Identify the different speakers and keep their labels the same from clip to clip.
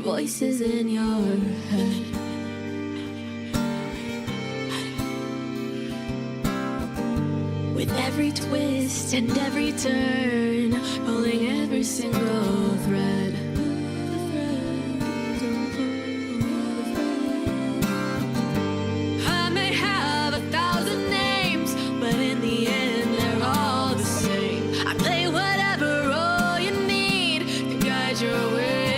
Speaker 1: voices in your head. With every twist and every turn, pulling every single thread. I may have 1,000 names, but in the end they're all the same. I play whatever role you need to guide your way.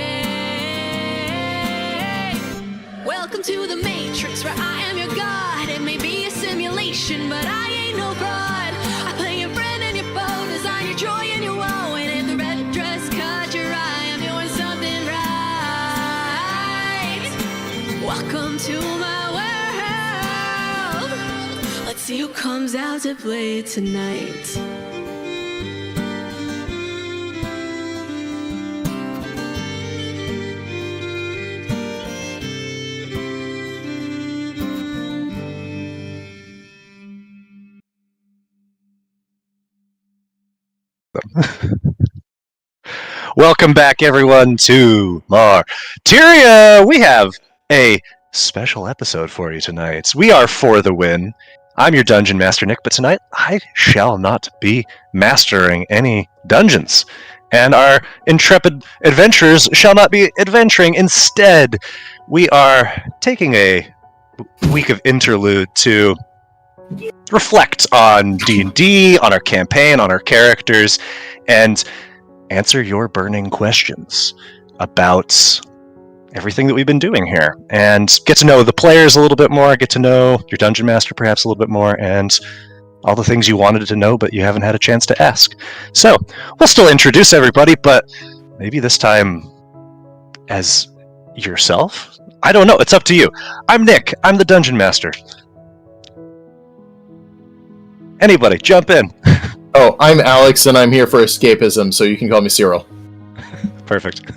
Speaker 1: Welcome to the Matrix, where I am your god. It may be a simulation, but I ain't no fraud. Joy and your woe, and if the red dress caught your eye, I'm doing something right. Welcome to my world. Let's see who comes out to play tonight.
Speaker 2: Welcome back, everyone, to Martyria. We have a special episode for you tonight. We are for the win. I'm your Dungeon Master, Nick, but tonight I shall not be mastering any dungeons. And our intrepid adventurers shall not be adventuring. Instead, we are taking a week of interlude to reflect on D&D, on our campaign, on our characters, and answer your burning questions about everything that we've been doing here, and get to know the players a little bit more, get to know your Dungeon Master perhaps a little bit more, and all the things you wanted to know but you haven't had a chance to ask. So, we'll still introduce everybody, but maybe this time as yourself? I don't know, it's up to you. I'm Nick, I'm the Dungeon Master. Anybody, jump in.
Speaker 3: Oh, I'm Alex, and I'm here for escapism, so you can call me Cyril.
Speaker 2: Perfect.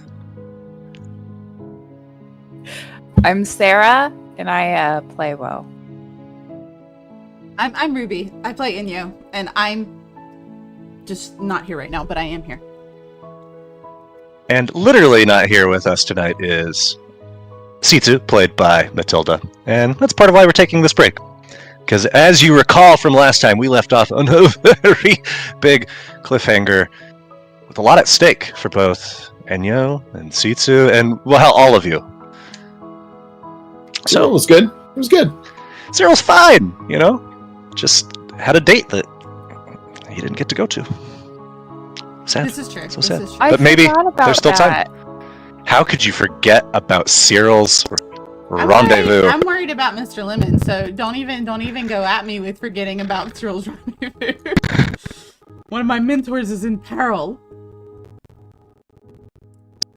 Speaker 4: I'm Sarah, and I play WoW.
Speaker 5: I'm Ruby. I play Inyo, and I'm just not here right now, but I am here.
Speaker 2: And literally not here with us tonight is Situ, played by Matilda. And that's part of why we're taking this break. Because as you recall from last time, we left off on a very big cliffhanger with a lot at stake for both Enyo and Sitsu and, well, all of you.
Speaker 3: So it was good. It was good.
Speaker 2: Cyril's fine, you know? Just had a date that he didn't get to go to. Sad.
Speaker 5: This is true.
Speaker 2: So sad.
Speaker 5: This is true.
Speaker 2: But maybe there's still
Speaker 4: that.
Speaker 2: time. How could you forget about Cyril's rendezvous?
Speaker 5: I'm worried about Mr. Lemon, so don't even go at me with forgetting about Cyril's rendezvous. One of my mentors is in peril.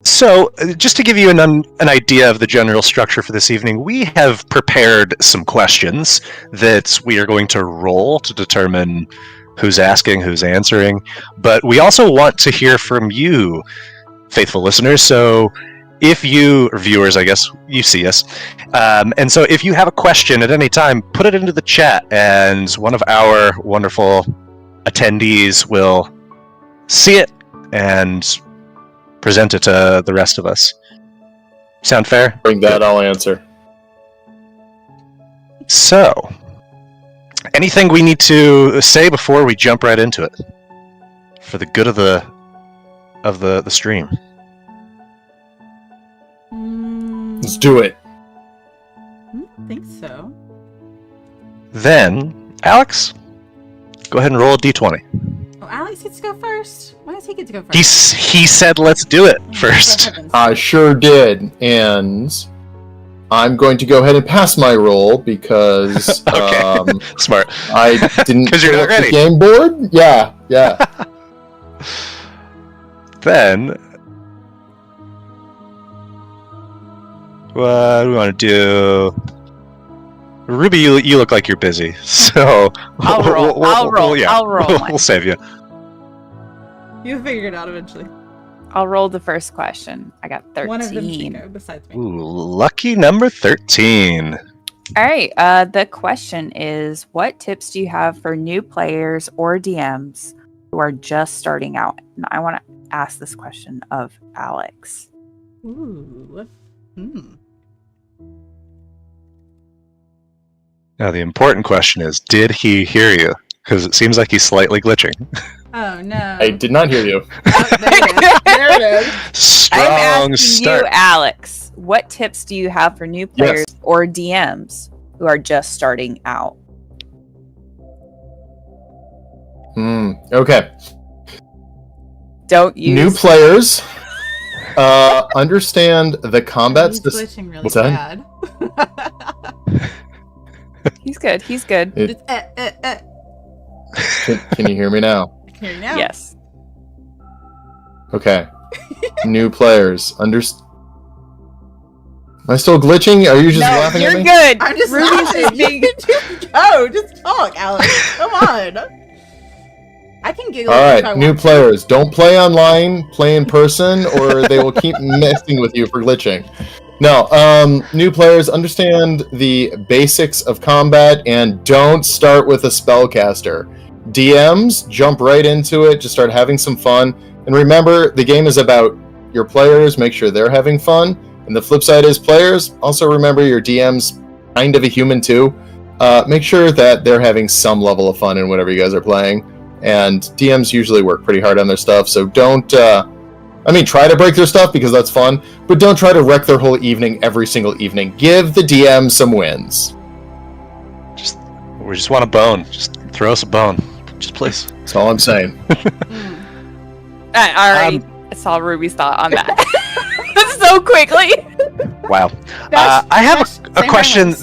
Speaker 2: So, just to give you an idea of the general structure for this evening, we have prepared some questions that we are going to roll to determine who's asking, who's answering, but we also want to hear from you, faithful listeners. So if you, or viewers, I guess, you see us, and so if you have a question at any time, put it into the chat, and one of our wonderful attendees will see it and present it to the rest of us. Sound fair?
Speaker 3: Bring that, I'll answer.
Speaker 2: So, anything we need to say before we jump right into it, for the good of the stream?
Speaker 3: Let's do it.
Speaker 5: I think so.
Speaker 2: Then, Alex, go ahead and roll a d20.
Speaker 5: Oh, Alex gets to go first. Why does he get to go first?
Speaker 2: He said let's do it first.
Speaker 3: I sure did, and I'm going to go ahead and pass my roll because
Speaker 2: Okay. Smart.
Speaker 3: I didn't
Speaker 2: 'Cause you're
Speaker 3: pull
Speaker 2: not
Speaker 3: up
Speaker 2: ready.
Speaker 3: the game board. Yeah.
Speaker 2: Then, what do we want to do? Ruby, you look like you're busy, so
Speaker 4: I'll roll. I'll roll.
Speaker 2: We'll save you.
Speaker 5: You'll figure it out eventually.
Speaker 4: I'll roll the first question. I got 13.
Speaker 5: One of them Chico, besides me.
Speaker 2: Ooh, lucky number 13.
Speaker 4: All right. The question is, what tips do you have for new players or DMs who are just starting out? And I want to ask this question of Alex.
Speaker 5: Ooh. Hmm.
Speaker 2: Now, the important question is, did he hear you? Because it seems like he's slightly glitching.
Speaker 5: Oh no.
Speaker 3: I did not hear you.
Speaker 5: Oh, there it is. There it is.
Speaker 4: I'm
Speaker 2: Strong
Speaker 4: asking
Speaker 2: start.
Speaker 4: you, Alex, what tips do you have for new players or DMs who are just starting out?
Speaker 3: Okay.
Speaker 4: Don't use
Speaker 3: New players understand the combat
Speaker 5: He's
Speaker 3: system.
Speaker 5: glitching really
Speaker 3: What's that?
Speaker 5: bad.
Speaker 4: He's good. He's good.
Speaker 5: Just,
Speaker 3: Can you hear me now?
Speaker 5: I can hear you now.
Speaker 4: Yes.
Speaker 3: Okay. New players Am I still glitching? Are you just
Speaker 4: No,
Speaker 3: laughing
Speaker 4: you're
Speaker 3: at me?
Speaker 4: good.
Speaker 5: I'm just
Speaker 4: Ruby's
Speaker 5: laughing.
Speaker 4: just being.
Speaker 5: Just go. Just talk, Alex. Come on. I can giggle
Speaker 3: All
Speaker 5: if I
Speaker 3: right, new
Speaker 5: want to.
Speaker 3: players. Don't play online, play in person, or they will keep messing with you for glitching. No, new players understand the basics of combat and don't start with a spellcaster. DMs, jump right into it, just start having some fun. And remember, the game is about your players, make sure they're having fun. And the flip side is players, also remember your DM's kind of a human too. Make sure that they're having some level of fun in whatever you guys are playing. And DMs usually work pretty hard on their stuff, so don't, try to break their stuff because that's fun, but don't try to wreck their whole evening every single evening. Give the DM some wins.
Speaker 2: We just want a bone. Just throw us a bone. Just please.
Speaker 3: That's all I'm saying.
Speaker 4: I already saw Ruby's thought on that so quickly.
Speaker 2: Wow. I have a question.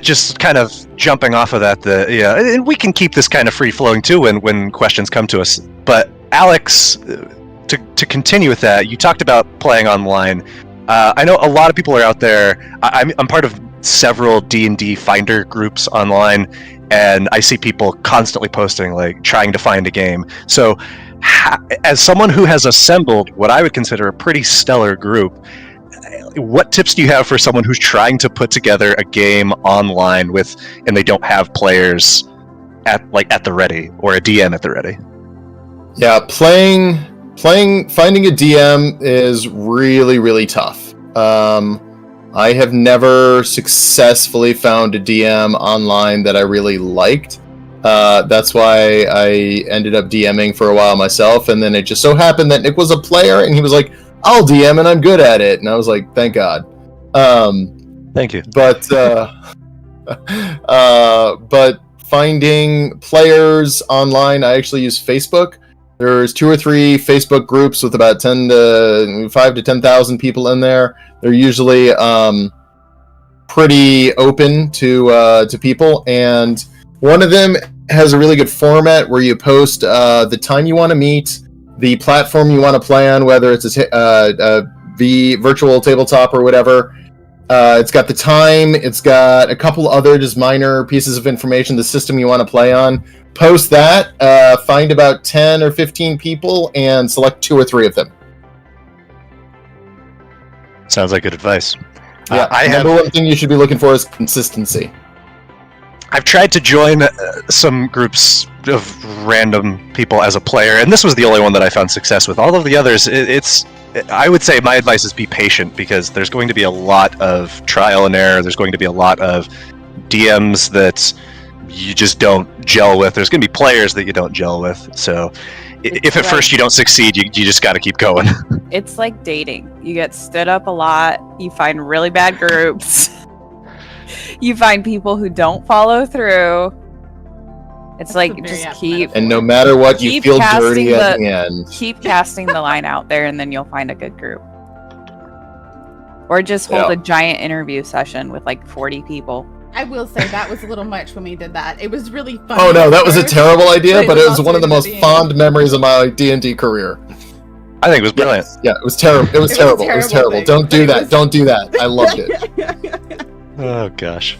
Speaker 2: Just kind of jumping off of that, and we can keep this kind of free flowing too when questions come to us. But Alex, to continue with that, you talked about playing online. I know a lot of people are out there. I'm part of several D&D finder groups online, and I see people constantly posting like trying to find a game. So, as someone who has assembled what I would consider a pretty stellar group, what tips do you have for someone who's trying to put together a game online and they don't have players at the ready or a DM at the ready?
Speaker 3: Yeah, finding a DM is really, really tough. I have never successfully found a DM online that I really liked. That's why I ended up DMing for a while myself, and then it just so happened that Nick was a player, and he was like, I'll DM and I'm good at it. And I was like, thank God.
Speaker 2: Thank you.
Speaker 3: But finding players online, I actually use Facebook. There's 2 or 3 Facebook groups with about 5 to 10,000 people in there. They're usually pretty open to people, and one of them has a really good format where you post the time you want to meet, the platform you want to play on, whether it's the virtual tabletop or whatever. It's got the time, it's got a couple other just minor pieces of information, the system you want to play on. Post that, find about 10 or 15 people, and select 2 or 3 of them.
Speaker 2: Sounds like good advice.
Speaker 3: Yeah, number one thing you should be looking for is consistency.
Speaker 2: I've tried to join some groups of random people as a player, and this was the only one that I found success with. All of the others, I would say my advice is be patient, because there's going to be a lot of trial and error. There's going to be a lot of DMs that you just don't gel with. There's going to be players that you don't gel with. So if at first you don't succeed, you just got to keep going.
Speaker 4: It's like dating. You get stood up a lot. You find really bad groups. You find people who don't follow through. It's like just keep.
Speaker 3: And no matter what, you feel dirty at the end.
Speaker 4: Keep casting the line out there, and then you'll find a good group. Or just hold a giant interview session with like 40 people.
Speaker 5: I will say that was a little much when we did that. It was really fun.
Speaker 3: Oh no, that was a terrible idea, but it was one of the most fond memories of my D&D career.
Speaker 2: I think it was brilliant.
Speaker 3: Yeah, it was terrible. It was terrible. Don't do that. Don't do that. I loved it.
Speaker 2: Oh gosh.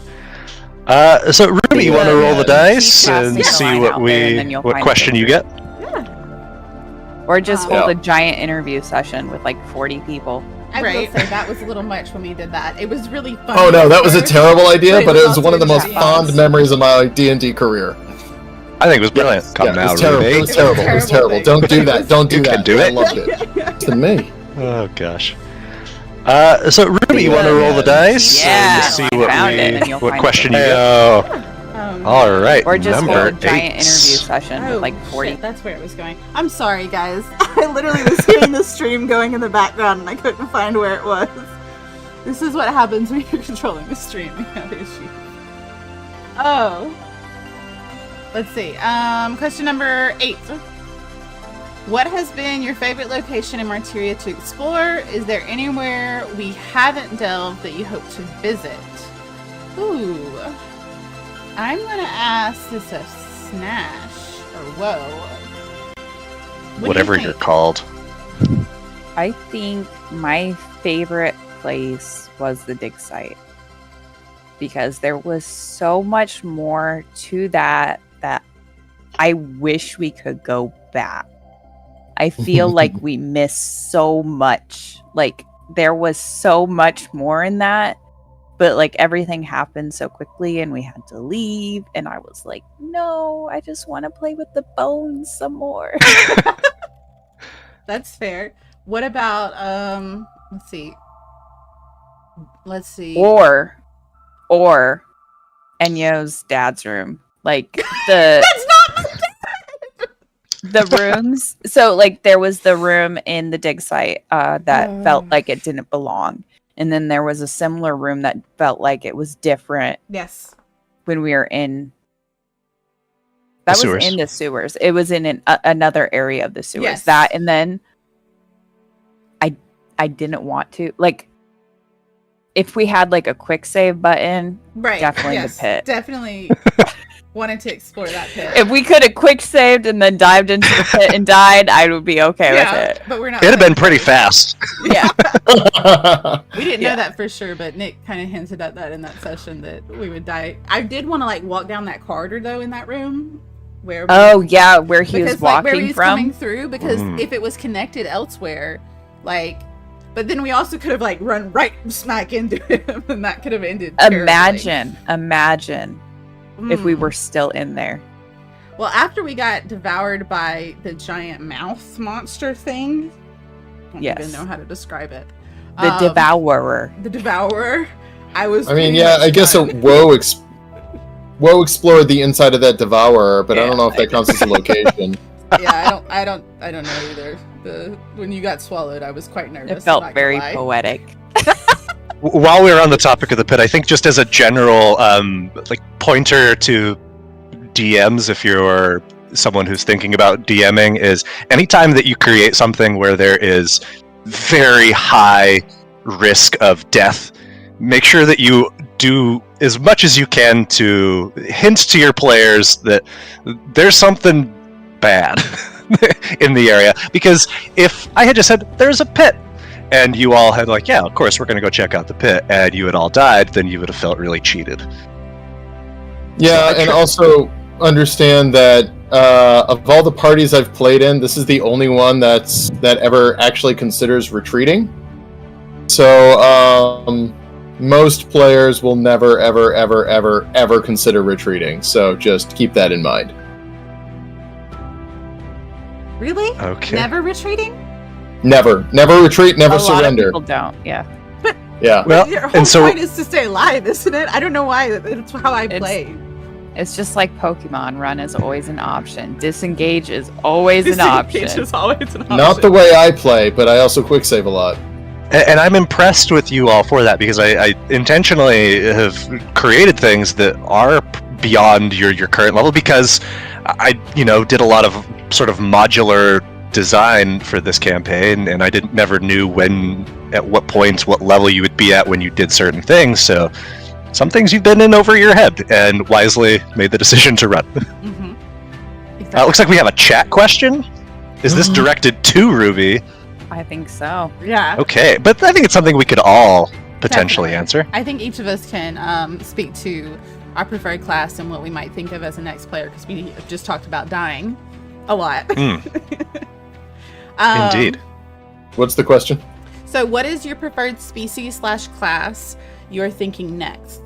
Speaker 2: So Ruby, you want to roll the dice and see what question you get?
Speaker 5: Yeah.
Speaker 4: Or just hold a giant interview session with like 40 people.
Speaker 5: I will say that was a little much when we did that. It was really fun.
Speaker 3: Oh no, that was a terrible idea, but it was one of the most fond memories of my D&D career.
Speaker 2: I think it was brilliant. Come now, Ruby.
Speaker 3: It was terrible. It was terrible. Don't do that. Don't do that.
Speaker 2: Do it.
Speaker 3: I loved it. To me.
Speaker 2: Oh gosh. So Ruby, you want to roll the dice?
Speaker 4: Yeah,
Speaker 2: To see
Speaker 4: I
Speaker 2: what
Speaker 4: found it, and you'll
Speaker 2: what
Speaker 4: find
Speaker 2: question
Speaker 4: it.
Speaker 2: you get. All right,
Speaker 4: Or just hold
Speaker 2: number
Speaker 4: a giant
Speaker 2: 8.
Speaker 4: interview session with like 40.
Speaker 5: Shit, that's where it was going. I'm sorry, guys. I literally was hearing the stream going in the background and I couldn't find where it was. This is what happens when you're controlling the stream. You have issues. Oh. Let's see. Question number 8. What has been your favorite location in Martyria to explore? Is there anywhere we haven't delved that you hope to visit? Ooh. I'm gonna ask this a Snash or Whoa. What do you
Speaker 2: Whatever you're
Speaker 5: think?
Speaker 2: called.
Speaker 4: I think my favorite place was the dig site because there was so much more to that I wish we could go back. I feel like we missed so much. Like there was so much more in that, but like everything happened so quickly and we had to leave and I was like, no, I just want to play with the bones some more.
Speaker 5: That's fair. What about let's see.
Speaker 4: or Enyo's dad's room. Like the
Speaker 5: That's not
Speaker 4: the rooms. So like there was the room in the dig site that felt like it didn't belong. And then there was a similar room that felt like it was different
Speaker 5: Yes.
Speaker 4: when we were in that was
Speaker 2: sewers.
Speaker 4: in the sewers. It was in another area of the sewers.
Speaker 5: Yes.
Speaker 4: That and then I didn't want to like if we had like a quick save button,
Speaker 5: Right.
Speaker 4: definitely
Speaker 5: yes.
Speaker 4: the pit.
Speaker 5: Definitely wanted to explore that pit.
Speaker 4: If we could have quick saved and then dived into the pit and died, I would be okay with it.
Speaker 5: But we're not.
Speaker 2: It'd have been pretty fast.
Speaker 4: Yeah.
Speaker 5: We didn't
Speaker 4: Yeah.
Speaker 5: know that for sure, but Nick kind of hinted at that in that session that we would die. I did want to like walk down that corridor though in that room where.
Speaker 4: Oh yeah, where he
Speaker 5: because
Speaker 4: was
Speaker 5: like where he
Speaker 4: walking
Speaker 5: was
Speaker 4: from.
Speaker 5: coming through, because if it was connected elsewhere, like. But then we also could have like run right smack into him, and that could have ended.
Speaker 4: Imagine if we
Speaker 5: Mm.
Speaker 4: were still in there.
Speaker 5: Well, after we got devoured by the giant mouth monster thing, I don't
Speaker 4: Yes.
Speaker 5: even know how to describe it.
Speaker 4: The devourer.
Speaker 5: The devourer. I was.
Speaker 3: I mean,
Speaker 5: pretty
Speaker 3: yeah,
Speaker 5: much
Speaker 3: I guess
Speaker 5: done.
Speaker 3: Woe explored the inside of that devourer, but I don't know if that counts as a location.
Speaker 5: Yeah, I don't know either. When you got swallowed, I was quite nervous.
Speaker 4: It felt
Speaker 5: I'm not gonna
Speaker 4: very
Speaker 5: lie.
Speaker 4: poetic.
Speaker 2: While we're on the topic of the pit, I think just as a general like pointer to DMs, if you're someone who's thinking about DMing, is anytime that you create something where there is very high risk of death, make sure that you do as much as you can to hint to your players that there's something bad in the area. Because if I had just said there's a pit and you all had like, yeah, of course we're going to go check out the pit, and you had all died, then you would have felt really cheated.
Speaker 3: Yeah, and also understand that of all the parties I've played in, this is the only one that ever actually considers retreating. So most players will never, ever, ever, ever, ever consider retreating. So just keep that in mind.
Speaker 5: Really?
Speaker 2: Okay.
Speaker 5: Never retreating?
Speaker 3: Never retreat, never
Speaker 4: A lot of
Speaker 3: surrender.
Speaker 4: people don't. Yeah.
Speaker 3: Yeah.
Speaker 2: Well,
Speaker 5: Your whole
Speaker 2: and so
Speaker 5: point is to stay alive, isn't it? I don't know why. That's how I play.
Speaker 4: It's just like Pokemon. Run is always an option. Disengage is always an option.
Speaker 5: Disengage is always an option.
Speaker 3: Not the way I play, but I also quick save a lot.
Speaker 2: And I'm impressed with you all for that, because I intentionally have created things that are beyond your current level, because I did a lot of sort of modular design for this campaign, and I never knew at what points, what level you would be at when you did certain things. So some things you've been in over your head and wisely made the decision to run.
Speaker 5: Mm-hmm.
Speaker 2: It looks like we have a chat question. Is this directed to Ruby?
Speaker 4: I think so.
Speaker 5: Yeah.
Speaker 2: Okay, but I think it's something we could all potentially
Speaker 5: Definitely.
Speaker 2: answer.
Speaker 5: I think each of us can speak to our preferred class and what we might think of as a next player, because we just talked about dying a lot.
Speaker 2: Indeed.
Speaker 3: What's the question?
Speaker 5: So what is your preferred species / class you're thinking next?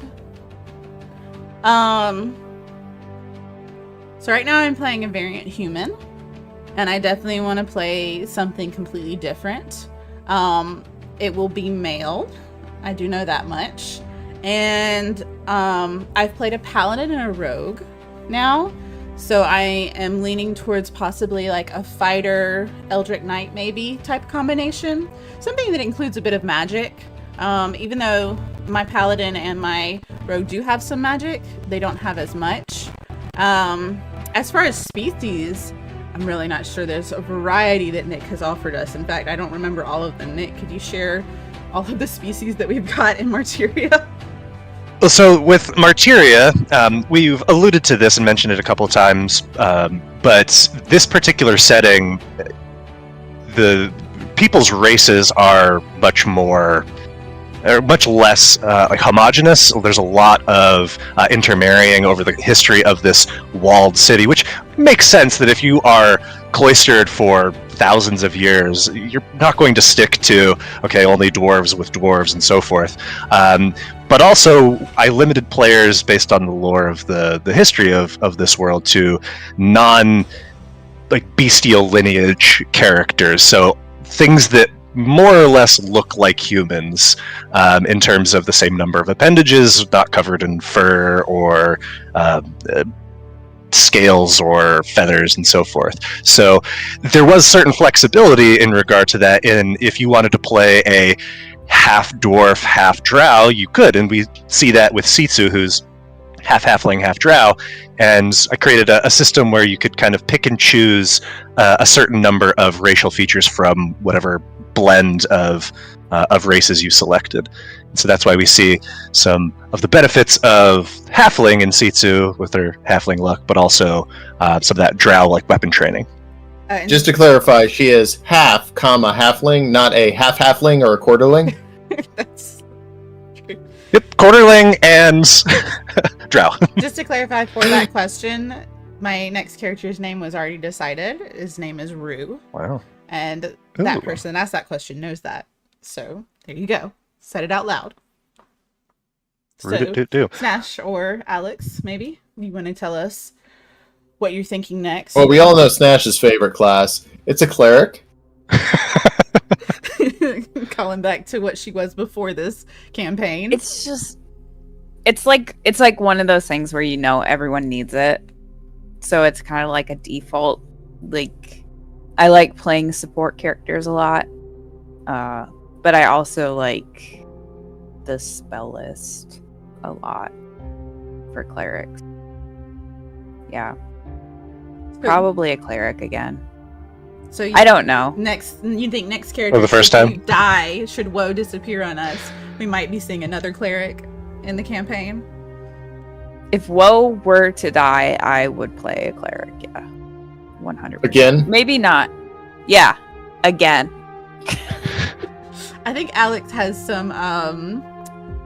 Speaker 5: So right now I'm playing a variant human, and I definitely want to play something completely different. it will be male. I do know that much. And I've played a paladin and a rogue now. So I am leaning towards possibly like a fighter, Eldritch Knight maybe type combination. Something that includes a bit of magic. Even though my paladin and my rogue do have some magic, they don't have as much. As far as species, I'm really not sure. There's a variety that Nick has offered us. In fact, I don't remember all of them. Nick, could you share all of the species that we've got in Martyria?
Speaker 2: So with Martyria, we've alluded to this and mentioned it a couple of times, but this particular setting, the people's races are much less like homogenous. There's a lot of intermarrying over the history of this walled city, which makes sense that if you are cloistered for thousands of years, you're not going to stick to, okay, only dwarves with dwarves and so forth. But also, I limited players based on the lore of the history of this world to bestial lineage characters. So things that more or less look like humans in terms of the same number of appendages, not covered in fur or scales or feathers and so forth. So there was certain flexibility in regard to that. And if you wanted to play a half dwarf, half drow, you could. And we see that with Sitsu, who's half halfling, half drow. And I created a system where you could kind of pick and choose a certain number of racial features from whatever blend of races you selected. And so that's why we see some of the benefits of halfling in Sitsu with their halfling luck, but also some of that drow-like weapon training.
Speaker 3: Just to clarify, she is half, halfling, not a half halfling or a quarterling.
Speaker 5: That's true.
Speaker 2: Yep, quarterling and drow.
Speaker 5: Just to clarify for that question, my next character's name was already decided. His name is Rue.
Speaker 2: Wow.
Speaker 5: And that person that asked that question knows that. So there you go. Said it out loud. So, Snash or Alex, maybe you want to tell us what you're thinking next?
Speaker 3: Well, we all know Snash's favorite class. It's a cleric.
Speaker 5: Calling back to what she was before this campaign.
Speaker 4: It's like one of those things where everyone needs it. So it's kind of like a default. Like, I like playing support characters a lot. But I also like the spell list a lot for clerics. Yeah. Probably a cleric again.
Speaker 5: So
Speaker 4: I don't know.
Speaker 5: You think next character
Speaker 2: the first time
Speaker 5: die? Should woe disappear on us? We might be seeing another cleric in the campaign.
Speaker 4: If woe were to die, I would play a cleric. Yeah, 100%.
Speaker 3: Again?
Speaker 4: Maybe not. Yeah, again.
Speaker 5: I think Alex has some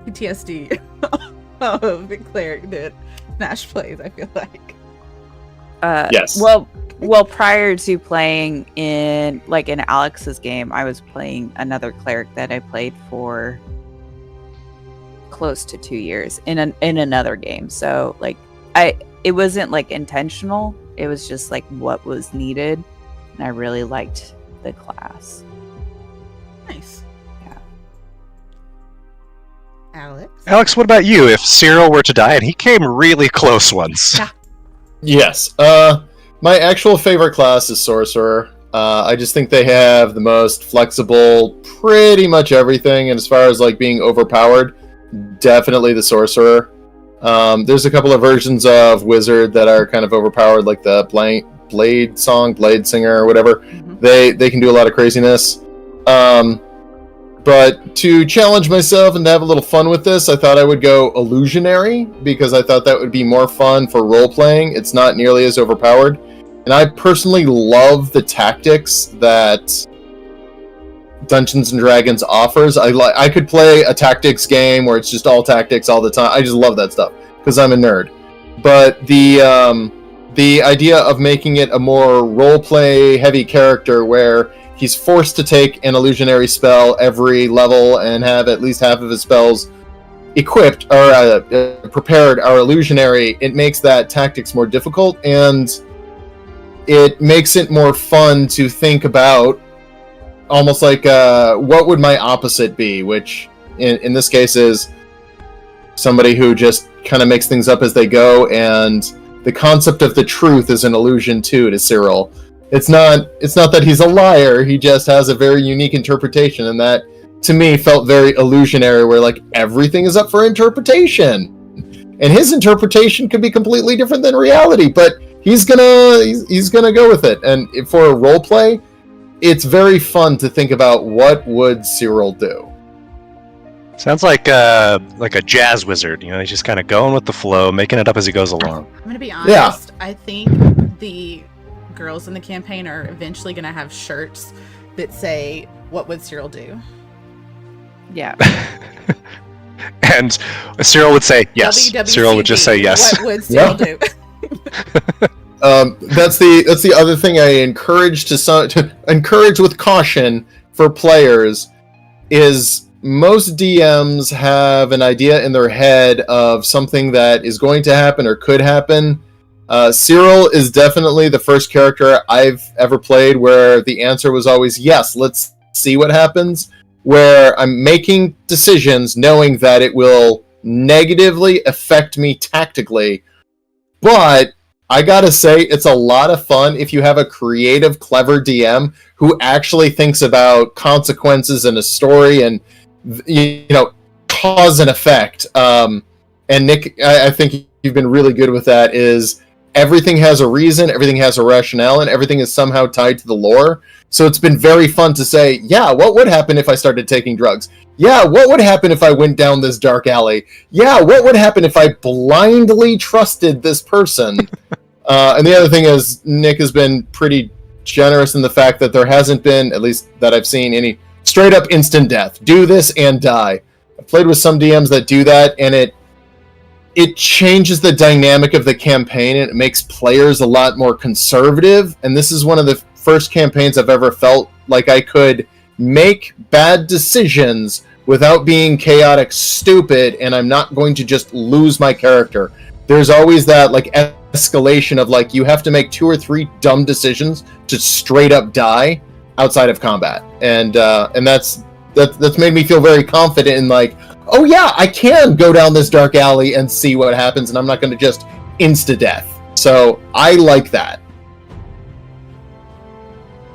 Speaker 5: PTSD of the cleric that Nash plays. I feel like.
Speaker 3: Yes.
Speaker 4: Well, prior to playing in Alex's game, I was playing another cleric that I played for close to 2 years in another game. So it wasn't intentional. It was just what was needed, and I really liked the class.
Speaker 5: Nice.
Speaker 4: Yeah.
Speaker 5: Alex,
Speaker 2: what about you? If Cyril were to die, and he came really close once.
Speaker 5: Yeah.
Speaker 3: Yes. My actual favorite class is Sorcerer. I just think they have the most flexible, pretty much everything. And as far as being overpowered, definitely the Sorcerer. There's a couple of versions of Wizard that are kind of overpowered, like the Blade Singer, or whatever.
Speaker 5: Mm-hmm.
Speaker 3: They can do a lot of craziness. But to challenge myself and to have a little fun with this, I thought I would go Illusionary, because I thought that would be more fun for role-playing. It's not nearly as overpowered. And I personally love the tactics that Dungeons & Dragons offers. I could play a tactics game where it's just all tactics all the time. I just love that stuff, because I'm a nerd. But the idea of making it a more role-play heavy character where he's forced to take an illusionary spell every level and have at least half of his spells equipped or prepared are illusionary, it makes that tactics more difficult, and it makes it more fun to think about almost like what would my opposite be, which in this case is somebody who just kind of makes things up as they go, and the concept of the truth is an illusion too to Cyril. It's not that he's a liar, he just has a very unique interpretation, and that to me felt very illusionary, where like everything is up for interpretation. And his interpretation could be completely different than reality, but he's gonna go with it. And for a role play, it's very fun to think about what would Cyril do.
Speaker 2: Sounds like a jazz wizard. You know, he's just kind of going with the flow, making it up as he goes along.
Speaker 5: I'm gonna be honest.
Speaker 3: Yeah.
Speaker 5: I think the girls in the campaign are eventually gonna have shirts that say, "What would Cyril do?"
Speaker 4: Yeah.
Speaker 2: And Cyril would say yes.
Speaker 5: WWCD,
Speaker 2: Cyril would just say yes.
Speaker 5: What would Cyril do?
Speaker 3: That's the other thing I encourage to encourage with caution for players is most DMs have an idea in their head of something that is going to happen or could happen. Cyril is definitely the first character I've ever played where the answer was always yes, let's see what happens, where I'm making decisions knowing that it will negatively affect me tactically. But I gotta say, it's a lot of fun if you have a creative, clever DM who actually thinks about consequences in a story and, you know, cause and effect. And Nick, I think you've been really good with that, is everything has a reason, everything has a rationale, and everything is somehow tied to the lore. So it's been very fun to say, yeah, what would happen if I started taking drugs? Yeah, what would happen if I went down this dark alley? Yeah, what would happen if I blindly trusted this person? And the other thing is, Nick has been pretty generous in the fact that there hasn't been, at least that I've seen, any straight up instant death. Do this and die. I've played with some DMs that do that, and it changes the dynamic of the campaign, and it makes players a lot more conservative. And this is one of the first campaigns I've ever felt like I could make bad decisions without being chaotic stupid, and I'm not going to just lose my character. There's always that like escalation of like you have to make 2 or 3 dumb decisions to straight up die outside of combat, and that's made me feel very confident in like, oh yeah, I can go down this dark alley and see what happens, and I'm not going to just insta-death. So I like that.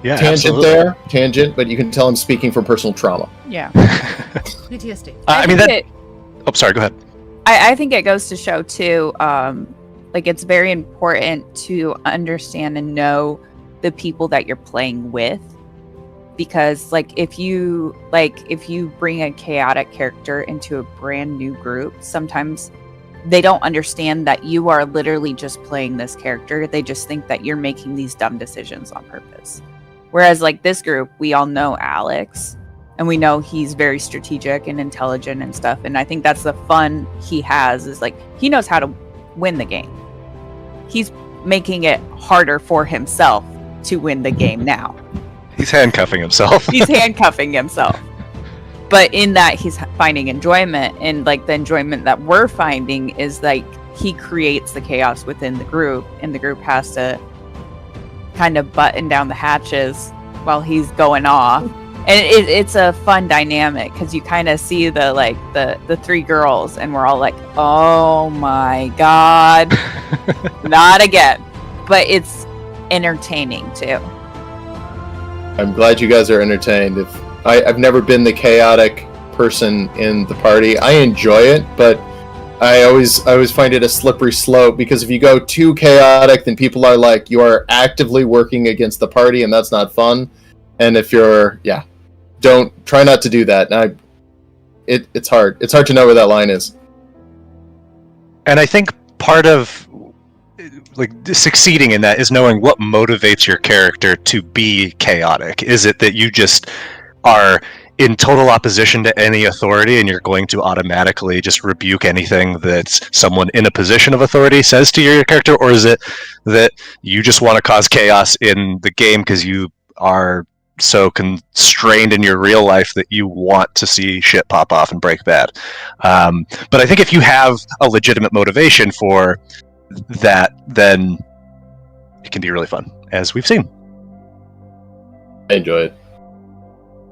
Speaker 2: Yeah,
Speaker 3: Tangent, but you can tell I'm speaking from personal trauma.
Speaker 4: Yeah.
Speaker 5: PTSD.
Speaker 2: I mean that. Oh, sorry. Go ahead.
Speaker 4: I think it goes to show too, like it's very important to understand and know the people that you're playing with, because like if you bring a chaotic character into a brand new group, sometimes they don't understand that you are literally just playing this character. They just think that you're making these dumb decisions on purpose. Whereas like this group, we all know Alex, and we know he's very strategic and intelligent and stuff. And I think that's the fun he has, is like he knows how to win the game. He's making it harder for himself to win the game now.
Speaker 2: He's handcuffing himself.
Speaker 4: He's handcuffing himself. But in that, he's finding enjoyment. And like the enjoyment that we're finding is like he creates the chaos within the group, and the group has to kind of button down the hatches while he's going off. And it's a fun dynamic because you kind of see the 3 girls, and we're all like, oh my god, not again. But it's entertaining too.
Speaker 3: I'm glad you guys are entertained. I've never been the chaotic person in the party. I enjoy it, but I always find it a slippery slope, because if you go too chaotic, then people are like, you are actively working against the party, and that's not fun. And if you're, try not to do that. And it's hard. It's hard to know where that line is.
Speaker 2: And I think part of like succeeding in that is knowing what motivates your character to be chaotic. Is it that you just are in total opposition to any authority and you're going to automatically just rebuke anything that someone in a position of authority says to your character? Or is it that you just want to cause chaos in the game because you are so constrained in your real life that you want to see shit pop off and break bad? But I think if you have a legitimate motivation for that, then it can be really fun, as we've seen.
Speaker 3: I enjoy it.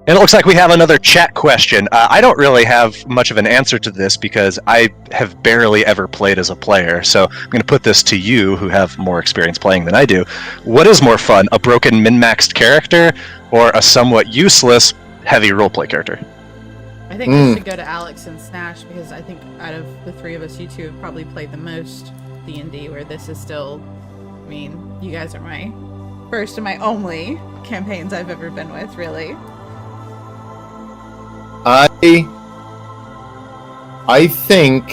Speaker 2: And it looks like we have another chat question. I don't really have much of an answer to this because I have barely ever played as a player. So I'm going to put this to you, who have more experience playing than I do. What is more fun, a broken min-maxed character or a somewhat useless heavy roleplay character?
Speaker 5: I think this should go to Alex and Snash because I think out of the three of us, you two have probably played the most D&D, where this is still, I mean, you guys are my first and my only campaigns I've ever been with, really.
Speaker 3: I think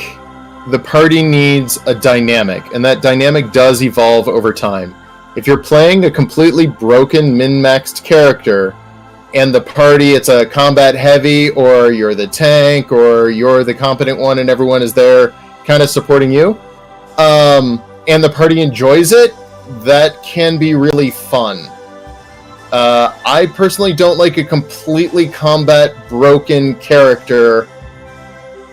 Speaker 3: the party needs a dynamic, and that dynamic does evolve over time. If you're playing a completely broken, min-maxed character, and the party, it's a combat heavy, or you're the tank, or you're the competent one, and everyone is there kind of supporting you, and the party enjoys it, that can be really fun. I personally don't like a completely combat broken character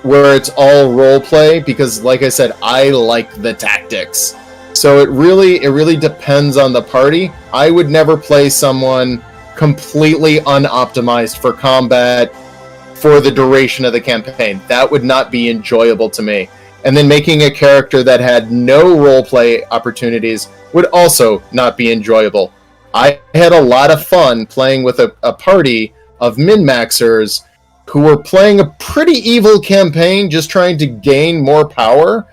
Speaker 3: where it's all roleplay, because like I said, I like the tactics. So it really depends on the party. I would never play someone completely unoptimized for combat for the duration of the campaign. That would not be enjoyable to me. And then making a character that had no roleplay opportunities would also not be enjoyable. I had a lot of fun playing with a party of min-maxers who were playing a pretty evil campaign, just trying to gain more power,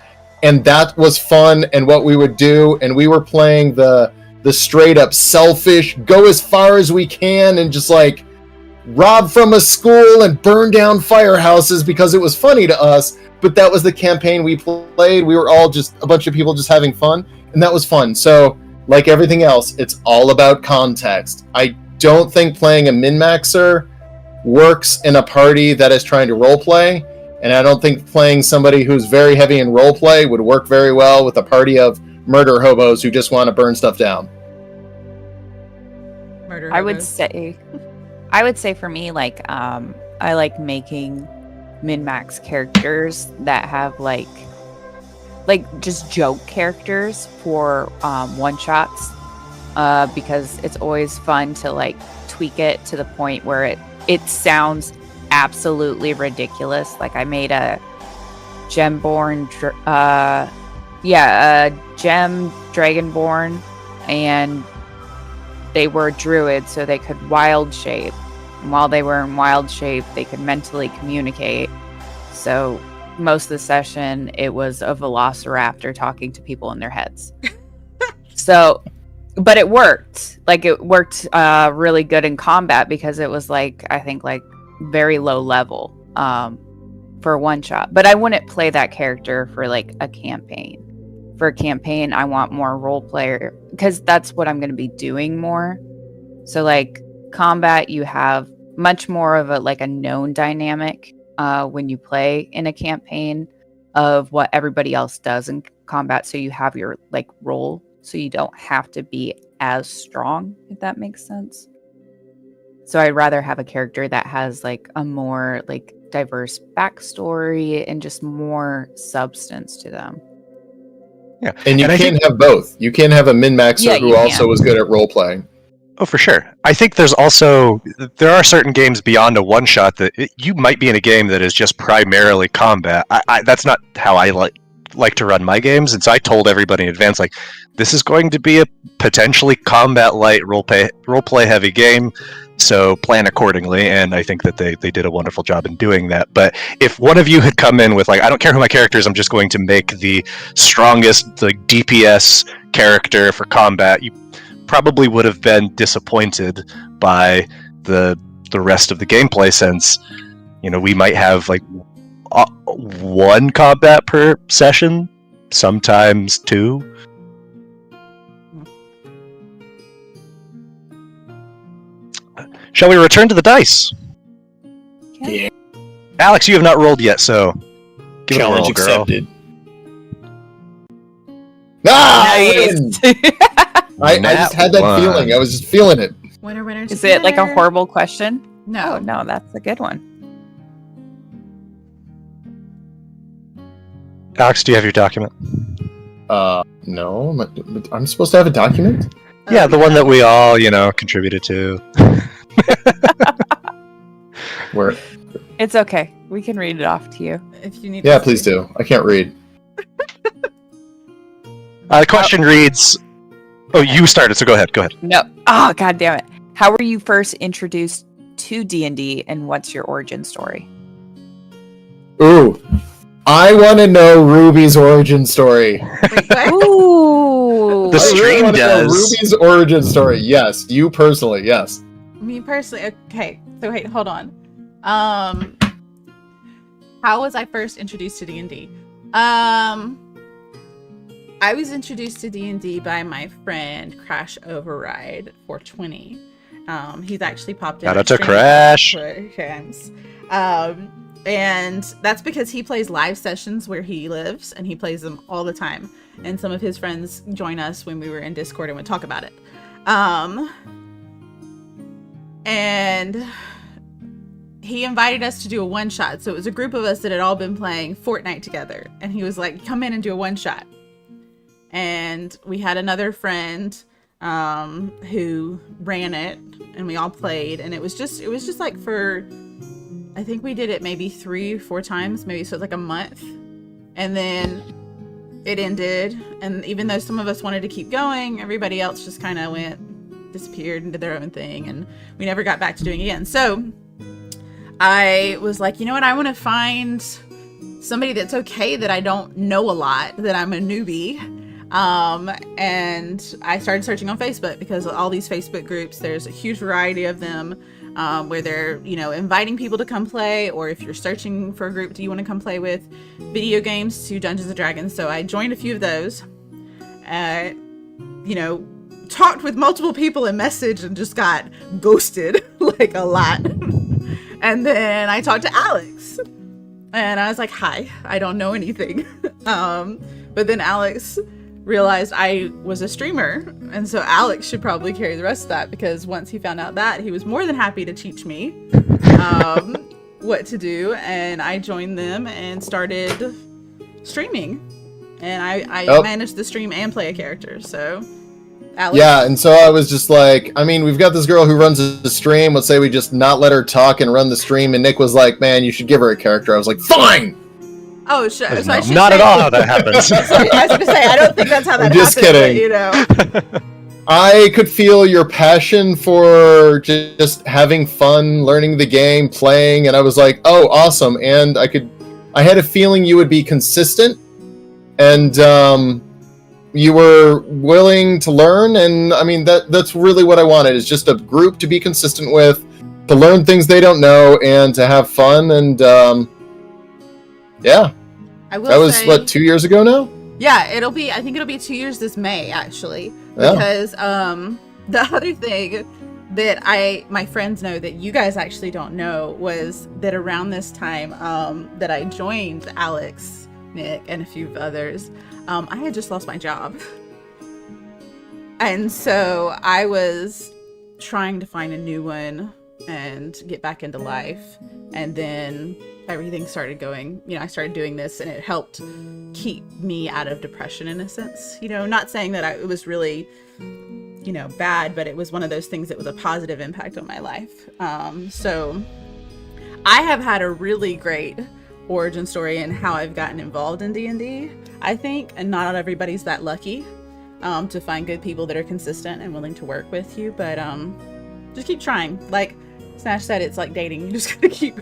Speaker 3: and that was fun and what we would do, and we were playing the straight-up selfish, go as far as we can, and just like rob from a school and burn down firehouses because it was funny to us, but that was the campaign we played. We were all just a bunch of people just having fun, and that was fun. So, like everything else, it's all about context. I don't think playing a min-maxer works in a party that is trying to roleplay, and I don't think playing somebody who's very heavy in roleplay would work very well with a party of murder hobos who just want to burn stuff down.
Speaker 5: Murder
Speaker 4: I would
Speaker 5: hobos.
Speaker 4: say for me, like, I like making min-max characters that have like just joke characters for one-shots, because it's always fun to like tweak it to the point where it sounds absolutely ridiculous. Like I made a gemborn, a gem dragonborn, and they were druids, so they could wild shape. And while they were in wild shape, they could mentally communicate. So most of the session, it was a velociraptor talking to people in their heads. So, but it worked. Like it worked really good in combat because it was like, I think like very low level for one shot. But I wouldn't play that character for like a campaign. For a campaign, I want more role player because that's what I'm going to be doing more. So like combat, you have much more of a known dynamic when you play in a campaign of what everybody else does in combat. So you have your like role, so you don't have to be as strong, if that makes sense. So I'd rather have a character that has like a more like diverse backstory and just more substance to them.
Speaker 3: Yeah, and you can have both. You can have a min-maxer who also was good at role-playing.
Speaker 2: Oh, for sure. I think there are certain games beyond a one-shot that you might be in a game that is just primarily combat. That's not how I like to run my games, and so I told everybody in advance, like, this is going to be a potentially combat-light, role-play-heavy game, so plan accordingly, and I think that they did a wonderful job in doing that. But if one of you had come in with, like, I don't care who my character is, I'm just going to make the strongest, like, DPS character for combat, you probably would have been disappointed by the rest of the gameplay, since, you know, we might have, like, one combat per session, sometimes two. Shall we return to the dice?
Speaker 3: Yeah.
Speaker 2: Alex, you have not rolled yet, so give
Speaker 3: Challenge
Speaker 2: it a roll, girl.
Speaker 3: accepted. Nice! I just had that feeling. I was just feeling it.
Speaker 5: Winner.
Speaker 4: Is it like a horrible question?
Speaker 5: No.
Speaker 4: Oh, no, that's a good one.
Speaker 2: Alex, do you have your document?
Speaker 3: No. I'm supposed to have a document?
Speaker 2: Yeah, the one that we all, contributed to.
Speaker 3: Where?
Speaker 4: It's okay. We can read it off to you.
Speaker 5: If you need.
Speaker 3: Yeah,
Speaker 5: to
Speaker 3: please
Speaker 5: see.
Speaker 3: do. I can't read.
Speaker 2: The question reads. Oh, you started, so go ahead. Go ahead.
Speaker 4: No. Oh, god damn it. How were you first introduced to D&D, and what's your origin story?
Speaker 3: Ooh. I want to know Ruby's origin story.
Speaker 5: Wait, what?
Speaker 4: Ooh.
Speaker 2: The
Speaker 3: I really
Speaker 2: stream
Speaker 3: wanna know
Speaker 2: does.
Speaker 3: Ruby's origin story. Yes, you personally. Yes.
Speaker 5: Me personally. Okay. So wait, hold on. How was I first introduced to D&D? I was introduced to D&D by my friend Crash Override 420. He's actually popped in.
Speaker 2: Shout
Speaker 5: our
Speaker 2: out to
Speaker 5: stream
Speaker 2: Crash.
Speaker 5: for times. And that's because he plays live sessions where he lives, and he plays them all the time. And some of his friends join us when we were in Discord and would talk about it. And he invited us to do a one-shot. So it was a group of us that had all been playing Fortnite together. And he was like, come in and do a one-shot. And we had another friend who ran it, and we all played. And it was just like for, I think we did it maybe 3-4 times, maybe, so it's like a month. And then it ended. And even though some of us wanted to keep going, everybody else just kind of disappeared and did their own thing. And we never got back to doing it again. So I was like, you know what? I want to find somebody that's okay that I don't know a lot, that I'm a newbie. And I started searching on Facebook, because all these Facebook groups, there's a huge variety of them, where they're, inviting people to come play, or if you're searching for a group, do you want to come play with video games to Dungeons and Dragons? So I joined a few of those, talked with multiple people in message and just got ghosted like a lot. And then I talked to Alex, and I was like, hi, I don't know anything. But then Alex realized I was a streamer, and so Alex should probably carry the rest of that, because once he found out that, he was more than happy to teach me what to do, and I joined them and started streaming, and I managed the stream and play a character. So Alex.
Speaker 3: Yeah, and so I was just like, I mean, we've got this girl who runs the stream. Let's say we just not let her talk and run the stream. And Nick was like, man, you should give her a character. I was like, fine!
Speaker 5: Oh, so I should
Speaker 2: Not
Speaker 5: say,
Speaker 2: at all how that happens.
Speaker 5: So I was going to say, I don't think that's how that
Speaker 3: Just
Speaker 5: happened.
Speaker 3: kidding.
Speaker 5: But,
Speaker 3: I could feel your passion for just having fun, learning the game, playing, and I was like, oh, awesome. And I had a feeling you would be consistent, and you were willing to learn, and I mean, that's really what I wanted, is just a group to be consistent with, to learn things they don't know, and to have fun, and yeah.
Speaker 5: I will
Speaker 3: That was,
Speaker 5: say,
Speaker 3: 2 years ago now?
Speaker 5: Yeah, I think it'll be 2 years this May, actually.
Speaker 3: Yeah.
Speaker 5: Because the other thing that my friends know that you guys actually don't know was that around this time that I joined Alex, Nick, and a few others, I had just lost my job. And so I was trying to find a new one and get back into life. And then everything started going, I started doing this, and it helped keep me out of depression in a sense. Not saying that it was really, bad, but it was one of those things that was a positive impact on my life. So I have had a really great origin story in how I've gotten involved in D&D, I think, and not everybody's that lucky to find good people that are consistent and willing to work with you. But just keep trying. Like Snash said, it's like dating. You just gotta keep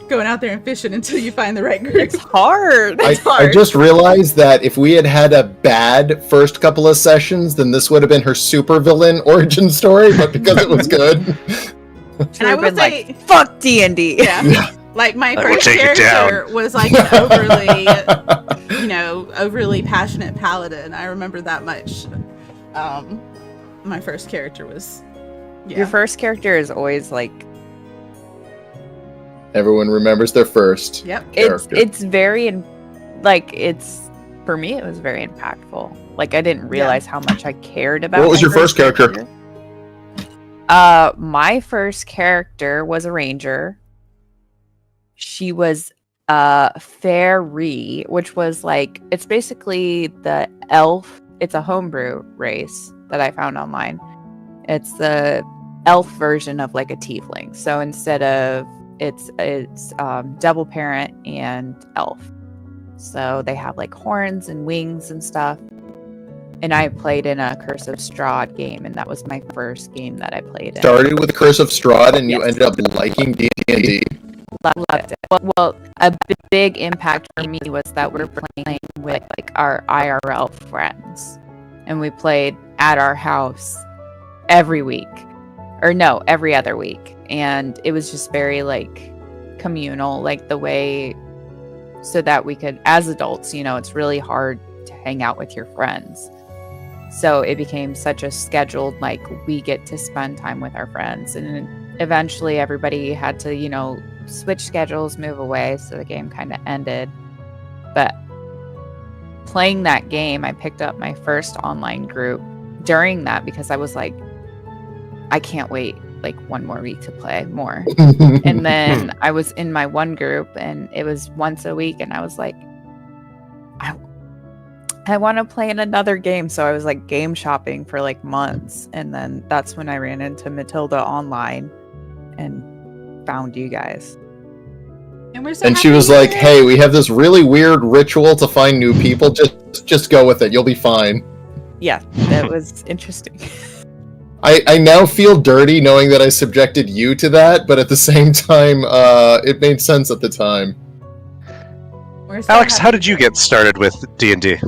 Speaker 5: going out there and fishing until you find the right group.
Speaker 4: It's hard.
Speaker 3: I just realized that if we had had a bad first couple of sessions, then this would have been her supervillain origin story, but because it was good.
Speaker 5: And I will
Speaker 4: been
Speaker 5: say,
Speaker 4: like, fuck D&D.
Speaker 5: yeah. Like my
Speaker 2: I will
Speaker 5: first
Speaker 2: take it
Speaker 5: character was like an overly passionate paladin. I remember that much. My first character was,
Speaker 4: Your first character is always like,
Speaker 3: Everyone remembers their first
Speaker 5: Yep.
Speaker 3: character.
Speaker 4: it's very for me it was very impactful. Like I didn't realize how much I cared about.
Speaker 3: What was
Speaker 4: my
Speaker 3: your first character?
Speaker 4: My first character was a ranger. She was fairy, which was like, it's basically the elf. It's a homebrew race that I found online. It's the elf version of like a tiefling. So instead of It's double parent and elf. So they have like horns and wings and stuff. And I played in a Curse of Strahd game, and that was my first game that I played in.
Speaker 3: Started with the Curse of Strahd, and you
Speaker 4: Yes.
Speaker 3: ended up liking D&D.
Speaker 4: Loved it. Well, a big impact for me was that we're playing with like our IRL friends, and we played at our house every week, or no, every other week, and it was just very like communal, like the way, so that we could, as adults, it's really hard to hang out with your friends. So it became such a scheduled, like, we get to spend time with our friends. And eventually everybody had to, switch schedules, move away. So the game kind of ended. But playing that game, I picked up my first online group during that because I was like, I can't wait like one more week to play more. And then I was in my one group and it was once a week. And I was like, I want to play in another game. So I was like game shopping for like months. And then that's when I ran into Matilda online and found you guys.
Speaker 5: And we're so
Speaker 3: And she
Speaker 5: happy
Speaker 3: was
Speaker 5: you're
Speaker 3: like,
Speaker 5: here.
Speaker 3: hey, we have this really weird ritual to find new people. Just go with it. You'll be fine.
Speaker 4: Yeah, that was interesting.
Speaker 3: I now feel dirty knowing that I subjected you to that, but at the same time, it made sense at the time.
Speaker 5: We're so
Speaker 2: Alex,
Speaker 5: happy
Speaker 2: how did you
Speaker 5: you're here.
Speaker 2: get started with D&D?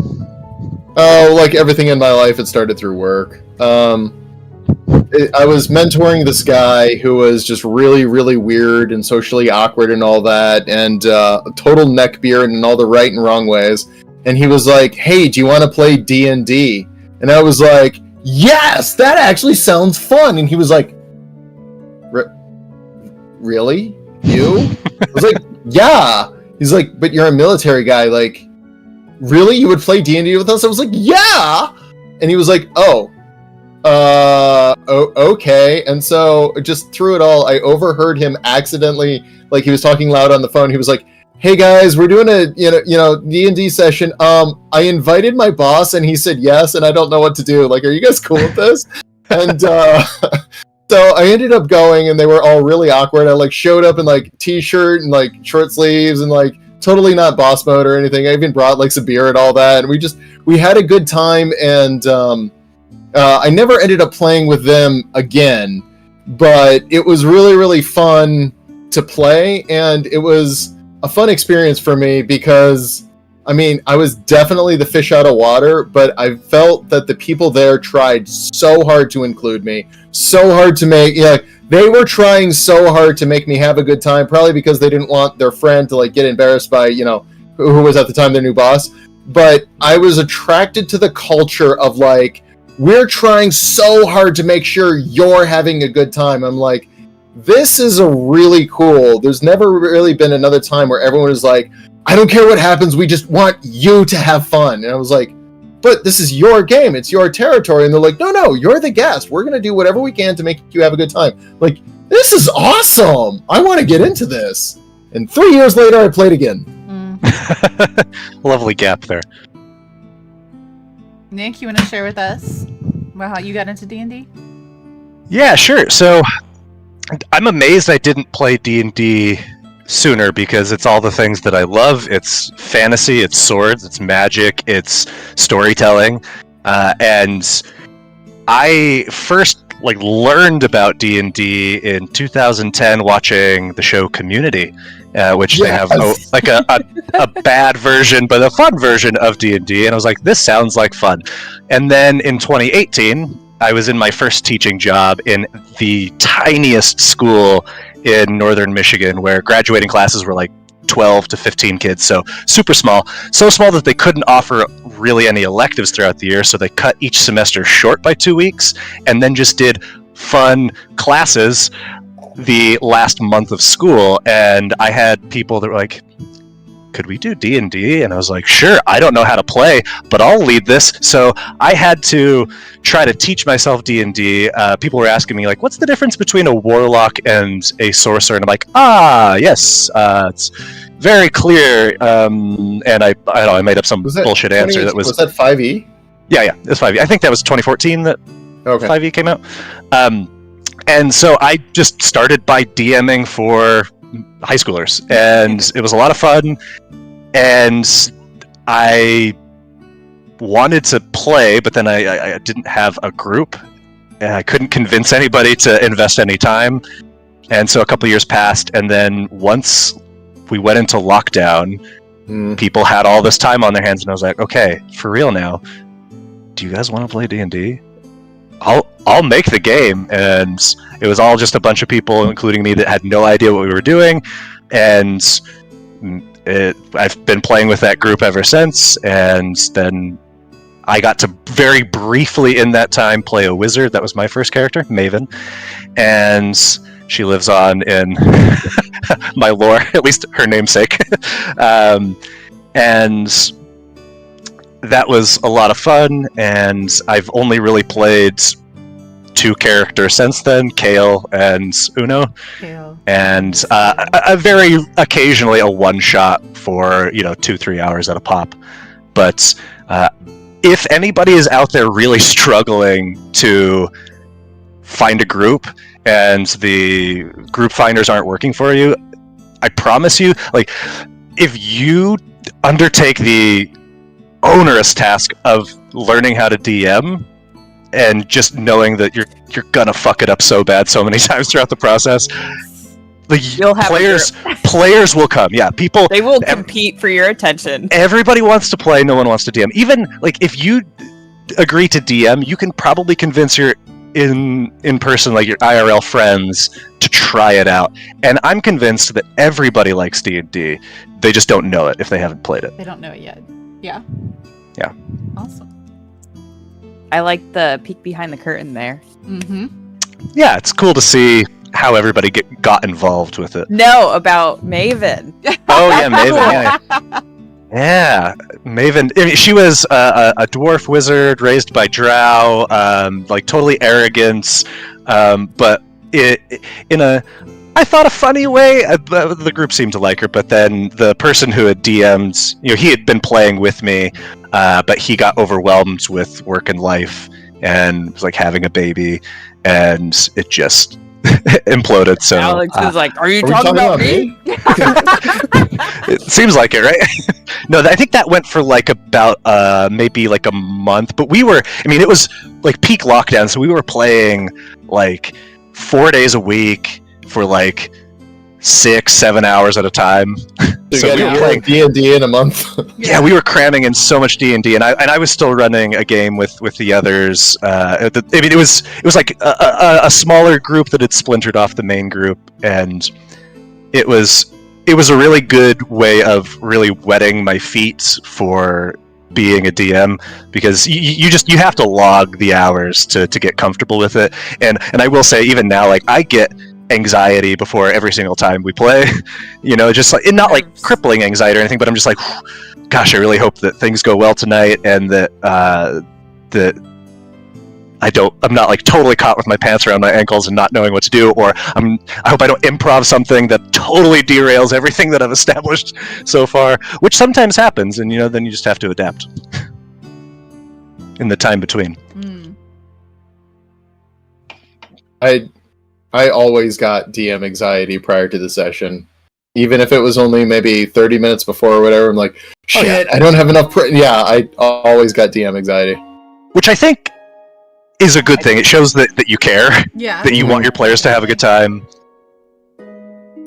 Speaker 3: Oh, like everything in my life, it started through work. I was mentoring this guy who was just really, really weird and socially awkward and all that, and a total neckbeard in all the right and wrong ways. And he was like, hey, do you want to play D&D? And I was like, yes, that actually sounds fun. And he was like, really? You? I was like, yeah. He's like, but you're a military guy. Like, really? You would play D&D with us? I was like, yeah. And he was like, okay. And so just through it all, I overheard him accidentally, like he was talking loud on the phone. He was like, hey guys, we're doing a D&D session. I invited my boss and he said yes, and I don't know what to do. Like, are you guys cool with this? And so I ended up going, and they were all really awkward. I like showed up in like t-shirt and like short sleeves and like totally not boss mode or anything. I even brought like some beer and all that, and we had a good time. And I never ended up playing with them again, but it was really, really fun to play, and it was a fun experience for me because, I mean, I was definitely the fish out of water, but I felt that the people there tried so hard to include me, so hard to make, they were trying so hard to make me have a good time, probably because they didn't want their friend to like get embarrassed by, who was at the time their new boss. But I was attracted to the culture of like, we're trying so hard to make sure you're having a good time. I'm like, this is a really cool. There's never really been another time where everyone is like, I don't care what happens, we just want you to have fun. And I was like, but this is your game, it's your territory. And they're like, no, you're the guest. We're going to do whatever we can to make you have a good time. Like, this is awesome. I want to get into this. And 3 years later, I played again.
Speaker 2: Lovely gap there.
Speaker 5: Nick, you want to share with us about how you got into D&D?
Speaker 2: Yeah, sure. So I'm amazed I didn't play D&D sooner because it's all the things that I love. It's fantasy, it's swords, it's magic, it's storytelling. And I first learned about D&D in 2010 watching the show Community, which they have a bad version but a fun version of D&D, and I was like, this sounds like fun. And then in 2018 I was in my first teaching job in the tiniest school in northern Michigan, where graduating classes were like 12 to 15 kids, so super small. So small that they couldn't offer really any electives throughout the year, so they cut each semester short by 2 weeks, and then just did fun classes the last month of school. And I had people that were like, could we do D&D? And I was like, sure, I don't know how to play, but I'll lead this. So I had to try to teach myself D&D. People were asking me, like, what's the difference between a warlock and a sorcerer? And I'm like, yes, it's very clear. And I don't know, I made up some bullshit answer that was...
Speaker 3: Was that 5e?
Speaker 2: Yeah, it was 5e. I think that was 2014 that 5e came out. And so I just started by DMing for high schoolers, and it was a lot of fun. And I wanted to play, but then I didn't have a group, and I couldn't convince anybody to invest any time. And so a couple years passed, and then once we went into lockdown, people had all this time on their hands, and I was like, okay, for real now, do you guys want to play D&D? I'll make the game. And it was all just a bunch of people, including me, that had no idea what we were doing. And I've been playing with that group ever since. And then I got to very briefly in that time play a wizard. That was my first character, Maven. And she lives on in my lore, at least her namesake. And that was a lot of fun, and I've only really played 2 characters since then, Kale and Uno.
Speaker 5: Kale.
Speaker 2: And a very occasionally a one-shot for 2-3 hours at a pop. But if anybody is out there really struggling to find a group and the group finders aren't working for you, I promise you, like, if you undertake the onerous task of learning how to DM and just knowing that you're gonna fuck it up so bad so many times throughout the process,
Speaker 4: You'll have
Speaker 2: players will come. Yeah, people.
Speaker 4: They will compete for your attention.
Speaker 2: Everybody wants to play. No one wants to DM. Even like if you agree to DM, you can probably convince your in person, like your IRL friends, to try it out. And I'm convinced that everybody likes D&D. They just don't know it if they haven't played it.
Speaker 5: They don't know it yet. Yeah.
Speaker 2: Yeah.
Speaker 5: Awesome.
Speaker 4: I like the peek behind the curtain there.
Speaker 5: Mm-hmm.
Speaker 2: Yeah, it's cool to see how everybody got involved with it.
Speaker 4: No, about Maven.
Speaker 2: Oh yeah, Maven. Yeah, Maven. I mean, she was a dwarf wizard raised by drow, like totally arrogant, but in a, I thought, a funny way. The group seemed to like her, but then the person who had DM'd, he had been playing with me, but he got overwhelmed with work and life and was like having a baby, and it just imploded. So
Speaker 4: Alex is like, "Are you talking about me?"
Speaker 2: It seems like it, right? No, I think that went for like about maybe like a month. But it was like peak lockdown, so we were playing like 4 days a week for like 6-7 hours at a time.
Speaker 3: So we were playing D&D in a month.
Speaker 2: Yeah, we were cramming in so much D&D, and I was still running a game with the others. It was like a smaller group that had splintered off the main group, and it was a really good way of really wetting my feet for being a DM, because you have to log the hours to get comfortable with it. And I will say, even now, like, I get anxiety before every single time we play. Just like, not like crippling anxiety or anything, but I'm just like, gosh, I really hope that things go well tonight, and that I'm not like totally caught with my pants around my ankles and not knowing what to do, or I hope I don't improv something that totally derails everything that I've established so far, which sometimes happens, and then you just have to adapt in the time between.
Speaker 3: I always got DM anxiety prior to the session. Even if it was only maybe 30 minutes before or whatever, I'm like, shit, I don't have enough I always got DM anxiety.
Speaker 2: Which I think is a good thing. It shows that you care.
Speaker 5: Yeah.
Speaker 2: That you want your players to have a good time.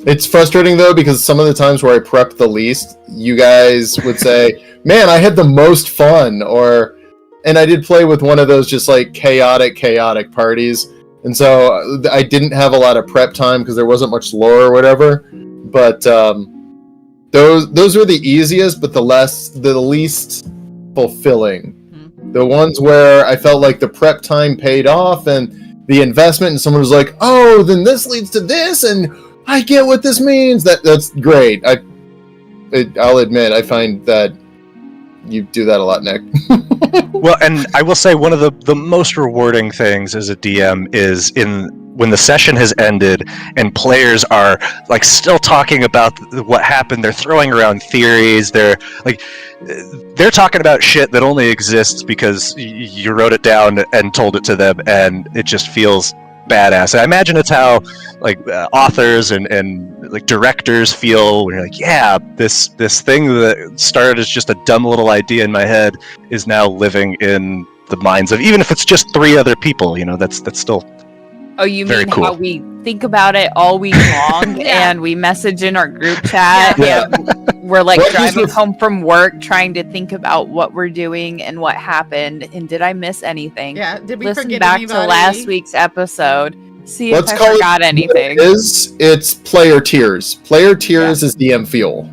Speaker 3: It's frustrating, though, because some of the times where I prepped the least, you guys would say, man, I had the most fun. And I did play with one of those just like chaotic parties. And so I didn't have a lot of prep time because there wasn't much lore or whatever. But those were the easiest, but the least fulfilling. The ones where I felt like the prep time paid off and the investment, and someone was like, oh, then this leads to this, and I get what this means. That's great. I'll admit, I find that you do that a lot, Nick.
Speaker 2: Well, and I will say one of the most rewarding things as a DM is when the session has ended and players are like still talking about what happened. They're throwing around theories. They're talking about shit that only exists because you wrote it down and told it to them, and it just feels badass. I imagine it's how like authors and like directors feel when you're like, yeah, this thing that started as just a dumb little idea in my head is now living in the minds of, even if it's just 3 other people, that's still
Speaker 4: Oh, you
Speaker 2: very
Speaker 4: mean
Speaker 2: cool.
Speaker 4: how we think about it all week long and we message in our group chat
Speaker 2: Yeah.
Speaker 4: and we're like
Speaker 3: What
Speaker 4: driving
Speaker 3: is-
Speaker 4: home from work trying to think about what we're doing and what happened and did I miss anything?
Speaker 5: Yeah, did we
Speaker 4: Listen
Speaker 5: forget
Speaker 4: back
Speaker 5: anybody?
Speaker 4: to last week's episode. See
Speaker 3: Let's
Speaker 4: if I
Speaker 3: call
Speaker 4: forgot
Speaker 3: it
Speaker 4: anything.
Speaker 3: what it is. It's player tiers. Player tiers is DM fuel.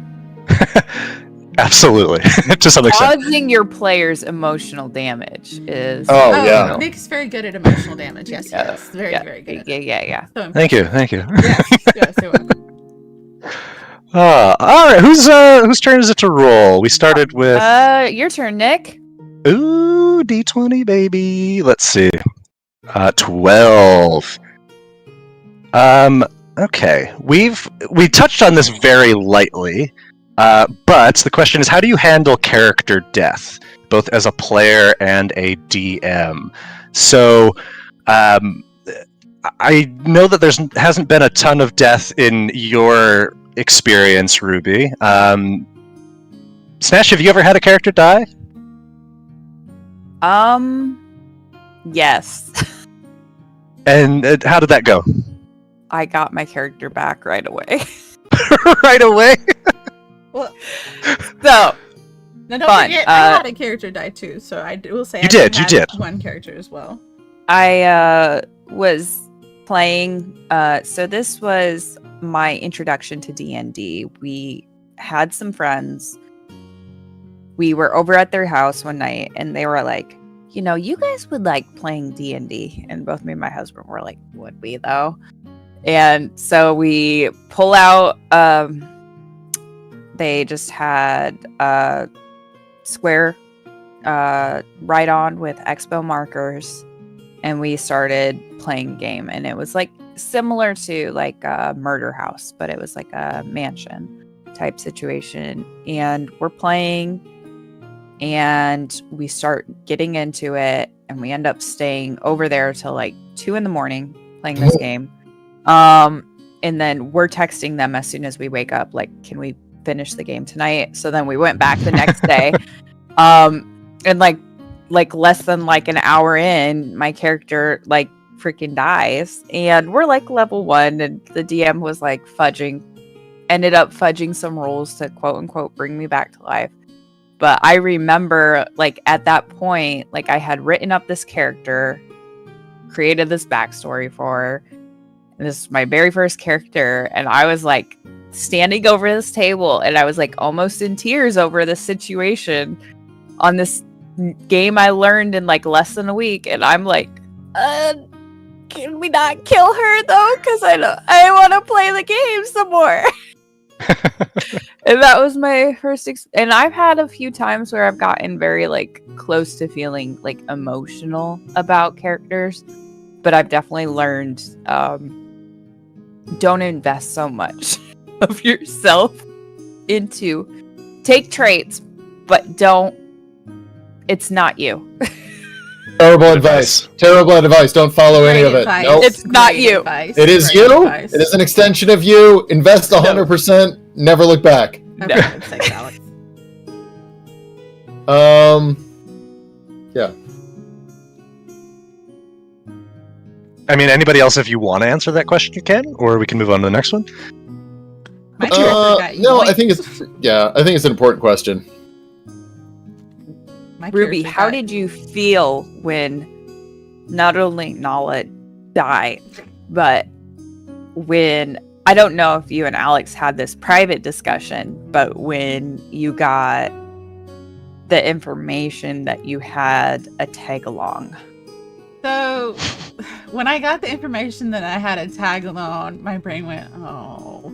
Speaker 2: Absolutely. To some extent.
Speaker 4: Causing your players emotional damage is
Speaker 3: Oh, yeah.
Speaker 5: Nick's very good at emotional damage. Yes,
Speaker 4: Yeah.
Speaker 5: yes. Very,
Speaker 4: yeah,
Speaker 5: very good.
Speaker 4: yeah.
Speaker 5: So
Speaker 2: Thank you.
Speaker 5: Yes, yes, you're welcome.
Speaker 2: All right, whose turn is it to roll? We started with
Speaker 4: Your turn, Nick.
Speaker 2: ooh, D20 baby. Let's see. 12. Okay. We touched on this very lightly. But the question is, how do you handle character death, both as a player and a DM? So, I know that hasn't been a ton of death in your experience, Ruby. Snash, have you ever had a character die?
Speaker 4: Yes.
Speaker 2: And how did that go?
Speaker 4: I got my character back right away.
Speaker 2: Right away?
Speaker 5: Well,
Speaker 4: So,
Speaker 5: now don't
Speaker 4: Fun.
Speaker 5: forget, I had a character die too, so I will say
Speaker 2: You
Speaker 5: I
Speaker 2: did,
Speaker 5: have
Speaker 2: you did.
Speaker 5: one character as well.
Speaker 4: I was playing so this was my introduction to D&D. We had some friends. We were over at their house one night and they were like, you guys would like playing D&D, and both me and my husband were like, would we though? And so we pull out they just had a square write-on with expo markers, and we started playing game, and it was like similar to like a murder house, but it was like a mansion type situation, and we're playing and we start getting into it, and we end up staying over there till like 2 a.m. playing this game. And then we're texting them as soon as we wake up, like, can we finish the game tonight? So then we went back the next day. And like less than like an hour in, my character like freaking dies, and we're like level 1, and the DM was like ended up fudging some rules to quote unquote bring me back to life. But I remember like at that point, like I had written up this character, created this backstory for her, and this is my very first character, and I was like standing over this table and I was like almost in tears over this situation on this game I learned in like less than a week, and I'm like, can we not kill her though? Because I want to play the game some more. And that was my first and I've had a few times where I've gotten very like close to feeling like emotional about characters, but I've definitely learned don't invest so much of yourself into take traits, but it's not you.
Speaker 3: Terrible advice. Terrible advice. Don't follow any of it.
Speaker 5: Advice.
Speaker 3: Nope.
Speaker 4: It's not
Speaker 5: Great
Speaker 4: you.
Speaker 5: advice.
Speaker 3: It is
Speaker 5: Great
Speaker 3: you.
Speaker 5: advice.
Speaker 3: It is an extension of you. Invest 100%. Never look back.
Speaker 5: For God's sake, Alex.
Speaker 3: Yeah.
Speaker 2: I mean, anybody else, if you want to answer that question, you can, or we can move on to the next one.
Speaker 5: My character got
Speaker 3: No,
Speaker 5: yoinked.
Speaker 3: I think it's an important question.
Speaker 5: My
Speaker 4: Ruby,
Speaker 5: character
Speaker 4: how
Speaker 5: got-
Speaker 4: did you feel when not only Nala died, but when, I don't know if you and Alex had this private discussion, but when you got the information that you had a tag along?
Speaker 5: So, when I got the information that I had a tag along, my brain went, "Oh,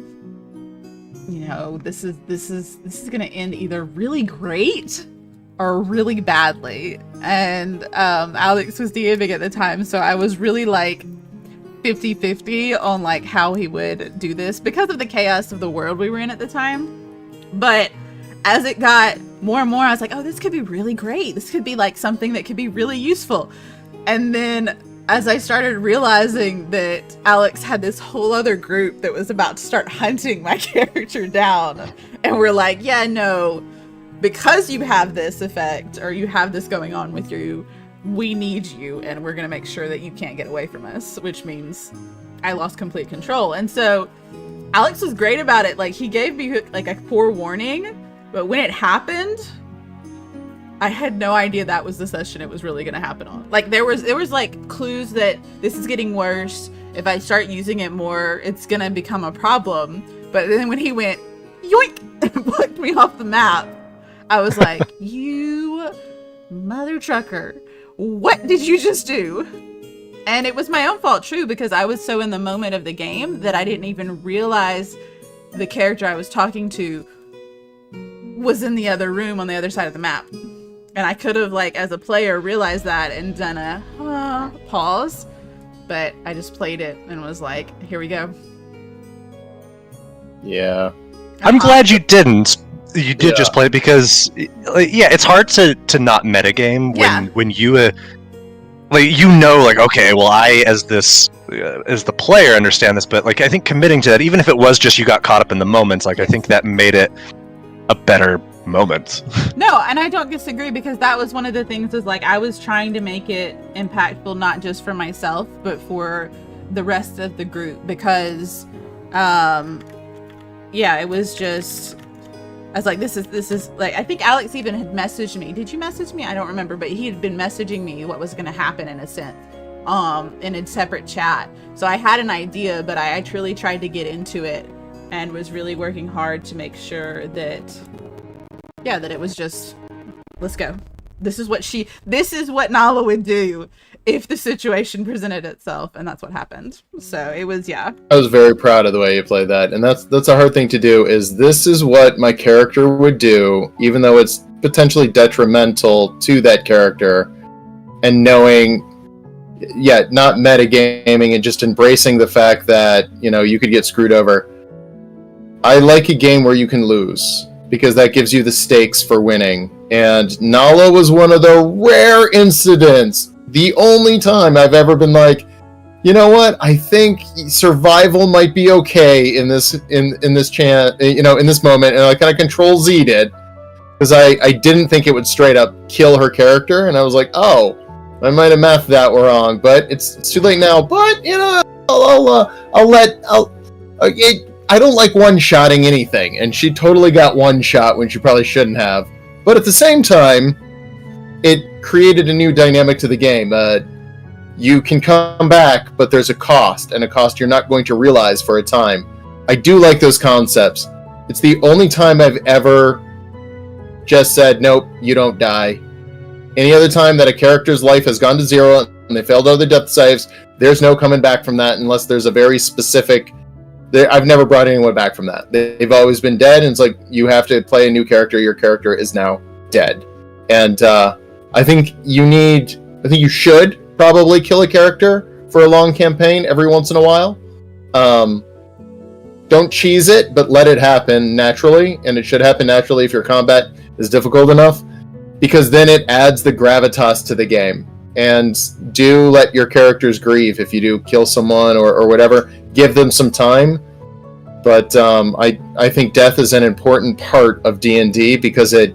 Speaker 5: this is gonna end either really great or really badly." And Alex was DMing at the time, so I was really like 50-50 on like how he would do this because of the chaos of the world we were in at the time. But as it got more and more, I was like, "Oh, this could be really great. This could be like something that could be really useful." And then as I started realizing that Alex had this whole other group that was about to start hunting my character down, and we're like, yeah, no, because you have this effect, or you have this going on with you, we need you, and we're going to make sure that you can't get away from us, which means I lost complete control. And so Alex was great about it. Like, he gave me like a forewarning, but when it happened, I had no idea that was the session it was really going to happen on. Like, there was like clues that this is getting worse. If I start using it more, it's going to become a problem. But then when he went yoink and plucked me off the map, I was like, you mother trucker, what did you just do? And it was my own fault, true, because I was so in the moment of the game that I didn't even realize the character I was talking to was in the other room on the other side of the map. And I could have, like, as a player, realized that and done a pause, but I just played it and was like, here we go.
Speaker 3: Yeah.
Speaker 2: I'm glad you didn't. You did just play it because, it's hard to not metagame when you, okay, well, I as the player understand this, but like I think committing to that, even if it was just you got caught up in the moments, like I think that made it a better moment.
Speaker 5: No, and I don't disagree, because that was one of the things, is like I was trying to make it impactful not just for myself but for the rest of the group, because it was just, I was like, this is like, I think Alex even had messaged me. Did you message me? I don't remember, but he had been messaging me what was going to happen in a sense, in a separate chat. So I had an idea, but I truly tried to get into it and was really working hard to make sure that it was just, let's go. This is what Nala would do if the situation presented itself, and that's what happened. So it was, I
Speaker 3: was very proud of the way you played that, and that's a hard thing to do, is this is what my character would do, even though it's potentially detrimental to that character, and knowing, not metagaming and just embracing the fact that, you could get screwed over. I like a game where you can lose, because that gives you the stakes for winning, and Nala was one of the rare incidents. The only time I've ever been like, you know what? I think survival might be okay in this in this moment, and I kind of control Z'd it, because I didn't think it would straight up kill her character, and I was like, oh, I might have mathed that wrong, but it's too late now. But I don't like one-shotting anything, and she totally got one shot when she probably shouldn't have. But at the same time, it created a new dynamic to the game. You can come back, but there's a cost, and a cost you're not going to realize for a time. I do like those concepts. It's the only time I've ever just said, nope, you don't die. Any other time that a character's life has gone to zero and they failed all their death saves, there's no coming back from that unless there's a very specific... I've never brought anyone back from that. They've always been dead, and it's like, you have to play a new character. Your character is now dead. And I think you should probably kill a character for a long campaign every once in a while. Don't cheese it, but let it happen naturally, and it should happen naturally if your combat is difficult enough, because then it adds the gravitas to the game. And do let your characters grieve if you do kill someone or whatever. Give them some time. But I think death is an important part of D&D, because it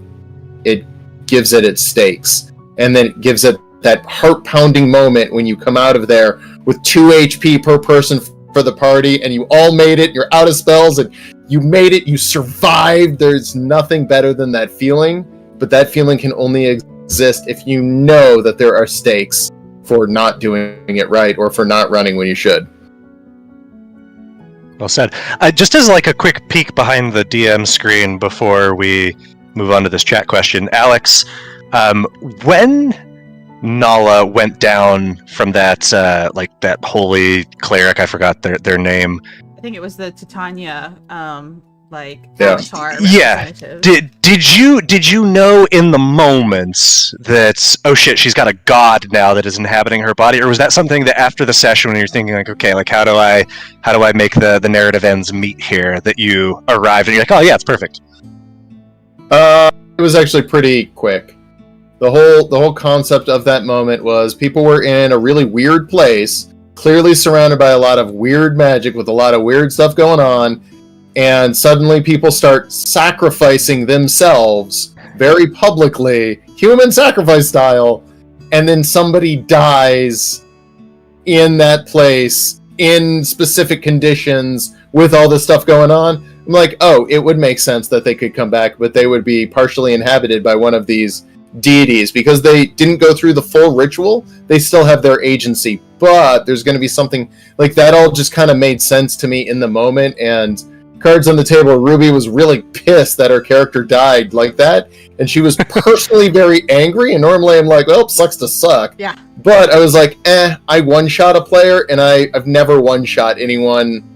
Speaker 3: gives it its stakes. And then it gives it that heart-pounding moment when you come out of there with 2 HP per person for the party, and you all made it, you're out of spells, and you made it, you survived. There's nothing better than that feeling, but that feeling can only exist if you know that there are stakes for not doing it right, or for not running when you should.
Speaker 2: Well said. Just as like a quick peek behind the DM screen before we move on to this chat question, Alex, when Nala went down from that that holy cleric, I forgot their name.
Speaker 5: I think it was the Titania avatar.
Speaker 2: Yeah. Did you know in the moments that, oh shit, she's got a god now that is inhabiting her body, or was that something that after the session when you're thinking like, okay, like how do I make the narrative ends meet here, that you arrived and you're like, oh yeah, it's perfect?
Speaker 3: It was actually pretty quick. The whole concept of that moment was people were in a really weird place, clearly surrounded by a lot of weird magic with a lot of weird stuff going on, and suddenly people start sacrificing themselves very publicly, human sacrifice style, and then somebody dies in that place in specific conditions with all this stuff going on. I'm like, oh, it would make sense that they could come back, but they would be partially inhabited by one of these deities because they didn't go through the full ritual. They still have their agency, but there's going to be something like that. All just kind of made sense to me in the moment. And cards on the table, Ruby was really pissed that her character died like that, and she was personally very angry. And normally I'm like, well, sucks to suck.
Speaker 5: Yeah.
Speaker 3: But I was like, I one-shot a player, and I've never one-shot anyone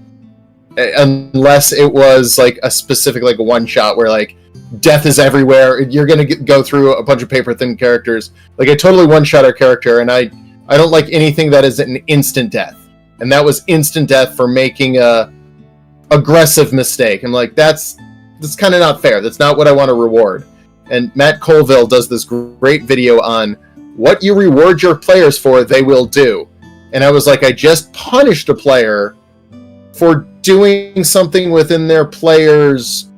Speaker 3: unless it was like a specific like one-shot where like death is everywhere. You're gonna go through a bunch of paper-thin characters. Like I totally one-shot our character, and I don't like anything that is an instant death. And that was instant death for making a aggressive mistake. I'm like, that's kind of not fair. That's not what I want to reward. And Matt Colville does this great video on what you reward your players for, they will do. And I was like, I just punished a player for doing something within their player's,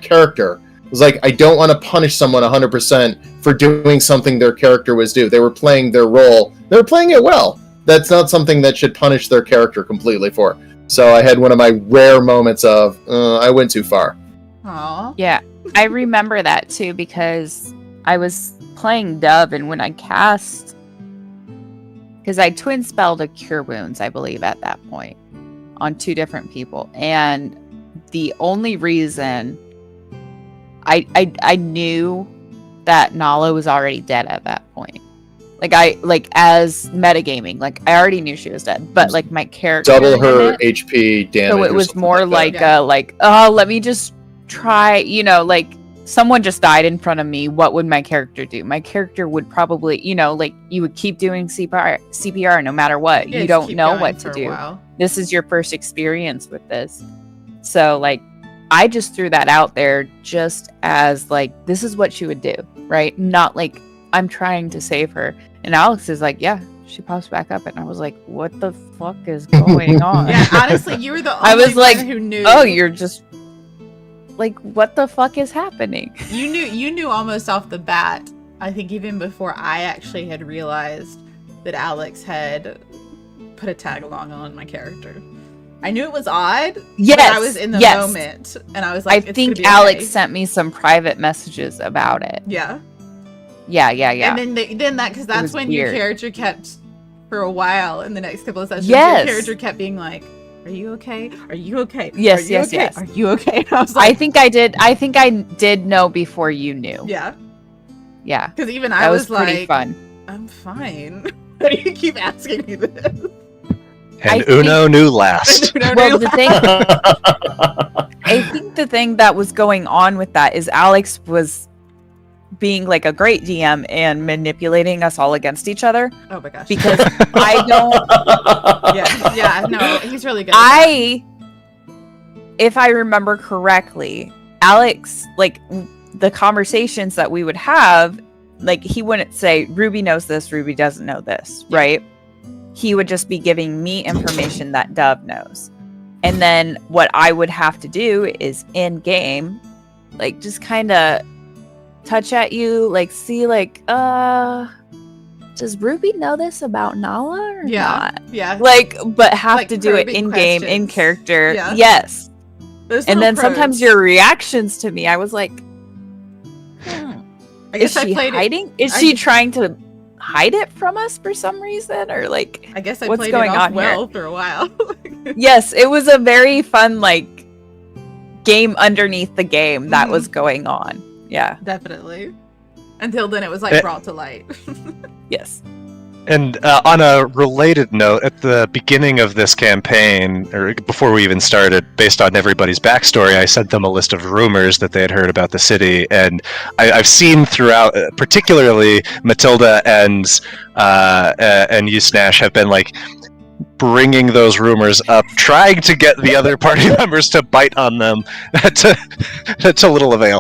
Speaker 3: character. It was like, I don't want to punish someone 100% for doing something their character was due. They were playing their role. They were playing it well. That's not something that should punish their character completely for. So I had one of my rare moments of, I went too far.
Speaker 5: Aww.
Speaker 4: Yeah, I remember that too because I was playing Dove, and when I cast, because I twin spelled a Cure Wounds, I believe, at that point on 2 different people, and the only reason I knew that Nala was already dead at that point. Like as metagaming, like I already knew she was dead, but like my character
Speaker 3: double her HP damage.
Speaker 4: So it was more like
Speaker 5: that.
Speaker 4: let me just try, like someone just died in front of me. What would my character do? My character would probably, like you would keep doing CPR no matter what.
Speaker 5: Yeah,
Speaker 4: you
Speaker 5: just
Speaker 4: don't
Speaker 5: keep
Speaker 4: know
Speaker 5: going
Speaker 4: what
Speaker 5: for
Speaker 4: to
Speaker 5: a
Speaker 4: do.
Speaker 5: while.
Speaker 4: This is your first experience with this. So like I just threw that out there just as like, this is what she would do, right? Not like I'm trying to save her. And Alex is like, yeah, she pops back up. And I was like, what the fuck is going on?
Speaker 5: Yeah, honestly, you were the only
Speaker 4: I was like,
Speaker 5: one who knew.
Speaker 4: oh, you're just like, what the fuck is happening?
Speaker 5: You knew almost off the bat. I think even before I actually had realized that Alex had put a tag along on my character. I knew it was odd.
Speaker 4: Yes,
Speaker 5: but I was in the moment, and I was like,
Speaker 4: I think Alex sent me some private messages about it.
Speaker 5: Yeah.
Speaker 4: Yeah.
Speaker 5: And then that, because that's when
Speaker 4: weird.
Speaker 5: your character kept, for a while in the next couple of sessions,
Speaker 4: Yes.
Speaker 5: your character kept being like, are you okay? Are you okay?
Speaker 4: Yes,
Speaker 5: Are you
Speaker 4: yes,
Speaker 5: okay?
Speaker 4: yes.
Speaker 5: Are you okay? And I was like,
Speaker 4: I think I did know before you knew.
Speaker 5: yeah.
Speaker 4: Yeah.
Speaker 5: Because even
Speaker 4: That
Speaker 5: I
Speaker 4: was
Speaker 5: was
Speaker 4: pretty
Speaker 5: like,
Speaker 4: fun.
Speaker 5: I'm fine. Why do you keep asking me this?
Speaker 2: And
Speaker 4: I
Speaker 2: Uno knew last.
Speaker 4: Well, the thing I think the thing that was going on with that is Alex was being like a great DM and manipulating us all against each other
Speaker 5: Oh my gosh.
Speaker 4: because I don't
Speaker 5: yeah, no, he's really good. At
Speaker 4: if I remember correctly, Alex, like the conversations that we would have, like he wouldn't say Ruby knows this, Ruby doesn't know this, right? He would just be giving me information that Dove knows. And then what I would have to do is in game, like just kind of touch at you, like see like, does Ruby know this about Nala or not?
Speaker 5: Yeah.
Speaker 4: Like, but have
Speaker 5: Like
Speaker 4: to do it
Speaker 5: probing
Speaker 4: in game, in
Speaker 5: questions.
Speaker 4: character.
Speaker 5: Yeah.
Speaker 4: Yes.
Speaker 5: Those
Speaker 4: And
Speaker 5: little
Speaker 4: then sometimes
Speaker 5: probes.
Speaker 4: your reactions to me, I was like,
Speaker 5: I
Speaker 4: is
Speaker 5: guess
Speaker 4: she
Speaker 5: I played
Speaker 4: hiding?
Speaker 5: it.
Speaker 4: Is she trying to hide it from us for some reason? Or like,
Speaker 5: I guess I
Speaker 4: what's
Speaker 5: played
Speaker 4: going
Speaker 5: it off
Speaker 4: on
Speaker 5: well
Speaker 4: here?
Speaker 5: for a while.
Speaker 4: Yes, it was a very fun, like, game underneath the game that
Speaker 5: Mhm.
Speaker 4: was going on. Yeah.
Speaker 5: Definitely. Until then, it was like
Speaker 2: Eh.
Speaker 5: brought to light.
Speaker 4: Yes.
Speaker 2: And on a related note, at the beginning of this campaign, or before we even started, based on everybody's backstory, I sent them a list of rumors that they had heard about the city, and I've seen throughout, particularly Matilda and Yusnash have been like bringing those rumors up, trying to get the other party members to bite on them to little avail.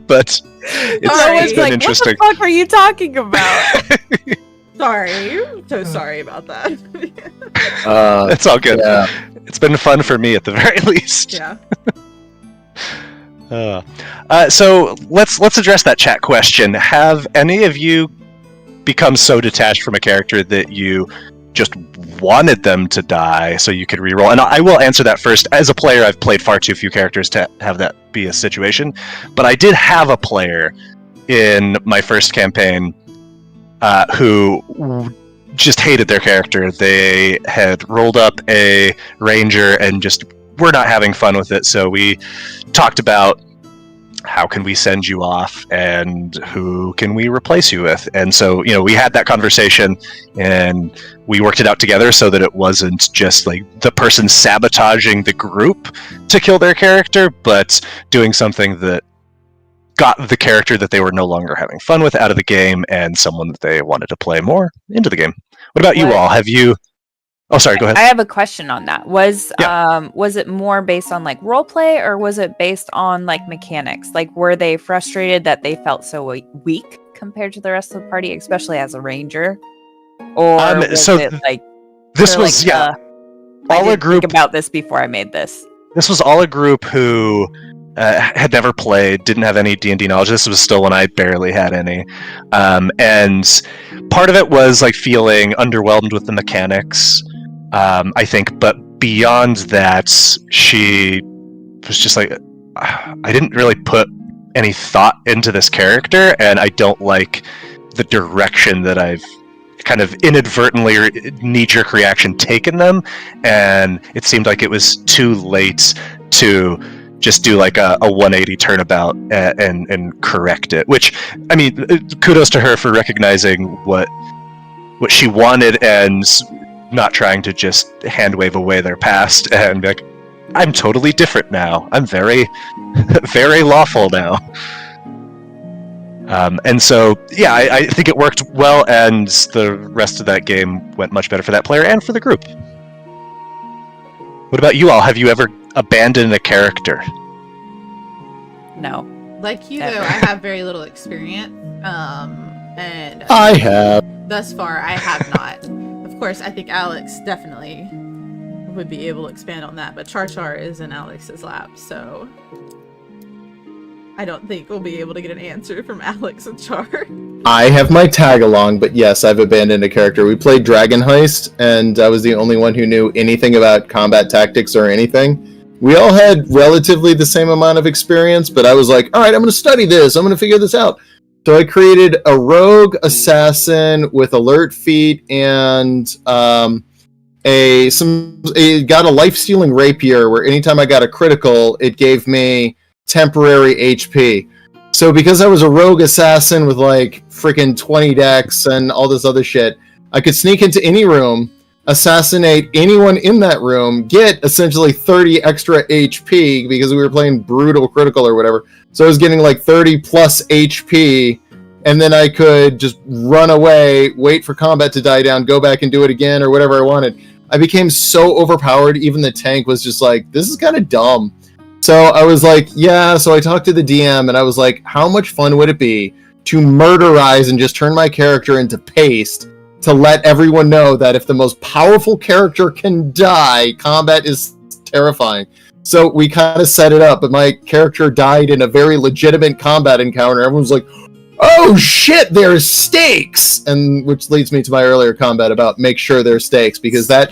Speaker 2: But it's been interesting.
Speaker 4: What the fuck are you talking about?
Speaker 5: Sorry. I'm so sorry about that.
Speaker 2: It's all good.
Speaker 3: Yeah.
Speaker 2: It's been fun for me at the very least.
Speaker 5: Yeah.
Speaker 2: So let's address that chat question. Have any of you become so detached from a character that you just wanted them to die so you could reroll? And I will answer that first. As a player, I've played far too few characters to have that be a situation. But I did have a player in my first campaign who just hated their character. They had rolled up a ranger and just were not having fun with it. So we talked about how can we send you off and who can we replace you with. And so, we had that conversation and we worked it out together so that it wasn't just like the person sabotaging the group to kill their character, but doing something that got the character that they were no longer having fun with out of the game and someone that they wanted to play more into the game. What about you all? Have you... Oh, sorry, go ahead.
Speaker 4: I have a question on that. Was it more based on like role play, or was it based on like mechanics? Like, were they frustrated that they felt so weak compared to the rest of the party, especially as a ranger? Or was it like...
Speaker 2: This was,
Speaker 4: like, all a group... think about this before I made this.
Speaker 2: This was all a group who... had never played, didn't have any D&D knowledge. This was still when I barely had any. And part of it was like feeling underwhelmed with the mechanics, I think. But beyond that, she was just like, I didn't really put any thought into this character, and I don't like the direction that I've kind of inadvertently or knee-jerk reaction taken them. And it seemed like it was too late to just do like a 180 turnabout and correct it. Which, I mean, kudos to her for recognizing what she wanted and not trying to just hand wave away their past and be like, I'm totally different now. I'm very, very lawful now. And so, yeah, I think it worked well, and the rest of that game went much better for that player and for the group. What about you all? Have you ever abandoned a character?
Speaker 4: No.
Speaker 5: Like you,
Speaker 4: Ever.
Speaker 5: though, I have very little experience. And
Speaker 3: I have.
Speaker 5: thus far, I have not. Of course, I think Alex definitely would be able to expand on that, but Char is in Alex's lap, so I don't think we'll be able to get an answer from Alex and Char.
Speaker 3: I have my tag along, but yes, I've abandoned a character. We played Dragon Heist, and I was the only one who knew anything about combat tactics or anything. We all had relatively the same amount of experience, but I was like, all right, I'm going to study this. I'm going to figure this out. So I created a rogue assassin with alert feat and got a life-stealing rapier where anytime I got a critical, it gave me temporary HP. So because I was a rogue assassin with like freaking 20 decks and all this other shit, I could sneak into any room, assassinate anyone in that room, get essentially 30 extra HP because we were playing brutal critical or whatever. So I was getting like 30 plus HP, and then I could just run away, wait for combat to die down, go back and do it again or whatever I wanted. I became so overpowered, even the tank was just like, this is kind of dumb. So I was like, yeah, so I talked to the DM and I was like, how much fun would it be to murderize and just turn my character into paste to let everyone know that if the most powerful character can die, combat is terrifying. So we kind of set it up, but my character died in a very legitimate combat encounter. Everyone was like, oh shit, there's stakes! And which leads me to my earlier comment about make sure there's stakes, because that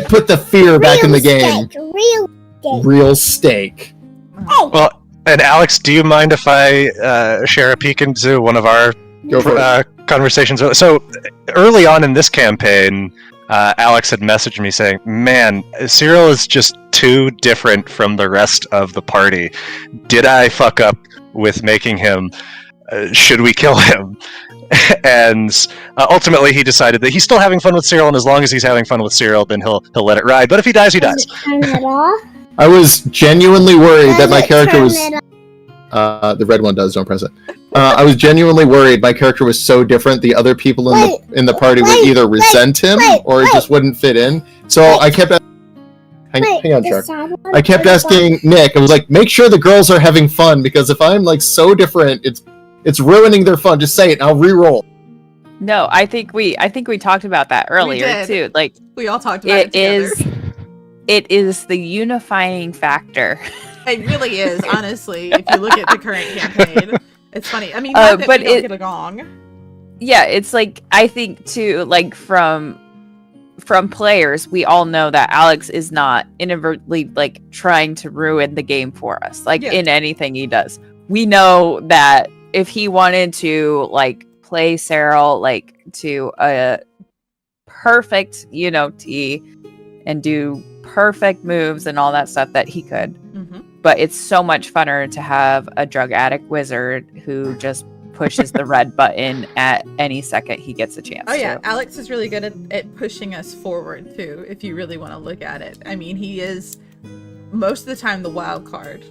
Speaker 3: put the fear back in the game. Real stake.
Speaker 5: Oh.
Speaker 2: Well, and Alex, do you mind if I share a peek into one of our conversations? So early on in this campaign, Alex had messaged me saying, man, Cyril is just too different from the rest of the party. Did I fuck up with making him? Should we kill him? And ultimately he decided that he's still having fun with Cyril, and as long as he's having fun with Cyril, then he'll let it ride. But if he dies, he dies.
Speaker 3: I was genuinely worried that my character was... the red one does, don't press it. I was genuinely worried. My character was so different. The other people in the party would either resent him or just wouldn't fit in. So I kept hang on, Shark. I kept asking Nick. I was like, make sure the girls are having fun, because if I'm like so different, it's ruining their fun. Just say it, and I'll re-roll.
Speaker 4: No, I think we talked about that earlier too. Like
Speaker 5: We all talked about it together.
Speaker 4: It is the unifying factor.
Speaker 5: It really is, honestly. If you look at the current campaign, it's funny. I mean, not that
Speaker 4: but
Speaker 5: we don't get along.
Speaker 4: Yeah, it's like, I think too, like from players, we all know that Alex is not inadvertently like trying to ruin the game for us, like in anything he does. We know that if he wanted to like play Cyril like to a perfect, T and do perfect moves and all that stuff, that he could.
Speaker 5: Mm-hmm.
Speaker 4: But it's so much funner to have a drug addict wizard who just pushes the red button at any second he gets a chance.
Speaker 5: Oh yeah, Alex is really good at pushing us forward too, if you really want to look at it. I mean, he is most of the time the wild card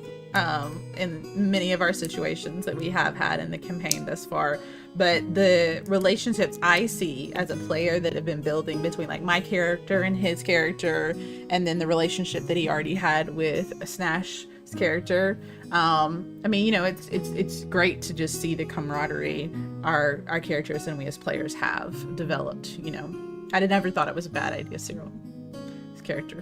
Speaker 5: in many of our situations that we have had in the campaign thus far. But the relationships I see as a player that have been building between like my character and his character, and then the relationship that he already had with Snash's character, I mean, it's great to just see the camaraderie our characters and we as players have developed. I'd never thought it was a bad idea, Cyril. His character,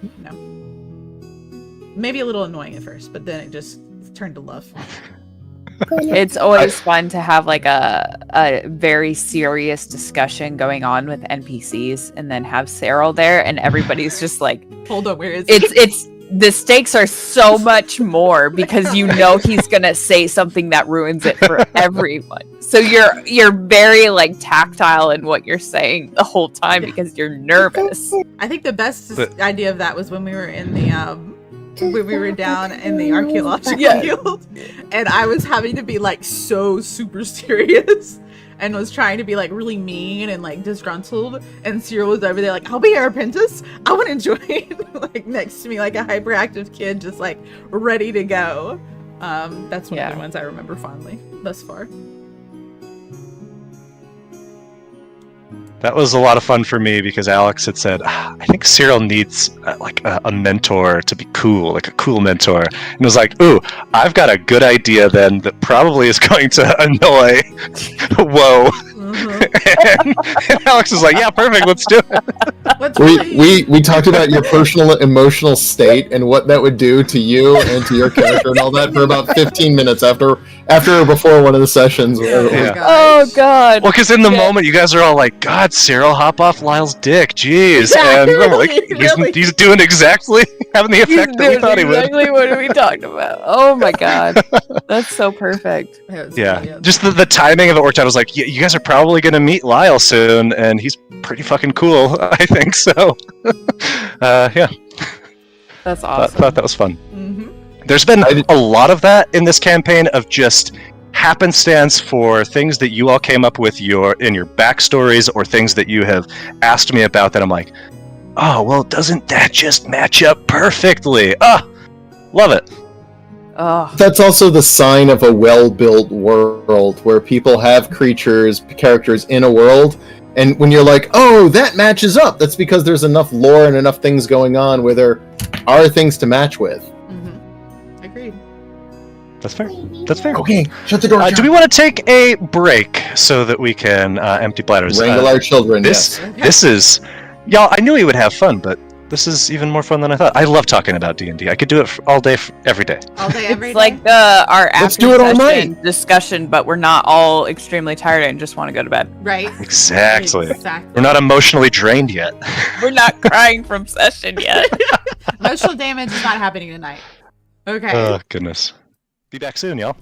Speaker 5: maybe a little annoying at first, but then it just turned to love.
Speaker 4: It's always fun to have like a very serious discussion going on with NPCs, and then have Cyril there, and everybody's just like,
Speaker 5: hold on, where is
Speaker 4: it's the stakes are so much more, because he's gonna say something that ruins it for everyone. So you're very like tactile in what you're saying the whole time, because you're nervous.
Speaker 5: I think the best idea of that was when we were in the when we were down in the archaeological field, and I was having to be like so super serious and was trying to be like really mean and like disgruntled, and Cyril was over there like, I'll be your apprentice, I want to join, like next to me like a hyperactive kid, just like ready to go. That's one of the ones I remember fondly thus far.
Speaker 2: That was a lot of fun for me, because Alex had said, I think Cyril needs like a mentor to be cool, like a cool mentor. And it was like, ooh, I've got a good idea then that probably is going to annoy Whoa. Mm-hmm. And Alex was like, yeah, perfect, let's do it.
Speaker 3: We talked about your personal emotional state and what that would do to you and to your character and all that for about 15 minutes after or before one of the sessions.
Speaker 4: Oh god.
Speaker 2: Well, because in the moment you guys are all like, God, Cyril, hop off Lyle's dick, jeez.
Speaker 5: Yeah,
Speaker 2: and I'm
Speaker 5: really,
Speaker 2: like, he's doing exactly, having the effect that we thought he would.
Speaker 4: Exactly what we talked about. Oh my god. That's so perfect.
Speaker 2: Yeah, just the timing of it worked out. I was like, you guys are probably going to meet Lyle soon, and he's pretty fucking cool, I think, so. Yeah.
Speaker 4: That's awesome.
Speaker 2: Thought that was fun.
Speaker 5: Mm-hmm.
Speaker 2: There's been a lot of that in this campaign, of just happenstance for things that you all came up with in your backstories, or things that you have asked me about that I'm like, oh, well, doesn't that just match up perfectly? Love it.
Speaker 4: Oh.
Speaker 3: That's also the sign of a well-built world, where people have characters in a world, and when you're like, oh, that matches up, that's because there's enough lore and enough things going on where there are things to match with.
Speaker 5: Mm-hmm. Agreed.
Speaker 2: That's fair. That's fair.
Speaker 3: Okay, shut the door.
Speaker 2: Do we want to take a break so that we can empty bladders?
Speaker 3: Wrangle our children,
Speaker 2: This
Speaker 3: yes.
Speaker 2: is... Y'all, I knew we would have fun, but this is even more fun than I thought. I love talking about D&D. I could do it all day, every day.
Speaker 5: All day, every
Speaker 4: It's
Speaker 5: day.
Speaker 4: like our
Speaker 3: Let's
Speaker 4: after
Speaker 3: do it all
Speaker 4: session discussion, but we're not all extremely tired and just want to go to bed.
Speaker 5: Right.
Speaker 2: Exactly. We're not emotionally drained yet.
Speaker 4: We're not crying from session yet.
Speaker 5: Emotional damage is not happening tonight. Okay.
Speaker 2: Oh, goodness. Be back soon, y'all.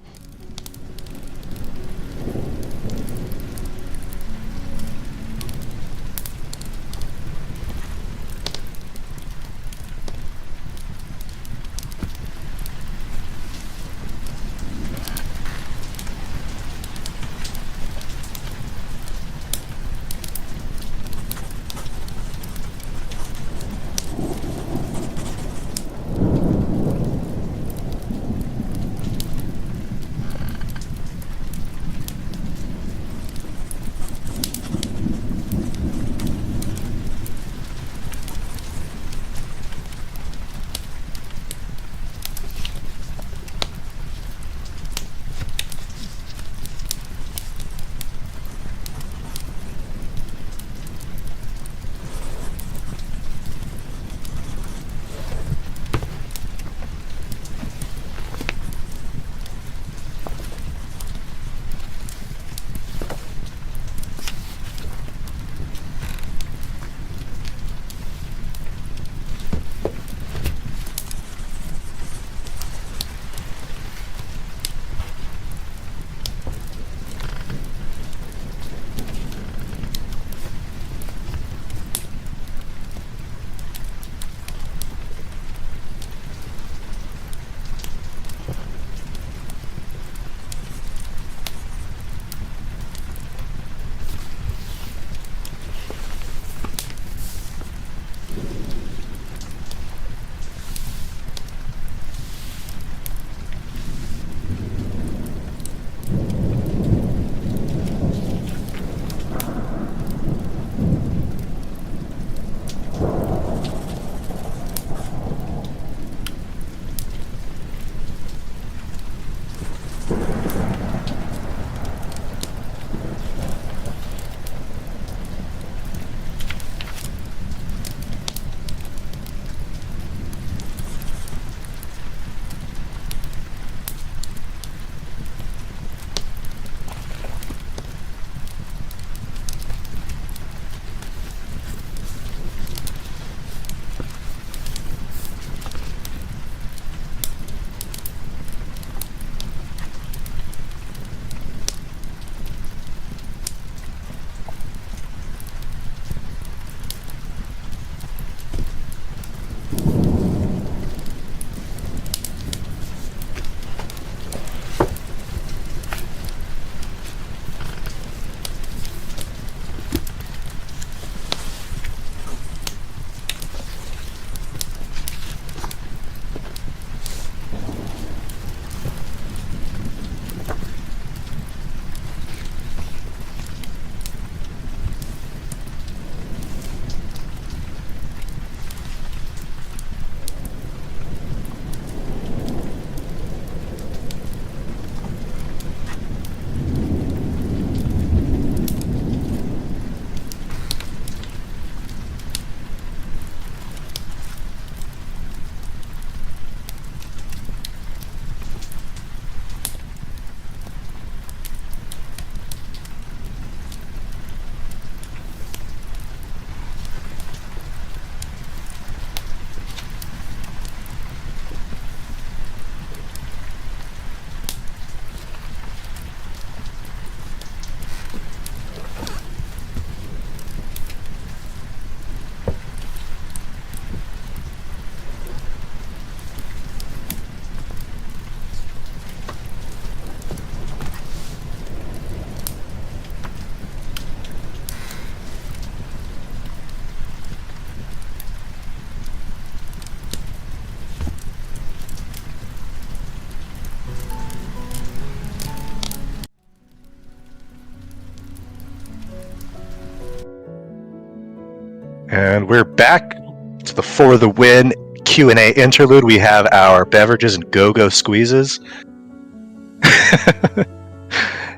Speaker 2: And we're back to the For the Win Q&A interlude. We have our beverages and go-go squeezes.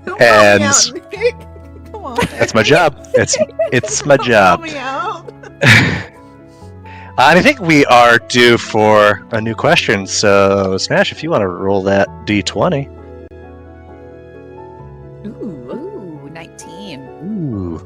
Speaker 5: Don't
Speaker 2: And-
Speaker 5: call me out, Nick. Come on.
Speaker 2: That's my job. It's my
Speaker 5: Don't
Speaker 2: job.
Speaker 5: Call me out.
Speaker 2: I think we are due for a new question. So, Smash, if you want to roll that D20.
Speaker 4: Ooh, 19.
Speaker 2: Ooh.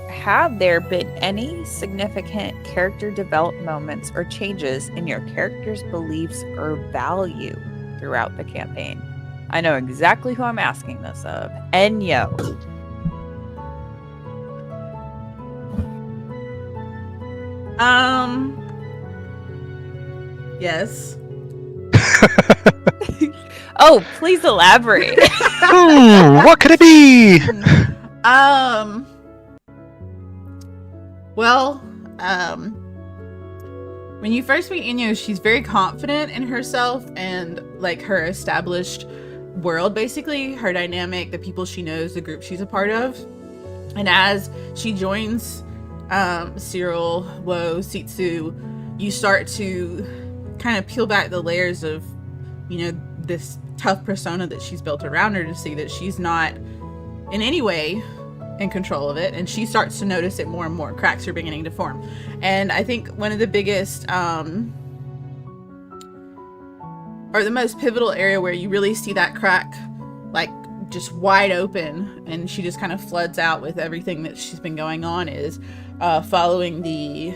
Speaker 4: Have there been any significant character development moments or changes in your character's beliefs or value throughout the campaign? I know exactly who I'm asking this of. Enyo.
Speaker 5: Yes.
Speaker 4: Oh, please elaborate.
Speaker 2: What could it be?
Speaker 5: Well, when you first meet Inyo, she's very confident in herself and like her established world, basically her dynamic, the people she knows, the group she's a part of. And as she joins Cyril, Woe, Sitsu, you start to kind of peel back the layers of, you know, this tough persona that she's built around her to see that she's not in any way in control of it, and she starts to notice it more and more. Cracks are beginning to form. And I think one of the biggest or the most pivotal area where you really see that crack like just wide open and she just kind of floods out with everything that she's been going on is following the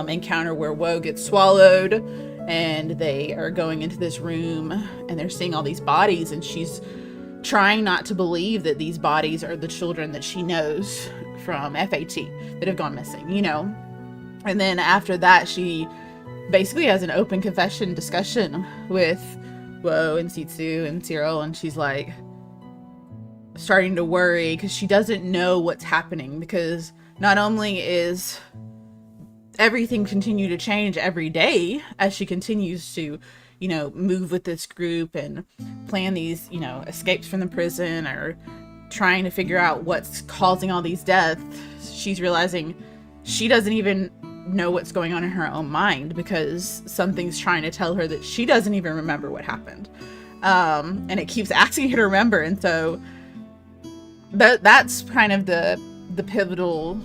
Speaker 5: encounter where Woe gets swallowed and they are going into this room and they're seeing all these bodies, and she's trying not to believe that these bodies are the children that she knows from FAT that have gone missing, you know. And then after that, she basically has an open confession discussion with Woe and Sitsu and Cyril, and she's like starting to worry because she doesn't know what's happening, because not only is everything continue to change every day as she continues to, you know, move with this group and plan these, you know, escapes from the prison or trying to figure out what's causing all these deaths, she's realizing she doesn't even know what's going on in her own mind because something's trying to tell her that she doesn't even remember what happened. And it keeps asking her to remember. And so that's kind of the pivotal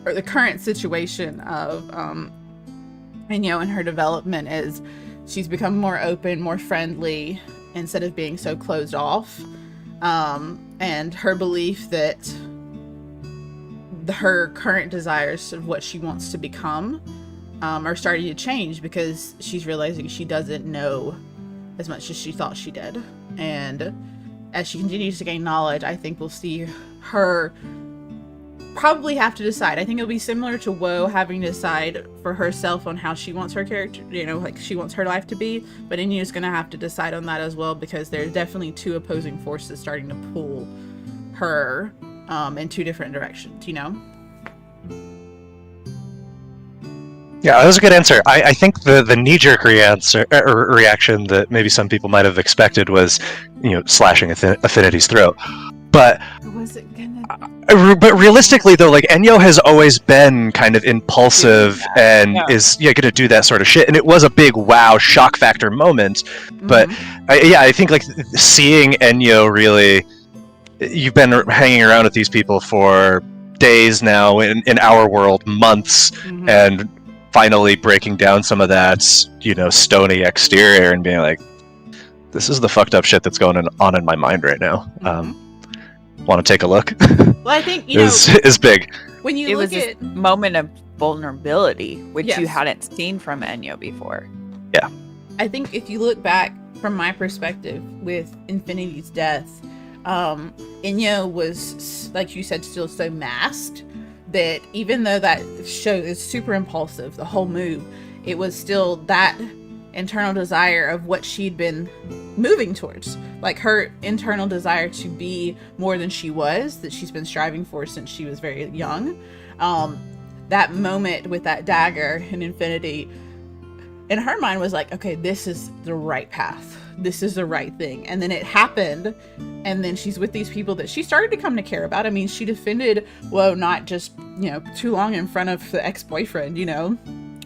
Speaker 5: or the current situation of Inyo and her development is she's become more open, more friendly, instead of being so closed off. And her belief that her current desires of what she wants to become are starting to change because she's realizing she doesn't know as much as she thought she did. And as she continues to gain knowledge, I think we'll see her probably have to decide. I think it'll be similar to Woe having to decide for herself on how she wants her character, you know, like she wants her life to be, but Inyo's gonna have to decide on that as well, because there's definitely two opposing forces starting to pull her in two different directions, you know?
Speaker 2: Yeah, that was a good answer. I think the knee-jerk reaction that maybe some people might have expected was, you know, slashing Affinity's throat. But
Speaker 5: Was it gonna?
Speaker 2: but realistically, though, like Enyo has always been kind of impulsive and is gonna do that sort of shit. And it was a big wow shock factor moment. But I think like seeing Enyo really, you've been hanging around with these people for days now, in our world, months, and finally breaking down some of that, you know, stony exterior and being like, this is the fucked up shit that's going on in my mind right now. Want to take a look?
Speaker 5: Well, I think, you know,
Speaker 2: is big.
Speaker 5: when you
Speaker 4: It
Speaker 5: look
Speaker 4: was this
Speaker 5: at
Speaker 4: moment of vulnerability, which you
Speaker 5: Yes.
Speaker 4: hadn't seen from Enyo before.
Speaker 5: I think if you look back from my perspective with Infinity's death, Inyo was, like you said, still so masked that even though that show is super impulsive, the whole move, it was still that internal desire of what she'd been moving towards, like her internal desire to be more than she was, that she's been striving for since she was very young. That moment with that dagger in Infinity, in her mind, was like, okay, this is the right path. this is the right thing. And then it happened, and then she's with these people that she started to come to care about. I mean, she defended Woe not just, too long in front of the ex-boyfriend,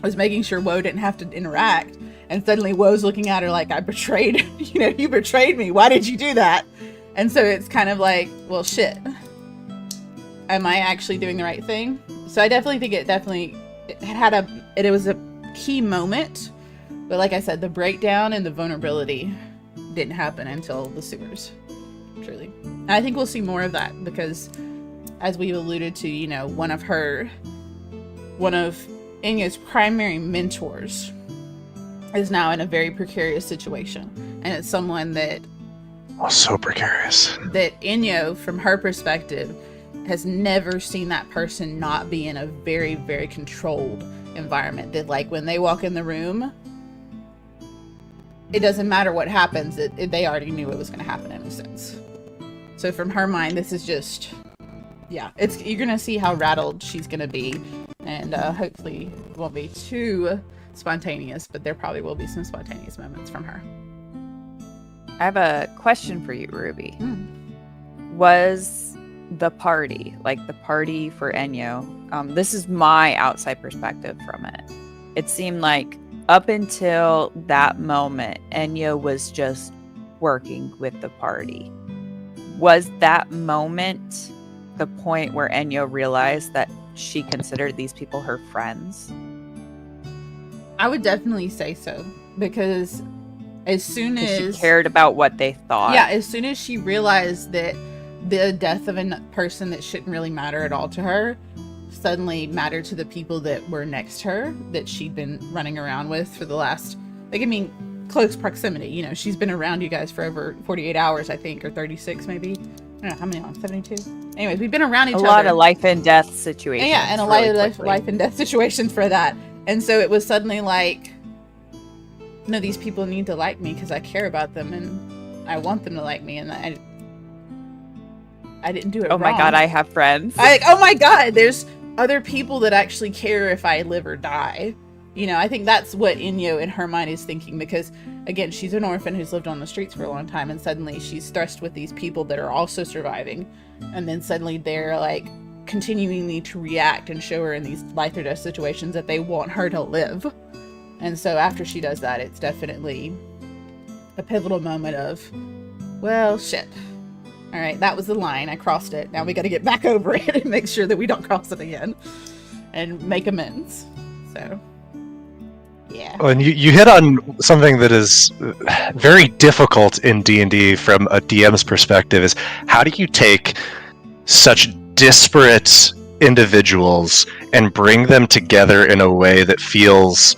Speaker 5: was making sure Woe didn't have to interact. And suddenly Woe's looking at her like, I betrayed, you betrayed me. Why did you do that? And so it's kind of like, well, shit. Am I actually doing the right thing? So I definitely think it was a key moment. But like I said, the breakdown and the vulnerability didn't happen until the sewers. Truly. And I think we'll see more of that because, as we've alluded to, one of Inya's primary mentors is now in a very precarious situation. And it's someone that...
Speaker 2: Oh, so precarious.
Speaker 5: That Inyo, from her perspective, has never seen that person not be in a very, very controlled environment. That, like, when they walk in the room, it doesn't matter what happens. They already knew it was going to happen in a sense. So from her mind, this is just... Yeah, you're going to see how rattled she's going to be. And hopefully it won't be too spontaneous, but there probably will be some spontaneous moments from her.
Speaker 4: I have a question for you, Ruby. Was the party, like the party for Enyo, this is my outside perspective from it. It seemed like up until that moment, Enyo was just working with the party. Was that moment the point where Enyo realized that she considered these people her friends?
Speaker 5: I would definitely say so, because as soon as
Speaker 4: she cared about what they thought.
Speaker 5: Yeah, as soon as she realized that the death of a person that shouldn't really matter at all to her suddenly mattered to the people that were next to her, that she'd been running around with for the last, close proximity. She's been around you guys for over 48 hours, I think, or 36 maybe. I don't know, how many long? 72? Anyways, we've been around each other. A lot
Speaker 4: of life and death situations.
Speaker 5: Yeah, and a lot of life and death situations for that. And so it was suddenly like, no, these people need to like me because I care about them and I want them to like me, and I didn't do it wrong.
Speaker 4: Oh my god, I have friends.
Speaker 5: Oh my god, there's other people that actually care if I live or die. I think that's what Inyo in her mind is thinking, because again, she's an orphan who's lived on the streets for a long time, and suddenly she's thrust with these people that are also surviving, and then suddenly they're like continuing to react and show her in these life or death situations that they want her to live. And so after she does that, it's definitely a pivotal moment of, well, shit. All right, that was the line. I crossed it. Now we got to get back over it and make sure that we don't cross it again and make amends. So, yeah.
Speaker 2: Oh, and you hit on something that is very difficult in D&D from a DM's perspective, is how do you take such disparate individuals and bring them together in a way that feels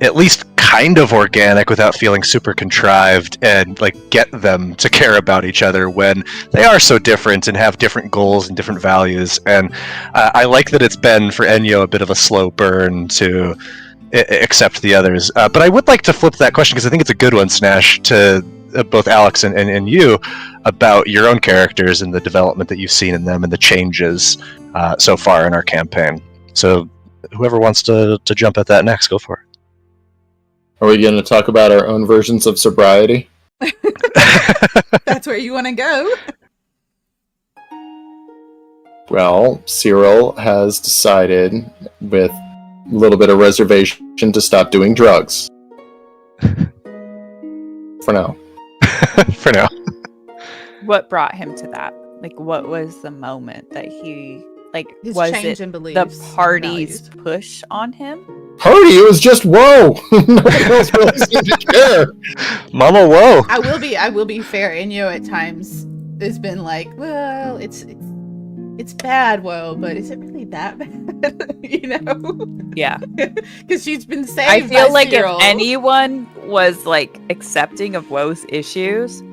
Speaker 2: at least kind of organic without feeling super contrived, and get them to care about each other when they are so different and have different goals and different values. And I like that it's been for Enyo a bit of a slow burn to accept the others. But I would like to flip that question, because I think it's a good one, Snash, to both Alex and you, about your own characters and the development that you've seen in them and the changes so far in our campaign. So whoever wants to jump at that next, go for it.
Speaker 3: Are we going to talk about our own versions of sobriety?
Speaker 5: That's where you want to go.
Speaker 3: Well, Cyril has decided, with a little bit of reservation, to stop doing drugs. For now.
Speaker 2: For now.
Speaker 4: What brought him to that? What was the moment that he...
Speaker 5: His
Speaker 4: was
Speaker 5: change
Speaker 4: it
Speaker 5: in beliefs,
Speaker 4: the party's push on him?
Speaker 3: Party? It was just whoa. Nobody else really seemed to care.
Speaker 2: Mama, whoa.
Speaker 5: I will be fair. Inyo at times has been like, well, it's bad, whoa, but is it really that bad?
Speaker 4: Yeah.
Speaker 5: Because she's been saved.
Speaker 4: I feel like
Speaker 5: Cyril.
Speaker 4: if anyone was accepting of Woe's issues,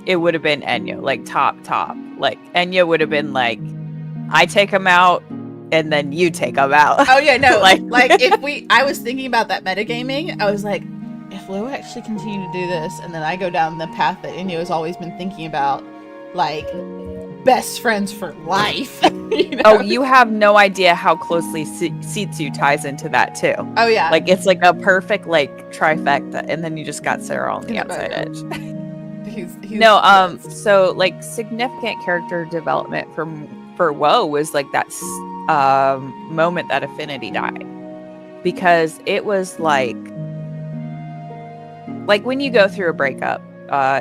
Speaker 4: it would have been Enyo, top. Enyo would have been I take him out, and then you take him out.
Speaker 5: Oh yeah, no. I was thinking about that metagaming. I was like, if Woe actually continued to do this, and then I go down the path that Inyo has always been thinking about, best friends for life. You know?
Speaker 4: Oh, you have no idea how closely Sitsu ties into that too.
Speaker 5: Oh yeah.
Speaker 4: Like it's like a perfect like trifecta, and then you just got Sarah on the
Speaker 5: Yeah,
Speaker 4: outside
Speaker 5: yeah.
Speaker 4: edge.
Speaker 5: He's
Speaker 4: No,
Speaker 5: the best.
Speaker 4: so like significant character development for Woe was like that moment that Affinity died, because it was like when you go through a breakup,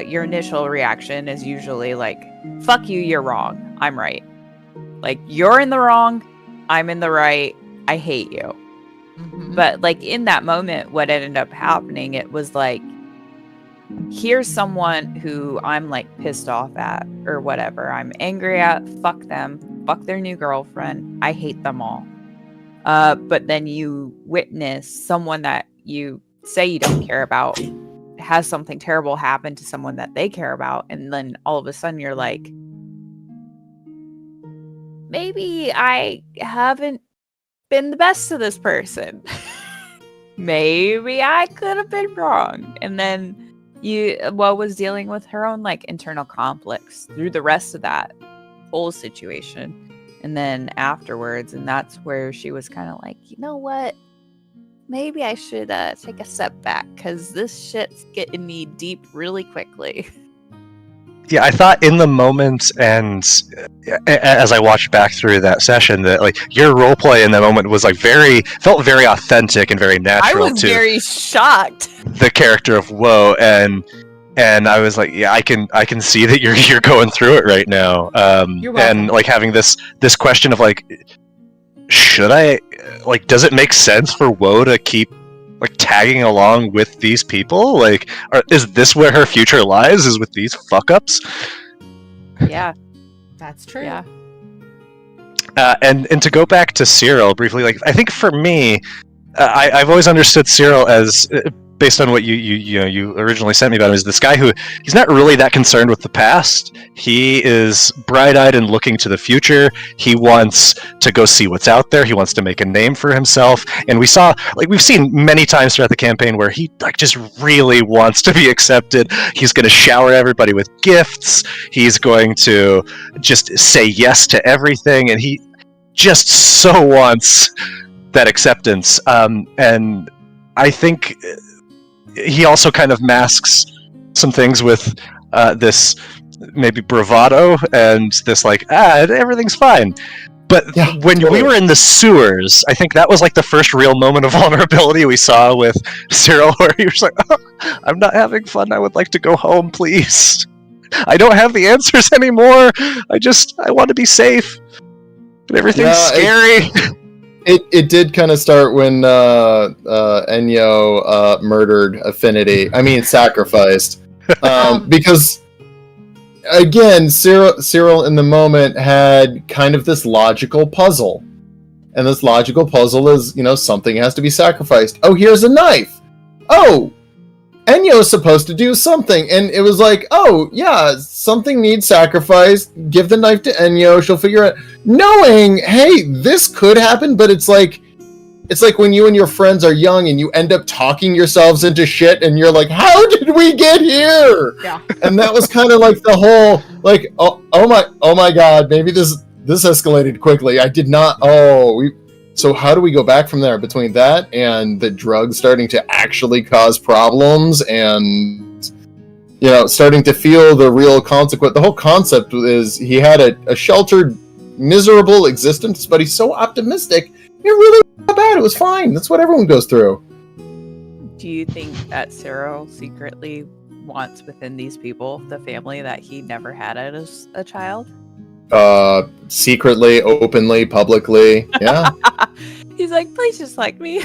Speaker 4: your initial reaction is usually like, "Fuck you, you're wrong, I'm right." Like you're in the wrong, I'm in the right. I hate you.
Speaker 5: Mhm.
Speaker 4: But like in that moment, what ended up happening, it was like, here's someone who I'm like pissed off at or whatever. I'm angry at. Fuck them. Fuck their new girlfriend. I hate them all. But then you witness someone that you say you don't care about has something terrible happen to someone that they care about. And then all of a sudden you're like, maybe I haven't been the best to this person. Maybe I could have been wrong. And then was dealing with her own like internal conflicts through the rest of that whole situation. And then afterwards, and that's where she was kind of like, you know what? Maybe I should take a step back, because this shit's getting me deep really quickly.
Speaker 2: Yeah, I thought in the moment, and as I watched back through that session, that like your roleplay in that moment was like felt very authentic and very
Speaker 4: I
Speaker 2: natural
Speaker 4: was
Speaker 2: to
Speaker 4: very shocked.
Speaker 2: the character of Woe, and I was like, yeah, I can see that you're going through it right now,
Speaker 5: You're welcome.
Speaker 2: and like having this question of like, should I, like, does it make sense for Woe to keep like tagging along with these people? Like, is this where her future lies? Is with these fuck ups?
Speaker 4: Yeah,
Speaker 5: That's true.
Speaker 4: yeah.
Speaker 2: And to go back to Cyril briefly, like I think for me, I've always understood Cyril as, based on what you originally sent me about him, is this guy who he's not really that concerned with the past. He is bright-eyed and looking to the future. He wants to go see what's out there. He wants to make a name for himself. And we've seen many times throughout the campaign where he like just really wants to be accepted. He's going to shower everybody with gifts. He's going to just say yes to everything, and he just so wants that acceptance. And I think he also kind of masks some things with this maybe bravado and this like, everything's fine. But
Speaker 3: Yeah,
Speaker 2: when
Speaker 3: totally.
Speaker 2: we were in the sewers, I think that was like the first real moment of vulnerability we saw with Cyril, where he was like, "Oh, I'm not having fun. I would like to go home, please. I don't have the answers anymore. I want to be safe. But everything's scary."
Speaker 3: It did kind of start when Enyo murdered Affinity. I mean, sacrificed. Because, again, Cyril in the moment had kind of this logical puzzle. And this logical puzzle is, something has to be sacrificed. Oh, here's a knife. Oh, Enyo is supposed to do something. And it was like, oh, yeah, something needs sacrifice. Give the knife to Enyo. She'll figure it out. Knowing, hey, this could happen, but it's like when you and your friends are young and you end up talking yourselves into shit and you're like, how did we get here?
Speaker 5: Yeah.
Speaker 3: And that was kind of like the whole, like, oh my god, maybe this escalated quickly. I did not, so how do we go back from there between that and the drugs starting to actually cause problems and, starting to feel the real consequence? The whole concept is he had a sheltered, miserable existence, but he's so optimistic. It really not bad. It was fine. That's what everyone goes through.
Speaker 4: Do you think that Cyril secretly wants within these people the family that he never had as a child?
Speaker 3: Secretly, openly, publicly, yeah.
Speaker 4: He's like, please just like me.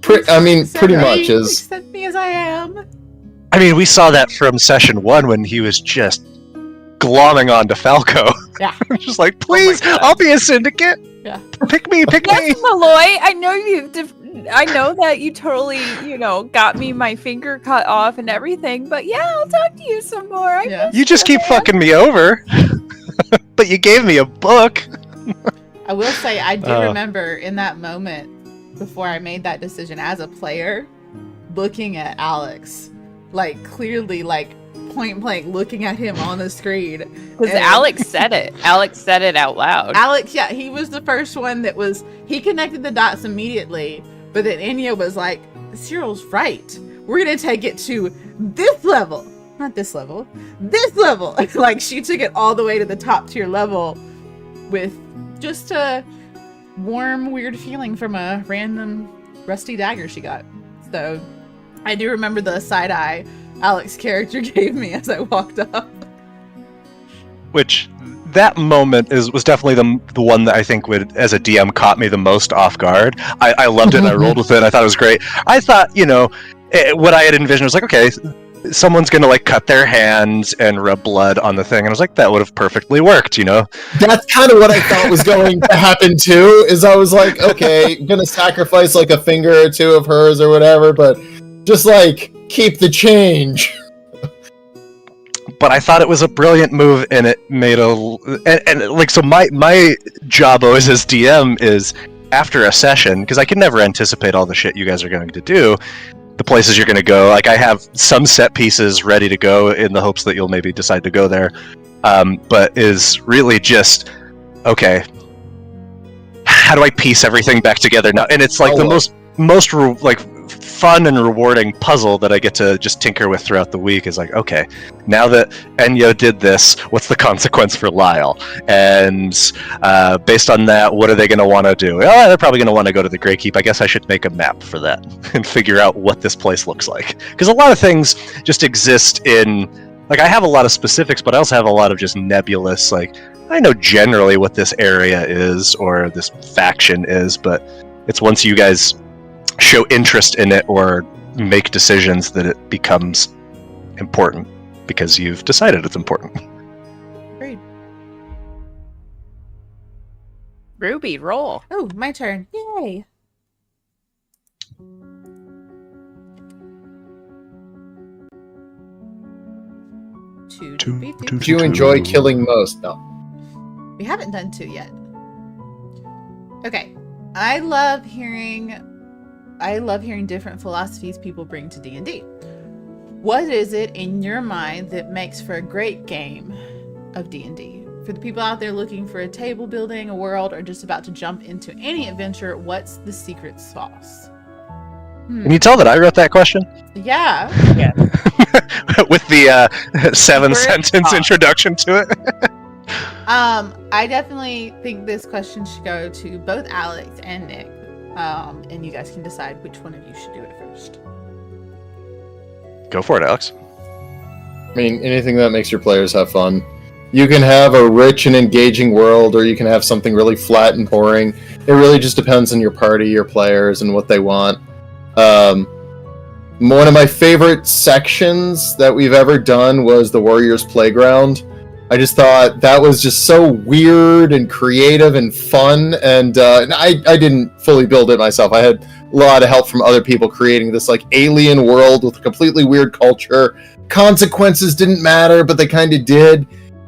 Speaker 3: Pretty much is.
Speaker 5: Accept me as I am.
Speaker 2: I mean, we saw that from session 1 when he was just glomming onto Falco.
Speaker 5: Yeah.
Speaker 2: Just like, please, I'll be a syndicate.
Speaker 5: Yeah.
Speaker 2: Pick me.
Speaker 4: Yes, Malloy, I know that you totally, got me my finger cut off and everything, but yeah, I'll talk to you some more.
Speaker 2: You just keep fucking me over. But you gave me a book.
Speaker 5: I will say, I do remember in that moment, before I made that decision as a player, looking at Alex, like, clearly, like, point blank looking at him on the screen.
Speaker 4: Because Alex said it. Alex said it out loud.
Speaker 5: Alex, yeah, he was the first one he connected the dots immediately, but then Enya was like, Cyril's right. We're going to take it to this level. Not this level. This level. Like, she took it all the way to the top tier level with just a warm, weird feeling from a random rusty dagger she got. So, I do remember the side eye Alex character gave me as I walked up.
Speaker 2: Which, that moment was definitely the one that I think would, as a DM, caught me the most off guard. I loved it and I rolled with it. I thought it was great. I thought, what I had envisioned was like, okay, someone's gonna like cut their hands and rub blood on the thing, and I was like, that would have perfectly worked,
Speaker 3: That's kind of what I thought was going to happen too. Is I was like, okay, I'm gonna sacrifice like a finger or two of hers or whatever, but just like keep the change.
Speaker 2: But I thought it was a brilliant move, and it made so my job always as DM is after a session, because I can never anticipate all the shit you guys are going to do. The places you're going to go, like I have some set pieces ready to go in the hopes that you'll maybe decide to go there, but is really just, okay, how do I piece everything back together now? And it's like the most fun and rewarding puzzle that I get to just tinker with throughout the week is like, okay, now that Enya did this, what's the consequence for Lyle? And based on that, what are they going to want to do? Oh, they're probably going to want to go to the Grey Keep. I guess I should make a map for that and figure out what this place looks like. Because a lot of things just exist in, like, I have a lot of specifics, but I also have a lot of just nebulous, like, I know generally what this area is or this faction is, but it's once you guys show interest in it or make decisions that it becomes important because you've decided it's important.
Speaker 5: Great.
Speaker 4: Ruby, roll.
Speaker 5: Oh, my turn. Yay. Two.
Speaker 3: Do you enjoy killing most? No.
Speaker 5: We haven't done 2 yet. Okay. I love hearing different philosophies people bring to D&D. What is it in your mind that makes for a great game of D&D? For the people out there looking for a table building, a world, or just about to jump into any adventure, what's the secret sauce?
Speaker 2: Can you tell that I wrote that question?
Speaker 5: Yeah.
Speaker 2: With the 7-sentence introduction to it?
Speaker 5: I definitely think this question should go to both Alex and Nick. And you guys can decide which one of you should do it first.
Speaker 2: Go for it, Alex.
Speaker 3: I mean, anything that makes your players have fun. You can have a rich and engaging world, or you can have something really flat and boring. It really just depends on your party, your players, and what they want. One of my favorite sections that we've ever done was the Warriors Playground. I just thought that was just so weird and creative and fun, and I didn't fully build it myself. I had a lot of help from other people creating this like alien world with a completely weird culture. Consequences didn't matter, but they kind of did,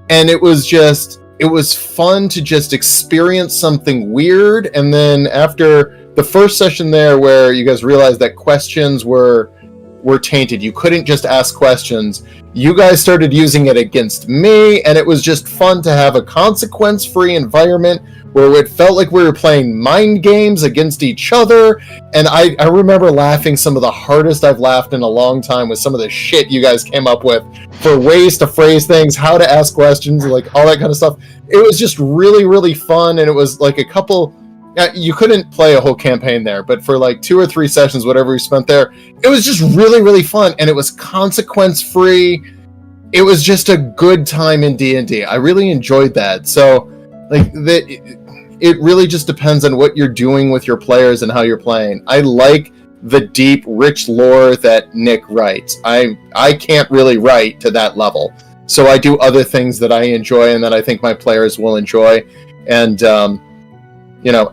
Speaker 3: and it was fun to just experience something weird. And then after the first session there, where you guys realized that questions were tainted, you couldn't just ask questions. You guys started using it against me, and it was just fun to have a consequence-free environment where it felt like we were playing mind games against each other. And I remember laughing some of the hardest I've laughed in a long time with some of the shit you guys came up with for ways to phrase things, how to ask questions, like all that kind of stuff. It was just really, really fun, and it was like a couple... You couldn't play a whole campaign there, but for like 2 or 3 sessions, whatever we spent there, it was just really, really fun, and it was consequence-free. It was just a good time in D&D. I really enjoyed that. So, like, it really just depends on what you're doing with your players and how you're playing. I like the deep, rich lore that Nick writes. I can't really write to that level, so I do other things that I enjoy and that I think my players will enjoy, and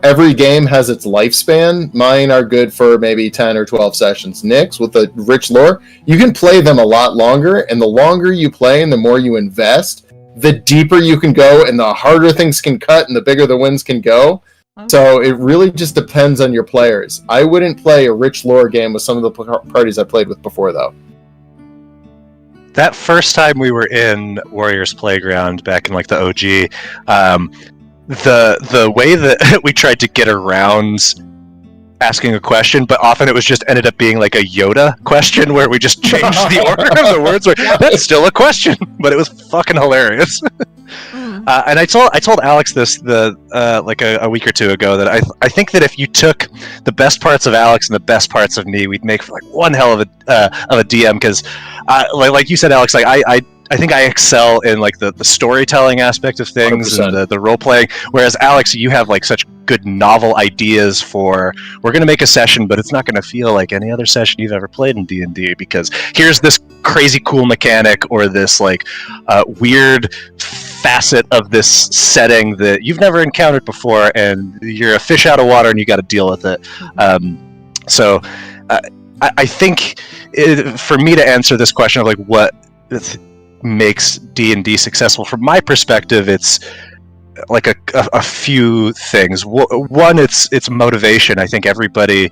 Speaker 3: every game has its lifespan. Mine are good for maybe 10 or 12 sessions. Nick's, with the rich lore, you can play them a lot longer, and the longer you play and the more you invest, the deeper you can go, and the harder things can cut, and the bigger the wins can go. Okay. So it really just depends on your players. I wouldn't play a rich lore game with some of the parties I played with before, though.
Speaker 2: that first time we were in Warriors Playground back in like the OG, the way that we tried to get around asking a question, but often it was just ended up being like a Yoda question where we just changed the order of the words. That's still a question, but it was fucking hilarious. And I told Alex this like a week or two ago that I think that if you took the best parts of Alex and the best parts of me, we'd make like one hell of a DM. Because like you said, Alex, like I think I excel in like the storytelling aspect of things 100%. And the role playing, whereas Alex, you have like such good novel ideas for we're going to make a session, but it's not going to feel like any other session you've ever played in D&D because here's this crazy cool mechanic or this like weird facet of this setting that you've never encountered before, and you're a fish out of water and you got to deal with it. So I think for me to answer this question of like what makes D&D successful, from my perspective, it's like a few things. One, it's motivation. I think everybody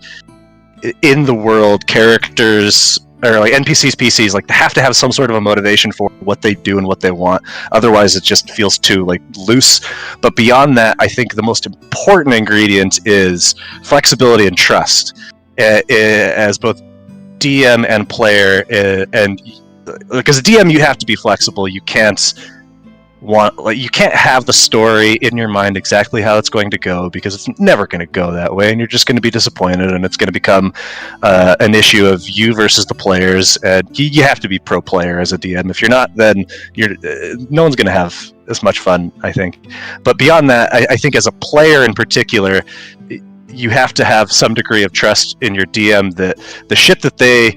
Speaker 2: in the world, characters or like NPCs, PCs, like they have to have some sort of a motivation for what they do and what they want. Otherwise, it just feels too like loose. But beyond that, I think the most important ingredient is flexibility and trust, as both DM and player. And because a DM, you have to be flexible. You can't have the story in your mind exactly how it's going to go, because it's never going to go that way, and you're just going to be disappointed, and it's going to become an issue of you versus the players. And you have to be pro player as a DM. If you're not, then no one's going to have as much fun, I think. But beyond that, I think as a player in particular, you have to have some degree of trust in your DM that the shit that they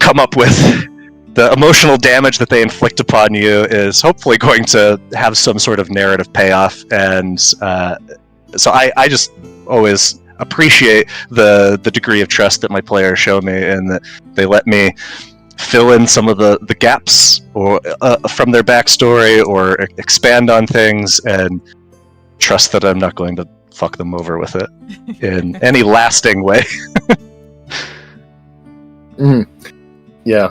Speaker 2: come up with, the emotional damage that they inflict upon you, is hopefully going to have some sort of narrative payoff. And so I just always appreciate the degree of trust that my players show me, and that they let me fill in some of the gaps or from their backstory, or expand on things, and trust that I'm not going to fuck them over with it in any lasting way.
Speaker 3: Yeah.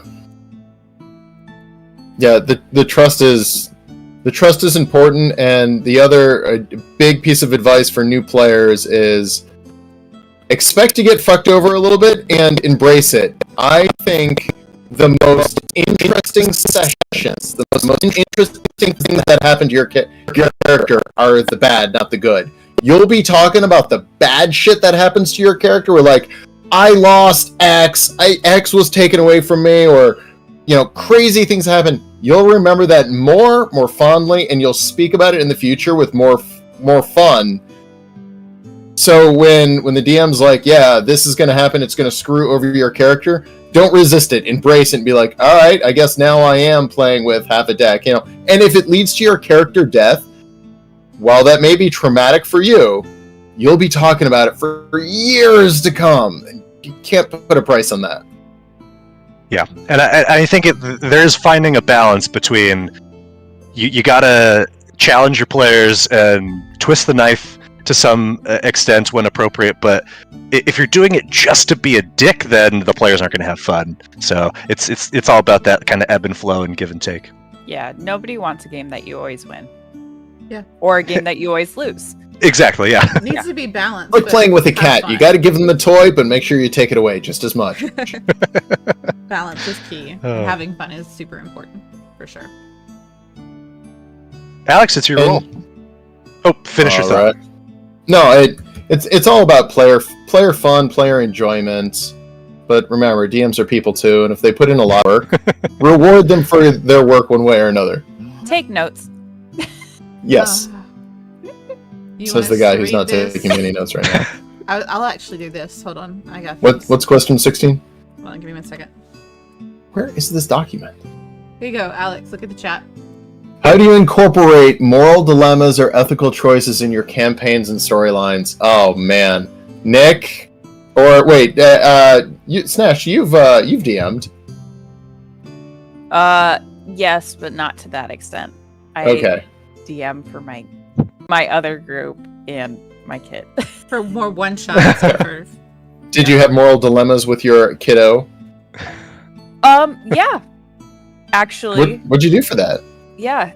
Speaker 3: Yeah, the trust is important, and the other big piece of advice for new players is expect to get fucked over a little bit and embrace it. I think the most interesting sessions, the most interesting things that happen to your character are the bad, not the good. You'll be talking about the bad shit that happens to your character, where like, I lost X, X was taken away from me, or crazy things happen. You'll remember that more fondly, and you'll speak about it in the future with more fun. So when the DM's like, yeah, this is going to happen, it's going to screw over your character, don't resist it. Embrace it and be like, all right, I guess now I am playing with half a deck. And if it leads to your character death, while that may be traumatic for you, you'll be talking about it for years to come. You can't put a price on that.
Speaker 2: Yeah, and I think there's finding a balance between you gotta challenge your players and twist the knife to some extent when appropriate, but if you're doing it just to be a dick, then the players aren't going to have fun. So it's all about that kind of ebb and flow and give and take.
Speaker 4: Yeah, nobody wants a game that you always win.
Speaker 5: Yeah.
Speaker 4: Or a game that you always lose.
Speaker 2: Exactly, yeah.
Speaker 5: It needs to be balanced.
Speaker 3: Like playing with a cat. You got to give them the toy, but make sure you take it away just as much.
Speaker 5: Balance is key. Having fun is super important, for sure.
Speaker 2: Alex, it's your role. Oh, finish your thought. Right.
Speaker 3: No, it's all about player fun, player enjoyment. But remember, DMs are people too, and if they put in a lot of work, reward them for their work one way or another.
Speaker 4: Take notes.
Speaker 3: Yes. Says the guy who's not taking any notes right now.
Speaker 5: I'll actually do this. Hold on. I got this.
Speaker 3: What's question 16?
Speaker 5: Hold on, give me 1 second.
Speaker 3: Where is this document?
Speaker 5: Here you go, Alex. Look at the chat.
Speaker 3: How do you incorporate moral dilemmas or ethical choices in your campaigns and storylines? Oh man, Nick, or wait, Snash, you've DM'd.
Speaker 4: Yes, but not to that extent.
Speaker 3: Okay.
Speaker 4: DM for my other group and my kid.
Speaker 5: For more one-shots.
Speaker 3: Did you have moral dilemmas with your kiddo?
Speaker 4: Yeah. actually,
Speaker 3: What'd you do for that?
Speaker 4: yeah.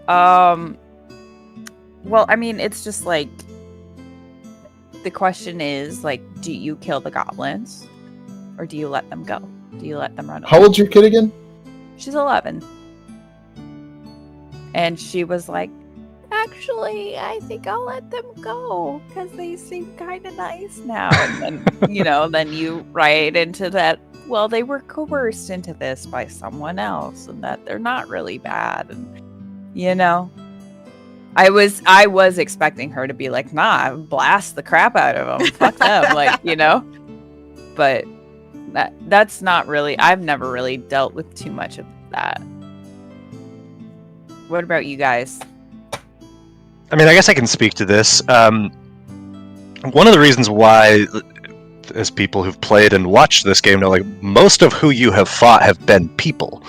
Speaker 4: Well, I mean, it's just like the question is like, do you kill the goblins, or do you let them go? Do you let them run away?
Speaker 3: How old's your kid again?
Speaker 4: She's 11, and she was like, actually, I think I'll let them go because they seem kind of nice now. And then, then you write into that, well, they were coerced into this by someone else and that they're not really bad. And, I was expecting her to be like, nah, blast the crap out of them. Fuck them. But that's not really, I've never really dealt with too much of that. What about you guys?
Speaker 2: I mean, I guess I can speak to this. One of the reasons why, as people who've played and watched this game know, like, most of who you have fought have been people.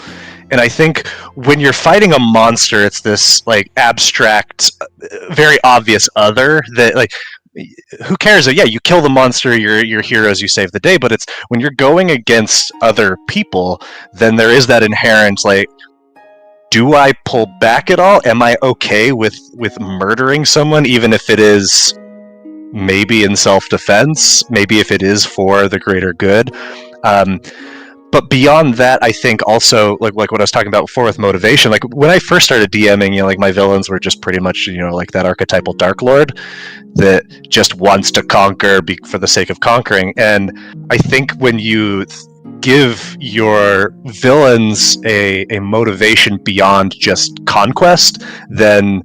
Speaker 2: And I think when you're fighting a monster, it's this, like, abstract, very obvious other that, like, who cares? Yeah, you kill the monster, you're heroes, you save the day, but it's when you're going against other people, then there is that inherent, like, do I pull back at all? Am I okay with murdering someone, even if it is maybe in self-defense, maybe if it is for the greater good? But beyond that, I think also, like what I was talking about before with motivation, like when I first started DMing, like my villains were just pretty much, like that archetypal Dark Lord that just wants to conquer for the sake of conquering. And I think when you give your villains a motivation beyond just conquest, then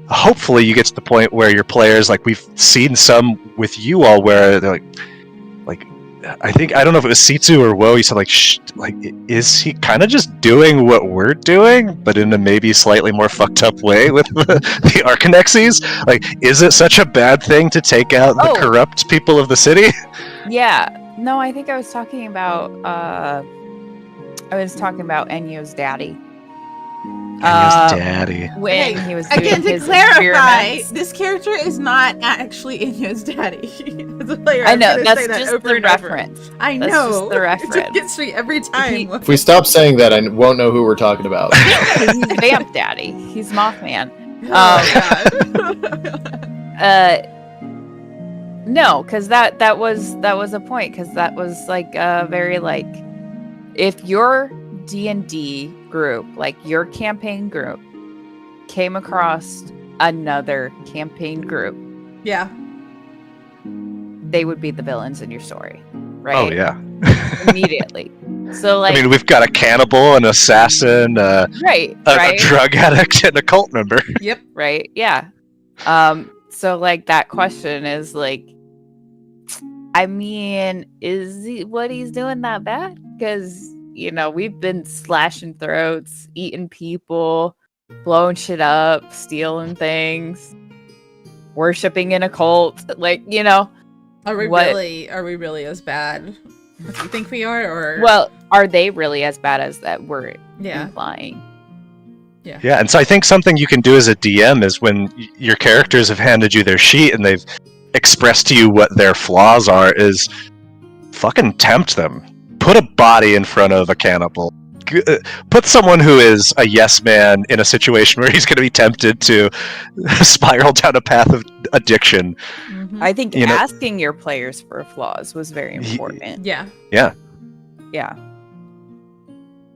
Speaker 2: hopefully you get to the point where your players, like we've seen some with you all, where they're like I don't know if it was Sitsu or Woe, he said is he kind of just doing what we're doing, but in a maybe slightly more fucked up way with the Arcanexes? Like, is it such a bad thing to take out the corrupt people of the city?
Speaker 4: Yeah. No, I think I was talking about Enyo's daddy.
Speaker 2: Enyo's daddy.
Speaker 4: When he was doing
Speaker 5: again, to
Speaker 4: his
Speaker 5: clarify,
Speaker 4: experiments.
Speaker 5: this character is not actually Enyo's daddy. As a player,
Speaker 4: I know,
Speaker 5: I'm gonna
Speaker 4: that's
Speaker 5: say that
Speaker 4: just
Speaker 5: over
Speaker 4: the
Speaker 5: and over.
Speaker 4: reference.
Speaker 5: I
Speaker 4: That's
Speaker 5: know.
Speaker 4: just the reference.
Speaker 5: It gets me every time.
Speaker 3: If we stop saying that, I won't know who we're talking about.
Speaker 4: He's Vamp Daddy. He's Mothman. No, because that was a point, because that was like very like, if your D&D group, like your campaign group, came across another campaign group,
Speaker 5: Yeah.
Speaker 4: they would be the villains in your story, right?
Speaker 2: Oh yeah.
Speaker 4: Immediately. So like,
Speaker 2: I mean, we've got a cannibal, an assassin,
Speaker 4: right,
Speaker 2: a drug addict, and a cult member.
Speaker 5: Yep.
Speaker 4: right, yeah. So like that question is like, I mean, is what he's doing that bad? Because we've been slashing throats, eating people, blowing shit up, stealing things, worshiping in a cult. Like,
Speaker 5: Are we really as bad as we think we are? Or
Speaker 4: well, are they really as bad as that we're
Speaker 5: Yeah.
Speaker 4: implying?
Speaker 2: Yeah, and so I think something you can do as a DM is when your characters have handed you their sheet and they've expressed to you what their flaws are, is fucking tempt them. Put a body in front of a cannibal. Put someone who is a yes man in a situation where he's going to be tempted to spiral down a path of addiction.
Speaker 5: Mhm.
Speaker 4: I think asking your players for flaws was very important.
Speaker 5: Yeah.
Speaker 2: Yeah.
Speaker 4: Yeah.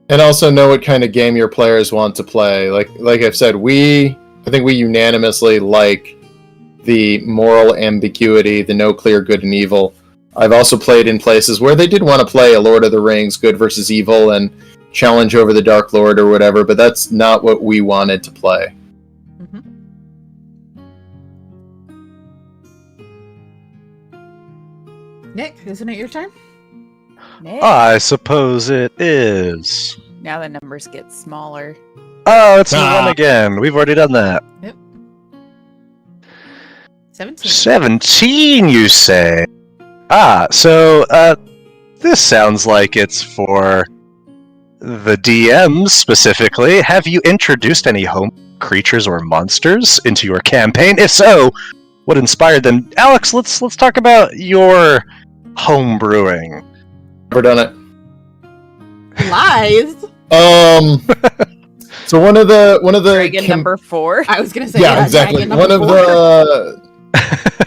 Speaker 3: And also know what kind of game your players want to play. Like I've said, I think we unanimously like the moral ambiguity, the no clear good and evil. I've also played in places where they did want to play a Lord of the Rings, good versus evil, and challenge over the Dark Lord or whatever, but that's not what we wanted to play.
Speaker 5: Mhm. Nick, isn't it your turn?
Speaker 4: Nick,
Speaker 2: I suppose it is.
Speaker 4: now the numbers get smaller.
Speaker 2: Oh, it's a one again. We've already done that.
Speaker 5: 17.
Speaker 2: 17, you say? So this sounds like it's for the DMs specifically. Have you introduced any home creatures or monsters into your campaign? If so, what inspired them? Alex, let's talk about your home brewing.
Speaker 3: Never done it.
Speaker 5: Lies.
Speaker 3: So one of the
Speaker 4: Dragon number 4.
Speaker 5: I was gonna say
Speaker 3: yeah, exactly.
Speaker 5: dragon
Speaker 3: One
Speaker 5: number
Speaker 3: of the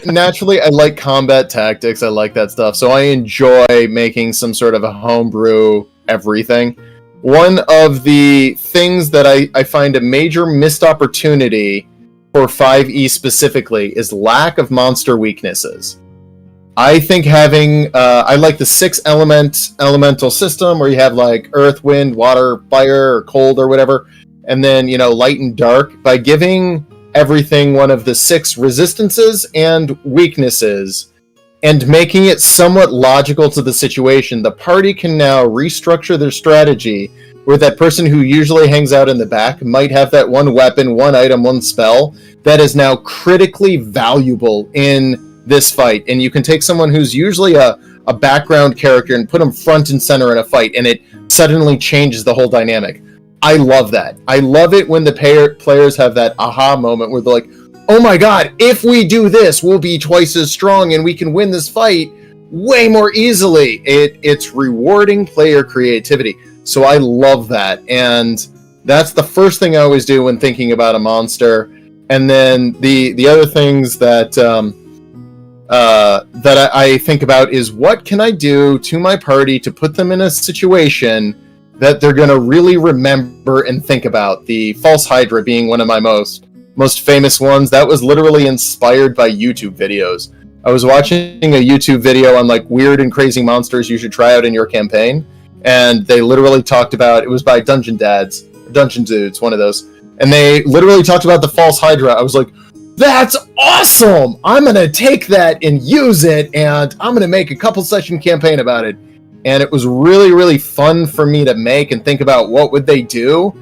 Speaker 3: naturally, I like combat tactics. I like that stuff. So I enjoy making some sort of a homebrew everything. One of the things that I find a major missed opportunity for 5e specifically is lack of monster weaknesses. I think having I like the 6 elemental system where you have like earth, wind, water, fire, or cold or whatever, and then light and dark. By giving everything one of the 6 resistances and weaknesses and making it somewhat logical to the situation, the party can now restructure their strategy where that person who usually hangs out in the back might have that one weapon, one item, one spell that is now critically valuable in this fight. And you can take someone who's usually a background character and put them front and center in a fight, and it suddenly changes the whole dynamic. I love that. I love it when the players have that aha moment where they're like, oh my god, if we do this, we'll be twice as strong and we can win this fight way more easily. It's rewarding player creativity. So I love that. And that's the first thing I always do when thinking about a monster. And then the other things that I think about is what can I do to my party to put them in a situation that they're going to really remember and think about. The False Hydra being one of my most famous ones. That was literally inspired by YouTube videos. I was watching a YouTube video on like weird and crazy monsters you should try out in your campaign, and they literally talked about, it was by Dungeon Dudes, one of those, and they literally talked about the False Hydra. I was like, that's awesome! I'm going to take that and use it, and I'm going to make a couple session campaign about it. And it was really, really fun for me to make and think about what would they do.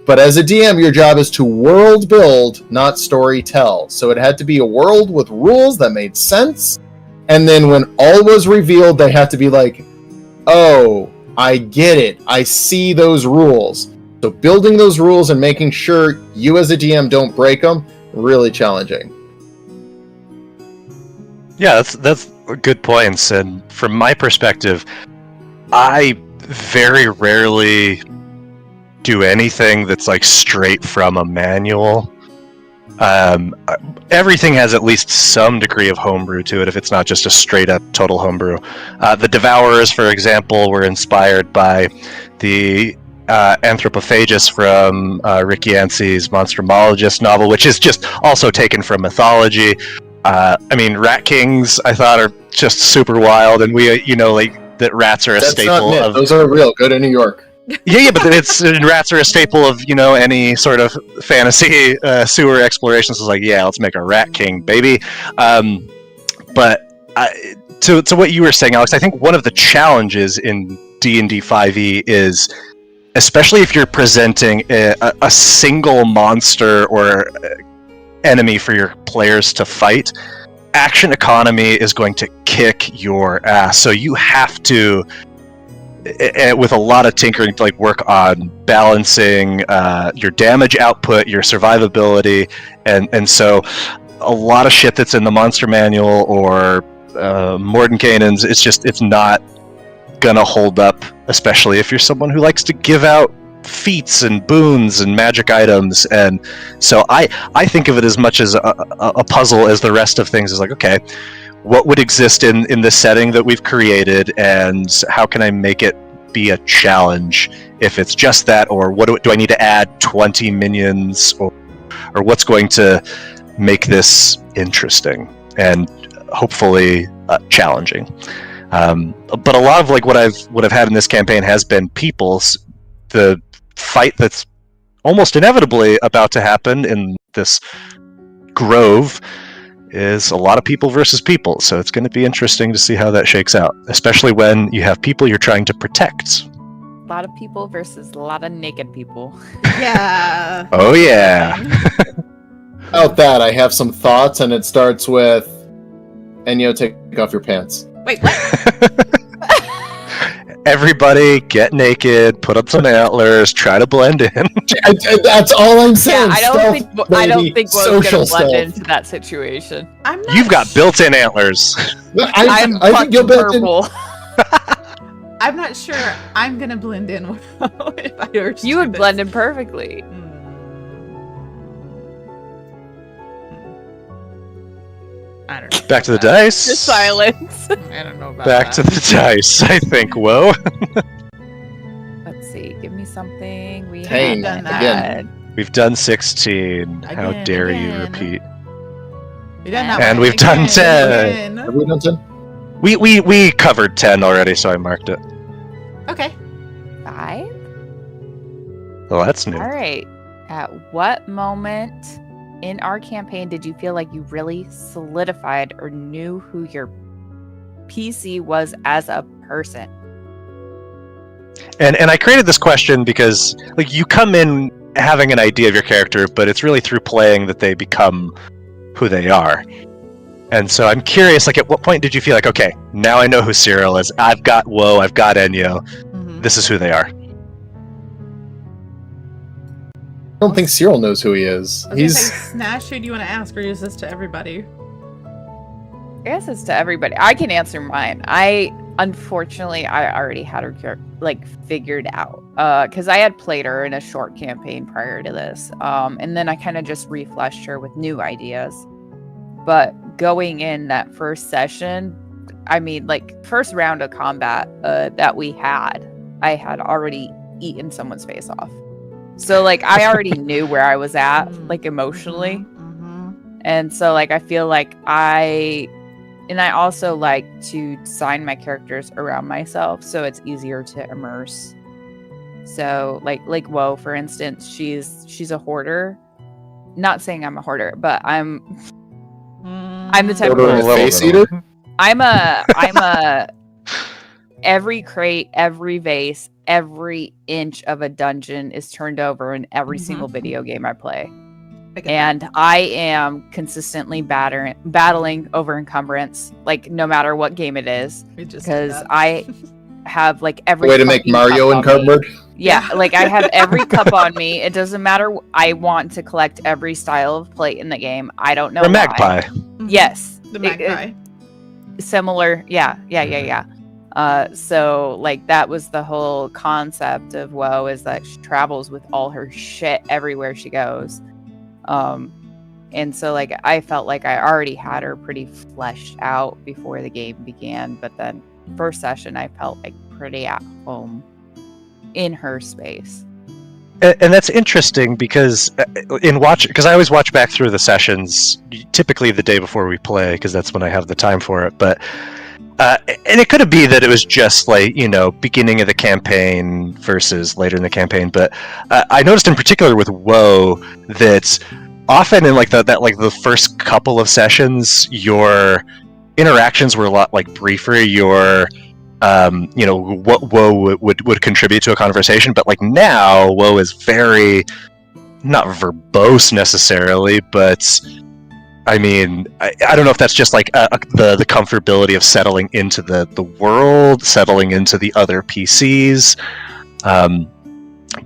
Speaker 3: But as a DM, your job is to world build, not story tell. So it had to be a world with rules that made sense. And then when all was revealed, they had to be like, oh, I get it. I see those rules. So building those rules and making sure you as a DM don't break them, really challenging.
Speaker 2: Yeah, that's good points. And from my perspective, I very rarely do anything that's like straight from a manual. Everything has at least some degree of homebrew to it, if it's not just a straight up total homebrew. The Devourers, for example, were inspired by the Anthropophagus from Rick Yancey's Monstromologist novel, which is just also taken from mythology. I mean, Rat Kings, I thought, are just super wild, and we, that rats are a staple of.
Speaker 3: Those are real. Go to New York.
Speaker 2: Yeah, but rats are a staple of any sort of fantasy sewer explorations. It's like, yeah, let's make a Rat King, baby. But to what you were saying, Alex, I think one of the challenges in D&D 5e is, especially if you're presenting a single monster or enemy for your players to fight, action economy is going to kick your ass. So you have to, with a lot of tinkering, to work on balancing your damage output, your survivability, and so a lot of shit that's in the monster manual or Mordenkainen's, it's not gonna hold up, especially if you're someone who likes to give out feats and boons and magic items. And so I think of it as much as a puzzle as the rest of things. Is like, okay, what would exist in this setting that we've created, and how can I make it be a challenge if it's just that, or what do I need to add 20 minions, or what's going to make this interesting and hopefully challenging. But a lot of what I've had in this campaign has been people's. The fight that's almost inevitably about to happen in this grove is a lot of people versus people, so it's going to be interesting to see how that shakes out, especially when you have people you're trying to protect.
Speaker 4: A lot of people versus a lot of naked people.
Speaker 5: Yeah.
Speaker 2: Oh yeah.
Speaker 3: About that, I have some thoughts, and it starts with, Enyo, take off your pants.
Speaker 5: Wait, what?
Speaker 2: Everybody get naked, put up some antlers, try to blend in.
Speaker 3: That's all I'm saying.
Speaker 4: Yeah, I don't think we're gonna blend into that situation.
Speaker 5: I'm not
Speaker 2: You've got built-in antlers.
Speaker 4: I'm
Speaker 3: I think you'll
Speaker 4: purple.
Speaker 5: I'm not sure I'm gonna blend in with if I were to
Speaker 4: You
Speaker 5: do
Speaker 4: would
Speaker 5: this.
Speaker 4: blend in perfectly.
Speaker 5: I don't know.
Speaker 2: Back to the
Speaker 5: about that.
Speaker 2: dice.
Speaker 4: The silence.
Speaker 5: I don't know about
Speaker 2: Back to
Speaker 5: that.
Speaker 2: the dice, I think. Whoa.
Speaker 4: Let's see. Give me something. We
Speaker 3: Pain,
Speaker 4: haven't
Speaker 3: again.
Speaker 4: had.
Speaker 2: We've done 16. How
Speaker 5: Again,
Speaker 2: dare you
Speaker 5: again.
Speaker 2: repeat?
Speaker 5: We done that
Speaker 2: And
Speaker 5: one
Speaker 2: we've done
Speaker 5: again,
Speaker 2: 10.
Speaker 3: Have we done 10?
Speaker 2: We covered 10 already, so I marked it.
Speaker 5: Okay.
Speaker 4: 5?
Speaker 2: Oh, that's new.
Speaker 4: All right. At what moment in our campaign did you feel like you really solidified or knew who your PC was as a person?
Speaker 2: And I created this question because like you come in having an idea of your character, but it's really through playing that they become who they are. And so I'm curious, like, at what point did you feel like, okay, now I know who Cyril is. I've got Woe, I've got Enyo.
Speaker 5: Mhm.
Speaker 2: This is who they are.
Speaker 3: I don't think Cyril knows who he is.
Speaker 5: I was gonna
Speaker 3: He's
Speaker 5: say, Snash, who do you want to ask, or is this to everybody?
Speaker 4: I guess it's to everybody. I can answer mine. Unfortunately, I already had her figured out because I had played her in a short campaign prior to this, and then I kind of just refleshed her with new ideas. But going in that first session, I mean, like first round of combat that we had, I had already eaten someone's face off. So like I already knew where I was at, like emotionally, and so like I feel like I also like to design my characters around myself, so it's easier to immerse. So like Woe, for instance, she's a hoarder. Not saying I'm a hoarder, but I'm the type of
Speaker 3: Order
Speaker 2: of
Speaker 3: a
Speaker 2: person-
Speaker 3: face eater.
Speaker 4: I'm a every crate, every vase, every inch of a dungeon is turned over in every single video game I play. And I am consistently battling over encumbrance, like no matter what game it is, because I have like every
Speaker 3: Way to make
Speaker 4: fucking
Speaker 3: Mario
Speaker 4: cup on me.
Speaker 3: encumbered.
Speaker 4: Yeah, like I have every cup on me. It doesn't matter. I want to collect every style of plate in the game. I don't know
Speaker 2: Or
Speaker 4: why.
Speaker 2: magpie.
Speaker 4: Yes,
Speaker 5: The magpie.
Speaker 4: similar. Yeah. So like that was the whole concept of Woe, is that she travels with all her shit everywhere she goes. And so like I felt like I already had her pretty fleshed out before the game began, but then first session I felt like pretty at home in her space.
Speaker 2: And that's interesting because because I always watch back through the sessions, typically the day before we play, because that's when I have the time for it. But and it could be that it was just like, beginning of the campaign versus later in the campaign. But I noticed in particular with Woe that often in the first couple of sessions, your interactions were a lot like briefer. Your what Woe would contribute to a conversation, but like now Woe is very not verbose necessarily, but I mean, I don't know if that's just like the comfortability of settling into the world, settling into the other PCs,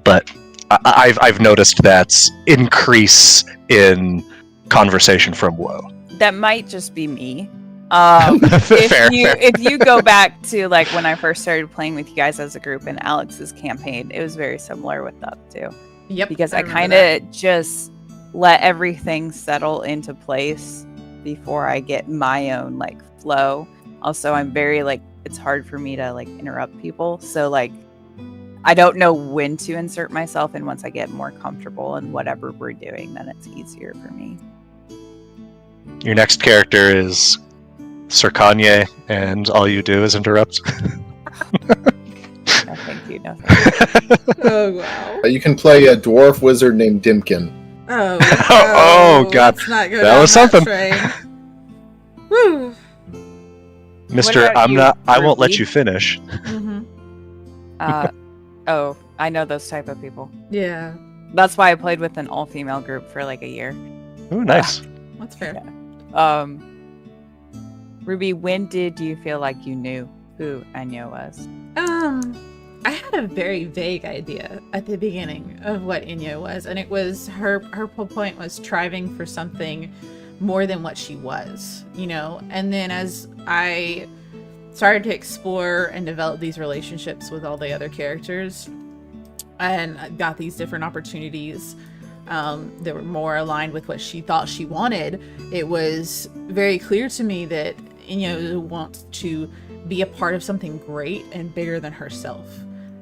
Speaker 2: but I've noticed that increase in conversation from Woe.
Speaker 4: That might just be me.
Speaker 2: Fair.
Speaker 4: If you go back to like when I first started playing with you guys as a group in Alex's campaign, it was very similar with that too.
Speaker 5: Yep.
Speaker 4: Because I
Speaker 5: remember
Speaker 4: kind of just let everything settle into place before I get my own like flow. Also, I'm very like, it's hard for me to like interrupt people. So like, I don't know when to insert myself, and once I get more comfortable in whatever we're doing, then it's easier for me.
Speaker 2: Your next character is Sir Kanye, and all you do is interrupt.
Speaker 4: No, thank you. No, thank you.
Speaker 5: Oh wow.
Speaker 3: You can play a dwarf wizard named Dimkin.
Speaker 5: Oh.
Speaker 2: Oh, God.
Speaker 5: Let's not go
Speaker 2: That
Speaker 5: down
Speaker 2: was something.
Speaker 5: train. Woo.
Speaker 2: Mr.
Speaker 4: about you,
Speaker 2: I won't let
Speaker 4: Ruby?
Speaker 2: you finish.
Speaker 5: Mm-hmm.
Speaker 4: Oh, I know those type of people.
Speaker 5: Yeah.
Speaker 4: That's why I played with an all-female group for like a year.
Speaker 2: Ooh, nice.
Speaker 5: That's fair.
Speaker 4: Ruby, when did you feel like you knew who Enyo was?
Speaker 5: I had a very vague idea at the beginning of what Inyo was, and it was her whole point was striving for something more than what she was, and then as I started to explore and develop these relationships with all the other characters, and got these different opportunities that were more aligned with what she thought she wanted, it was very clear to me that Inyo wants to be a part of something great and bigger than herself,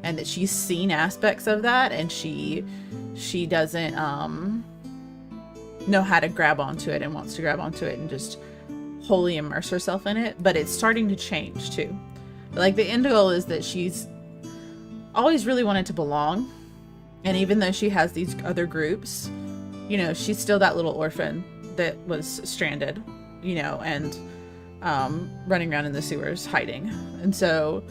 Speaker 5: and that she's seen aspects of that, and she doesn't know how to grab onto it, and wants to grab onto it and just wholly immerse herself in it. But it's starting to change too. Like, the end goal is that she's always really wanted to belong, and even though she has these other groups, you know, she's still that little orphan that was stranded, you know, and running around in the sewers hiding. And so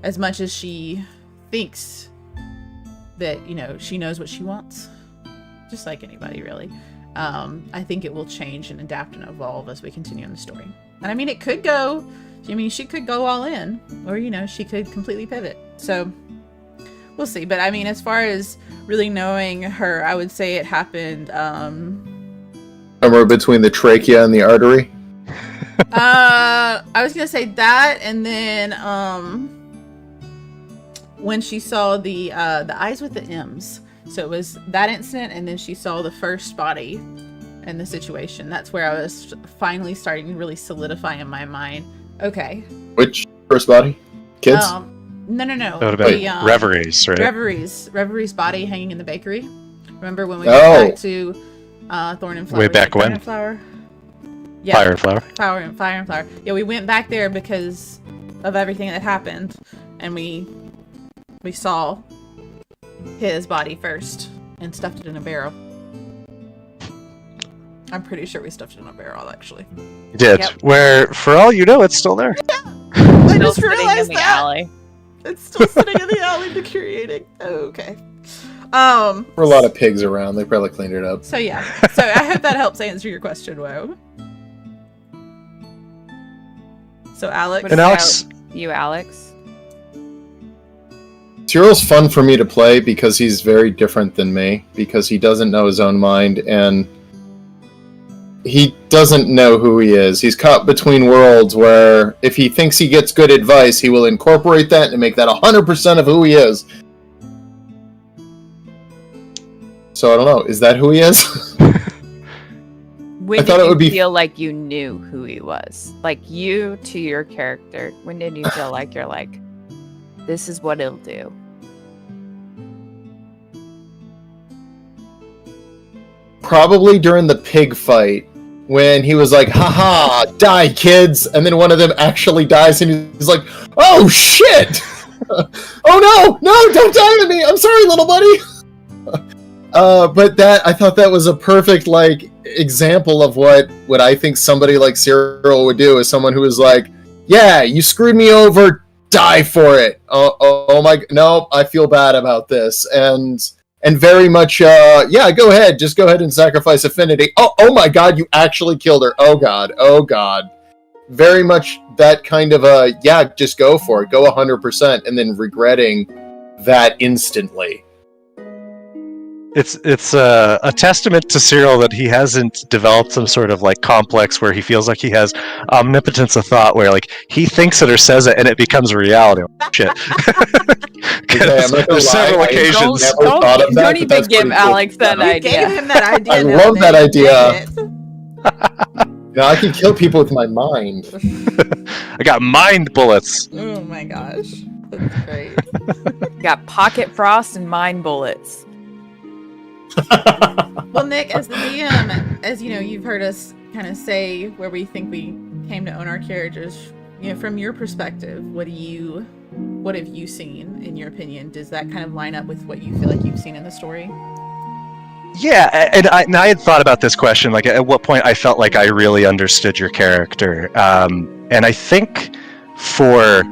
Speaker 5: as much as she thinks that, you know, she knows what she wants, just like anybody really, I think it will change and adapt and evolve as we continue in the story. And I mean, it could go, I mean, she could go all in, or, you know, she could completely pivot. So we'll see. But I mean, as far as really knowing her, I would say it happened
Speaker 3: somewhere between the trachea and the artery.
Speaker 5: I was gonna say that, and then when she saw the eyes with the M's. So it was that incident, and then she saw the first body and the situation. That's where I was finally starting to really solidify in my mind. Okay.
Speaker 3: Which first body? Kids?
Speaker 5: No.
Speaker 2: That would have been Reveries, right?
Speaker 5: Reverie's body hanging in the bakery. Remember when we went back to Thorn and Flower?
Speaker 2: Way back when?
Speaker 5: Thorn and Flower? Yeah.
Speaker 2: Fire and Flower.
Speaker 5: Fire and Flower. Yeah, we went back there because of everything that happened, and we saw his body first and stuffed it in a barrel. I'm pretty sure we stuffed it in a barrel, actually.
Speaker 2: You did.
Speaker 4: Yep.
Speaker 2: Where, for all you know, it's still there.
Speaker 5: I
Speaker 4: Still
Speaker 5: just
Speaker 4: sitting
Speaker 5: realized
Speaker 4: in the
Speaker 5: that.
Speaker 4: alley.
Speaker 5: It's still sitting in the alley deteriorating. Okay.
Speaker 3: There were a lot of pigs around. They probably cleaned it up.
Speaker 5: So yeah. So I hope that helps answer your question, Wo. So Alex.
Speaker 4: What
Speaker 2: And
Speaker 4: about
Speaker 2: Alex,
Speaker 4: you, Alex?
Speaker 3: Cyril's fun for me to play because he's very different than me, because he doesn't know his own mind, and he doesn't know who he is. He's caught between worlds where if he thinks he gets good advice, he will incorporate that and make that 100% of who he is. So I don't know, is that who he is?
Speaker 4: When
Speaker 3: I thought
Speaker 4: did
Speaker 3: it
Speaker 4: you
Speaker 3: would be-
Speaker 4: feel like you knew who he was? Like, you to your character, when did you feel like you're like, this is what he'll do?
Speaker 3: Probably during the pig fight, when he was like, haha, die kids, and then one of them actually dies and he's like, oh shit! Oh no, don't die to me, I'm sorry little buddy! But that, I thought that was a perfect, like, example of what I think somebody like Cyril would do, is someone who is like, yeah, you screwed me over, die for it! Oh my, no, I feel bad about this, and very much, yeah, go ahead and sacrifice Affinity. Oh my god, you actually killed her. Oh god. Very much that kind of yeah, just go for it. Go 100%, and then regretting that instantly.
Speaker 2: it's a testament to Cyril that he hasn't developed some sort of like complex where he feels like he has omnipotence of thought, where like he thinks it or says it and it becomes a reality. Shit.
Speaker 3: Okay, I'm not gonna
Speaker 2: There's
Speaker 3: lie,
Speaker 2: several
Speaker 3: I
Speaker 2: occasions.
Speaker 3: never thought of that,
Speaker 4: Don't
Speaker 3: but
Speaker 4: even
Speaker 3: that's
Speaker 4: give
Speaker 3: pretty cool.
Speaker 4: Alex that
Speaker 5: You
Speaker 4: idea.
Speaker 5: gave him that idea.
Speaker 3: I
Speaker 5: now,
Speaker 3: love that
Speaker 5: Nick.
Speaker 3: idea.
Speaker 5: Dang it.
Speaker 3: Now I can kill people with my mind.
Speaker 2: I got mind bullets.
Speaker 5: Oh my gosh. That's great.
Speaker 4: Got pocket frost and mind bullets.
Speaker 5: Well, Nick, as the DM, as you know, you've heard us kind of say where we think we came to own our characters. You know, from your perspective, what have you seen, in your opinion? Does that kind of line up with what you feel like you've seen in the story?
Speaker 2: Yeah, and I had thought about this question, like at what point I felt like I really understood your character. And I think for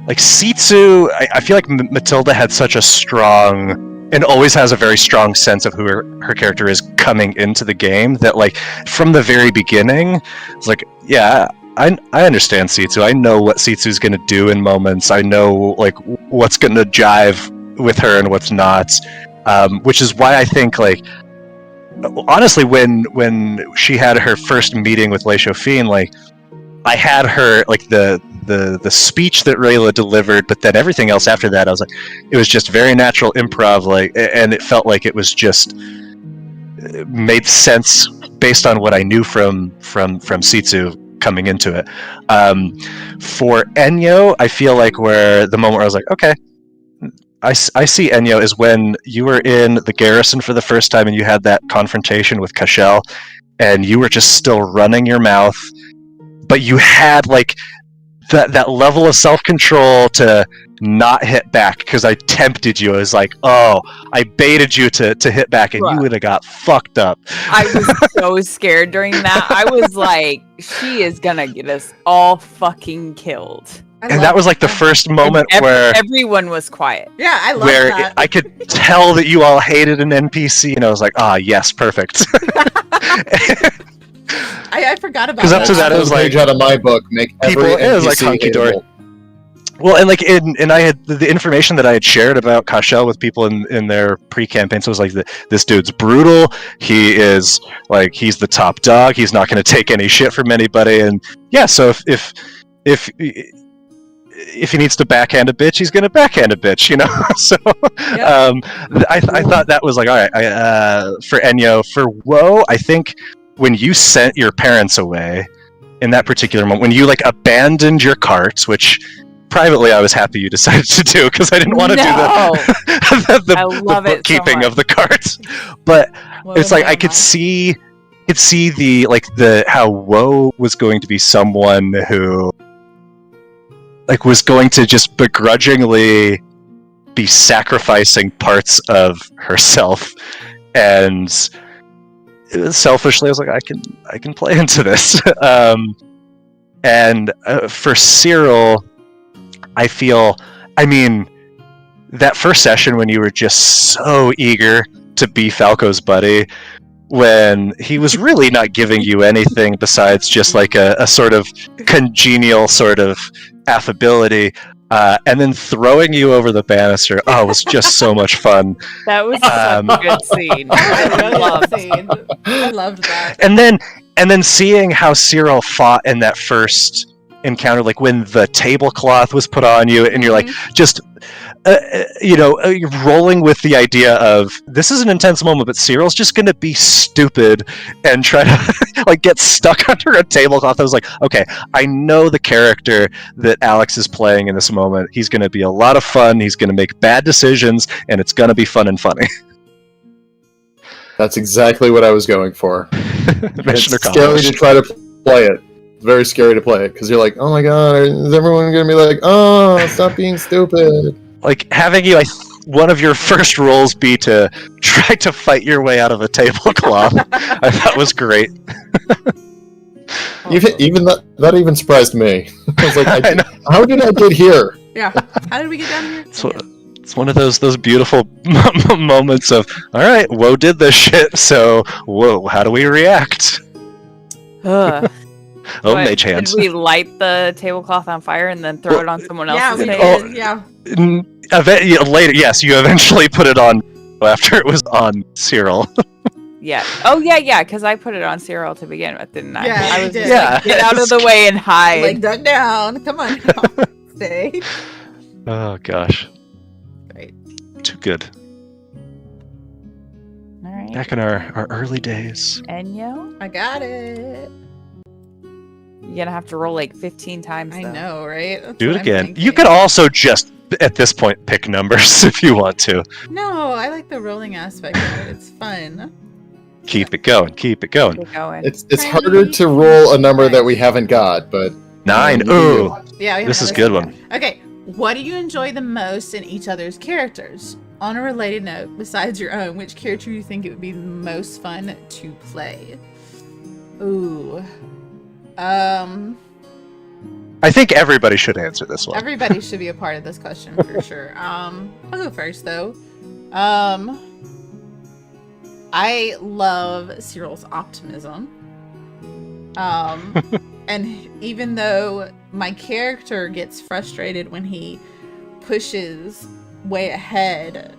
Speaker 2: like Sitsu, I feel like Matilda had such a strong, and always has a very strong sense of who her character is coming into the game, that like from the very beginning, it's like, yeah, I understand Sitsu. I know what Sitsu's going to do in moments. I know like what's going to jive with her and what's not. Which is why I think, like, honestly, when she had her first meeting with Le Chauffin, like, I had her, like, the the speech that Rayla delivered, but then everything else after that, I was like, it was just very natural improv, like, and it felt like it was just made sense based on what I knew from Sitsu coming into it. For Enyo, I feel like where the moment where I was like, okay, I see Enyo is when you were in the garrison for the first time and you had that confrontation with Cashel, and you were just still running your mouth, but you had like that level of self-control to not hit back, because I tempted you. I was like, oh, I baited you to hit back, and you would have got fucked up.
Speaker 4: I was so scared during that. I was like, she is gonna get us all fucking killed.
Speaker 2: And that was like the first moment where
Speaker 4: everyone was quiet.
Speaker 5: Yeah, I love
Speaker 2: where
Speaker 5: that.
Speaker 2: I could tell that you all hated an NPC, and I was like, ah, yes, perfect.
Speaker 5: I forgot about that.
Speaker 2: Because up to that, it was like
Speaker 3: page out of my book. Make
Speaker 2: people.
Speaker 3: every
Speaker 2: It was like
Speaker 3: NPC
Speaker 2: hunky dory.
Speaker 3: hateable.
Speaker 2: Well, and like and I had the information that I had shared about Cashel with people in their pre-campaign. So it was like, this dude's brutal. He is like, he's the top dog. He's not going to take any shit from anybody. And yeah, so if he needs to backhand a bitch, he's going to backhand a bitch, you know. So I thought that was like, all right. For Enyo, for Woe, I think when you sent your parents away in that particular moment, when you like abandoned your carts, which privately I was happy you decided to do, because I didn't want to do the bookkeeping of the carts. But it's like I could see the how Woe was going to be someone who like was going to just begrudgingly be sacrificing parts of herself, and selfishly I was like, I can play into this. And for Cyril, I feel, I mean, that first session when you were just so eager to be Falco's buddy, when he was really not giving you anything besides just like a sort of congenial sort of affability, and then throwing you over the banister, it was just so much fun.
Speaker 4: That was such a good scene.
Speaker 5: I loved that.
Speaker 2: And then seeing how Cyril fought in that first encounter, like when the tablecloth was put on you, and you're like, just you're rolling with the idea of this is an intense moment, but Cyril's just gonna be stupid and try to like get stuck under a tablecloth. I was like, okay, I know the character that Alex is playing in this moment. He's gonna be a lot of fun. He's gonna make bad decisions, and it's gonna be fun and funny.
Speaker 3: That's exactly what I was going for.
Speaker 2: Mission
Speaker 3: It's scary to try to play it. It's very scary to play it, because you're like, oh my god, is everyone going to be like, oh, stop being stupid?
Speaker 2: Like, having you, one of your first roles be to try to fight your way out of a tablecloth, I thought was great.
Speaker 3: Even that even surprised me. I was like, how did I get here?
Speaker 5: Yeah. How did we get down here?
Speaker 2: It's one of those beautiful moments of, all right, Woe did this shit, so whoa, how do we react? Mage hands.
Speaker 4: Did we light the tablecloth on fire and then throw it on someone else's
Speaker 5: table? Yeah.
Speaker 2: Later, yes, you eventually put it on after it was on Cyril.
Speaker 4: Yeah. Oh, yeah, because I put it on Cyril to begin with, didn't I?
Speaker 5: Yeah,
Speaker 4: I was
Speaker 5: did.
Speaker 4: just like, get out of the way and hide.
Speaker 5: Like, duck down. Come on. Stay.
Speaker 2: Oh, gosh.
Speaker 5: Great.
Speaker 2: Too good.
Speaker 4: All right.
Speaker 2: Back in our early days.
Speaker 4: Enyo?
Speaker 5: I got it.
Speaker 4: You're going to have to roll like 15 times,
Speaker 5: I
Speaker 4: though.
Speaker 5: know, right? That's
Speaker 2: Do it
Speaker 5: what I'm
Speaker 2: again.
Speaker 5: thinking.
Speaker 2: You could also just, at this point, pick numbers if you want to.
Speaker 5: No, I like the rolling aspect of it. It's fun.
Speaker 2: Keep it going.
Speaker 4: Keep going.
Speaker 3: It's harder to roll a number that we haven't got, but
Speaker 2: 9. Ooh.
Speaker 5: Yeah,
Speaker 2: This is a good one.
Speaker 5: Okay, what do you enjoy the most in each other's characters? On a related note, besides your own, which character do you think it would be the most fun to play? Ooh.
Speaker 2: I think everybody should answer this one.
Speaker 5: Everybody should be a part of this question for sure. I'll go first though. I love Cyril's optimism. And even though my character gets frustrated when he pushes way ahead,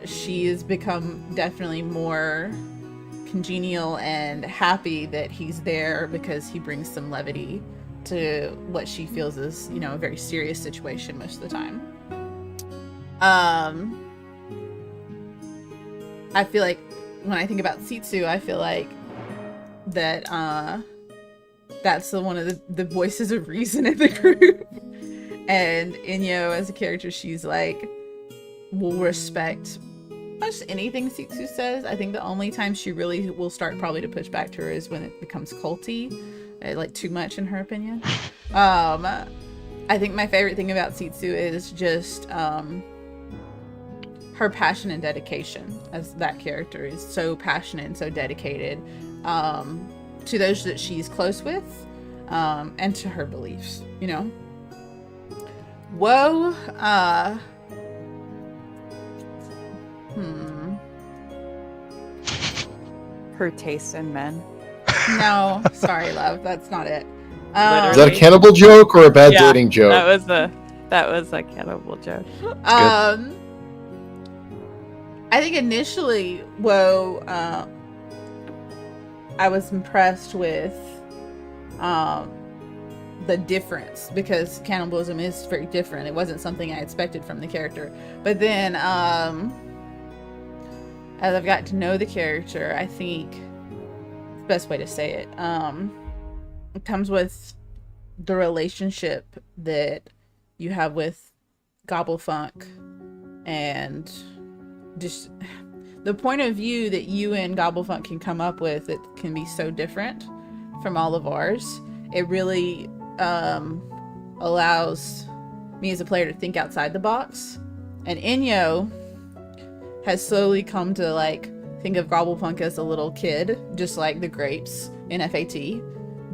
Speaker 5: she has become definitely more congenial and happy that he's there because he brings some levity to what she feels is, a very serious situation most of the time. I feel like when I think about Sitsu, I feel like that that's one of the voices of reason in the group. And Inyo as a character, she's like, will respect much anything Sitsu says. I think the only time she really will start probably to push back to her is when it becomes culty, like too much in her opinion. I think my favorite thing about Sitsu is just her passion and dedication, as that character is so passionate and so dedicated to those that she's close with, and to her beliefs, Whoa,
Speaker 4: Her taste in men.
Speaker 5: No, sorry, love, that's not it.
Speaker 3: Is that a cannibal joke or a bad dating joke?
Speaker 4: That was a cannibal joke.
Speaker 5: I think initially, I was impressed with the difference, because cannibalism is very different. It wasn't something I expected from the character. But then, as I've got to know the character, I think the best way to say it, it comes with the relationship that you have with Gobblefunk, and just the point of view that you and Gobblefunk can come up with that can be so different from all of ours. It really allows me as a player to think outside the box. And Inyo has slowly come to think of Gobblefunk as a little kid, just like the grapes in FAT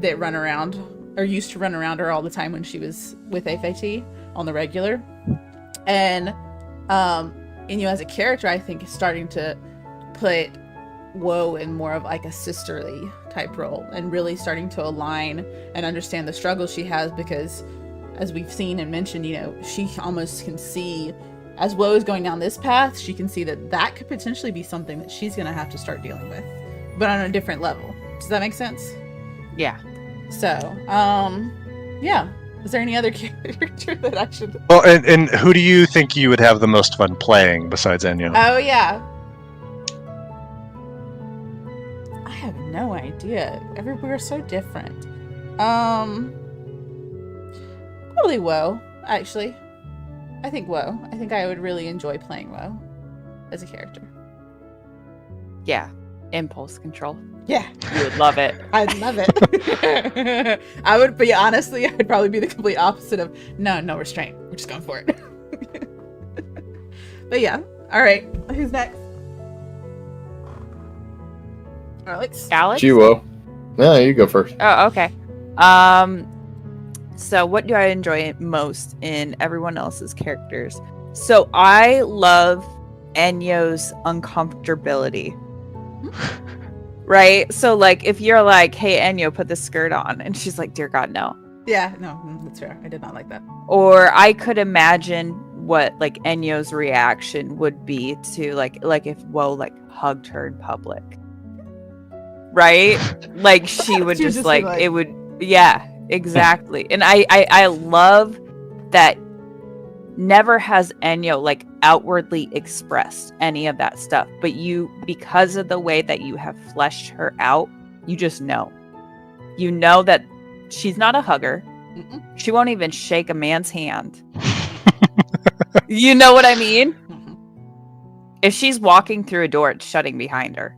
Speaker 5: that run around, or used to run around her all the time when she was with FAT on the regular. And Inyo as a character, I think, is starting to put Woe in more of a sisterly type role, and really starting to align and understand the struggle she has, because as we've seen and mentioned, she almost can see, as Woe is going down this path, she can see that could potentially be something that she's going to have to start dealing with, but on a different level. Does that make sense?
Speaker 4: Yeah.
Speaker 5: So, yeah. Is there any other character that I should...
Speaker 2: Well, and who do you think you would have the most fun playing besides Enyo?
Speaker 5: Oh, yeah. I have no idea. We're so different. Probably Woe, actually. I think Woe. I think I would really enjoy playing Woe as a character.
Speaker 4: Yeah. Impulse control.
Speaker 5: Yeah.
Speaker 4: You would love it.
Speaker 5: I'd love it. I would be, honestly, I'd probably be the complete opposite of, no restraint. We're just going for it. But yeah. All right. Who's next? Alex?
Speaker 3: Jiwo. No, you go first.
Speaker 4: Oh, okay. So what do I enjoy most in everyone else's characters? So I love Enyo's uncomfortability. Right? So if you're like, hey, Enyo, put this skirt on, and she's like, dear God, no.
Speaker 5: Yeah, no, that's fair. I did not like that.
Speaker 4: Or I could imagine what Enyo's reaction would be to like if Woe hugged her in public. Right? She would
Speaker 5: She would
Speaker 4: just
Speaker 5: be
Speaker 4: it would, yeah, exactly. And I love that never has Enyo outwardly expressed any of that stuff, but because of the way that you have fleshed her out, you just know that she's not a hugger.
Speaker 5: Mm-mm.
Speaker 4: She won't even shake a man's hand. You know what I mean?
Speaker 5: Mm-hmm.
Speaker 4: If she's walking through a door, it's shutting behind her.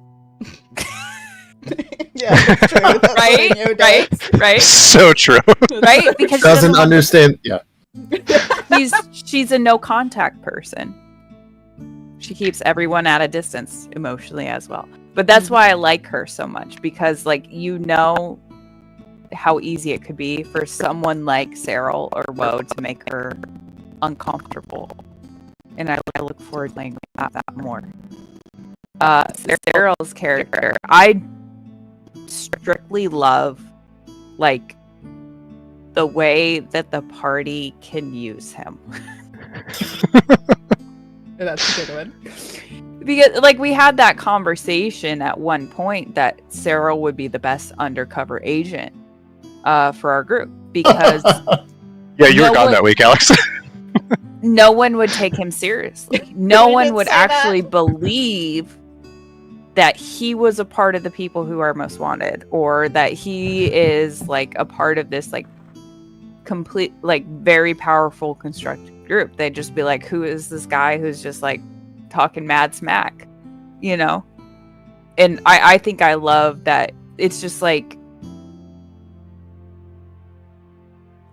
Speaker 5: Yeah, that's true. That's
Speaker 4: Right?
Speaker 5: what Inyo does.
Speaker 4: Right?
Speaker 2: So true.
Speaker 4: Right? Because she
Speaker 3: Doesn't understand. Yeah.
Speaker 4: she's a no contact person. She keeps everyone at a distance emotionally as well. But that's why I like her so much, because how easy it could be for someone like Cyril or Woe to make her uncomfortable. And I look forward to playing that more. Cyril's character, I strictly love the way that the party can use him.
Speaker 5: That's a good one.
Speaker 4: Because we had that conversation at one point that Cyril would be the best undercover agent for our group because
Speaker 2: Yeah, you were
Speaker 4: No
Speaker 2: gone
Speaker 4: one-
Speaker 2: that week, Alex.
Speaker 4: no one would take him seriously. No
Speaker 5: We
Speaker 4: one
Speaker 5: did
Speaker 4: would
Speaker 5: say that.
Speaker 4: actually believe that he was a part of the people who are most wanted, or that he is like a part of this like complete, like very powerful constructed group. They'd just be like, who is this guy who's just like talking mad smack, you know? And I think I love that it's just like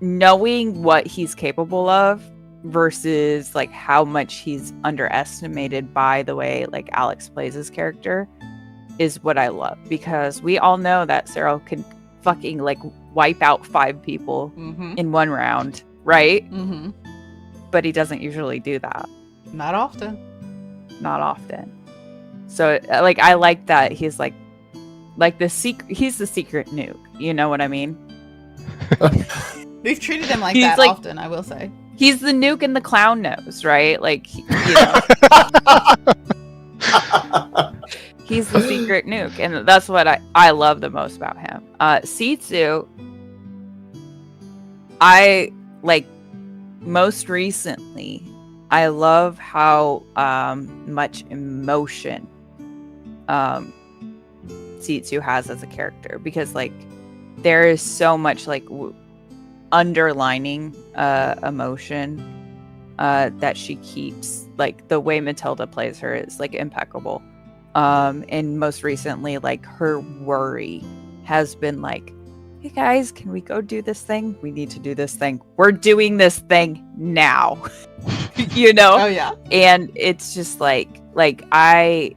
Speaker 4: knowing what he's capable of versus like how much he's underestimated by the way like Alex plays his character is what I love, because we all know that Cyril can fucking like wipe out 5 people
Speaker 5: Mm-hmm.
Speaker 4: in one round, right?
Speaker 5: Mm-hmm.
Speaker 4: But he doesn't usually do that.
Speaker 5: Not often.
Speaker 4: Not often. So like I like that he's like the secret, he's the secret nuke, you know what I mean?
Speaker 5: We've treated him like
Speaker 4: He's
Speaker 5: that
Speaker 4: like-
Speaker 5: often, I will say.
Speaker 4: He's the nuke in the clown nose, right? Like, you know, he's the secret nuke, and that's what I love the most about him. Sitsu, I like most recently, I love how much emotion Sitsu has as a character, because like there is so much like underlining emotion that she keeps. Like the way Matilda plays her is like impeccable. And most recently, like her worry has been like, hey guys, can we go do this thing? We need to do this thing. We're doing this thing now. You know?
Speaker 5: Oh yeah.
Speaker 4: And it's just like I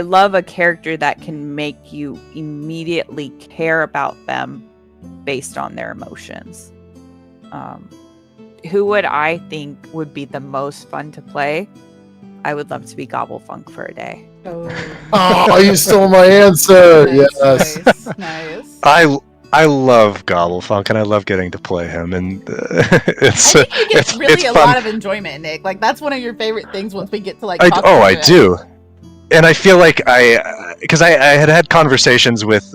Speaker 4: love a character that can make you immediately care about them based on their emotions. Who would I think would be the most fun to play? I would love to be Gobblefunk for a day.
Speaker 3: Oh, you stole my answer. Yes.
Speaker 5: Nice.
Speaker 2: I love Gobblefunk, and I love getting to play him, and it's
Speaker 5: I think you get
Speaker 2: it's
Speaker 5: really a
Speaker 2: fun.
Speaker 5: lot of enjoyment, Nick. Like that's one of your favorite things once we get to like.
Speaker 2: I
Speaker 5: talk through it.
Speaker 2: do, and I feel like because I had conversations with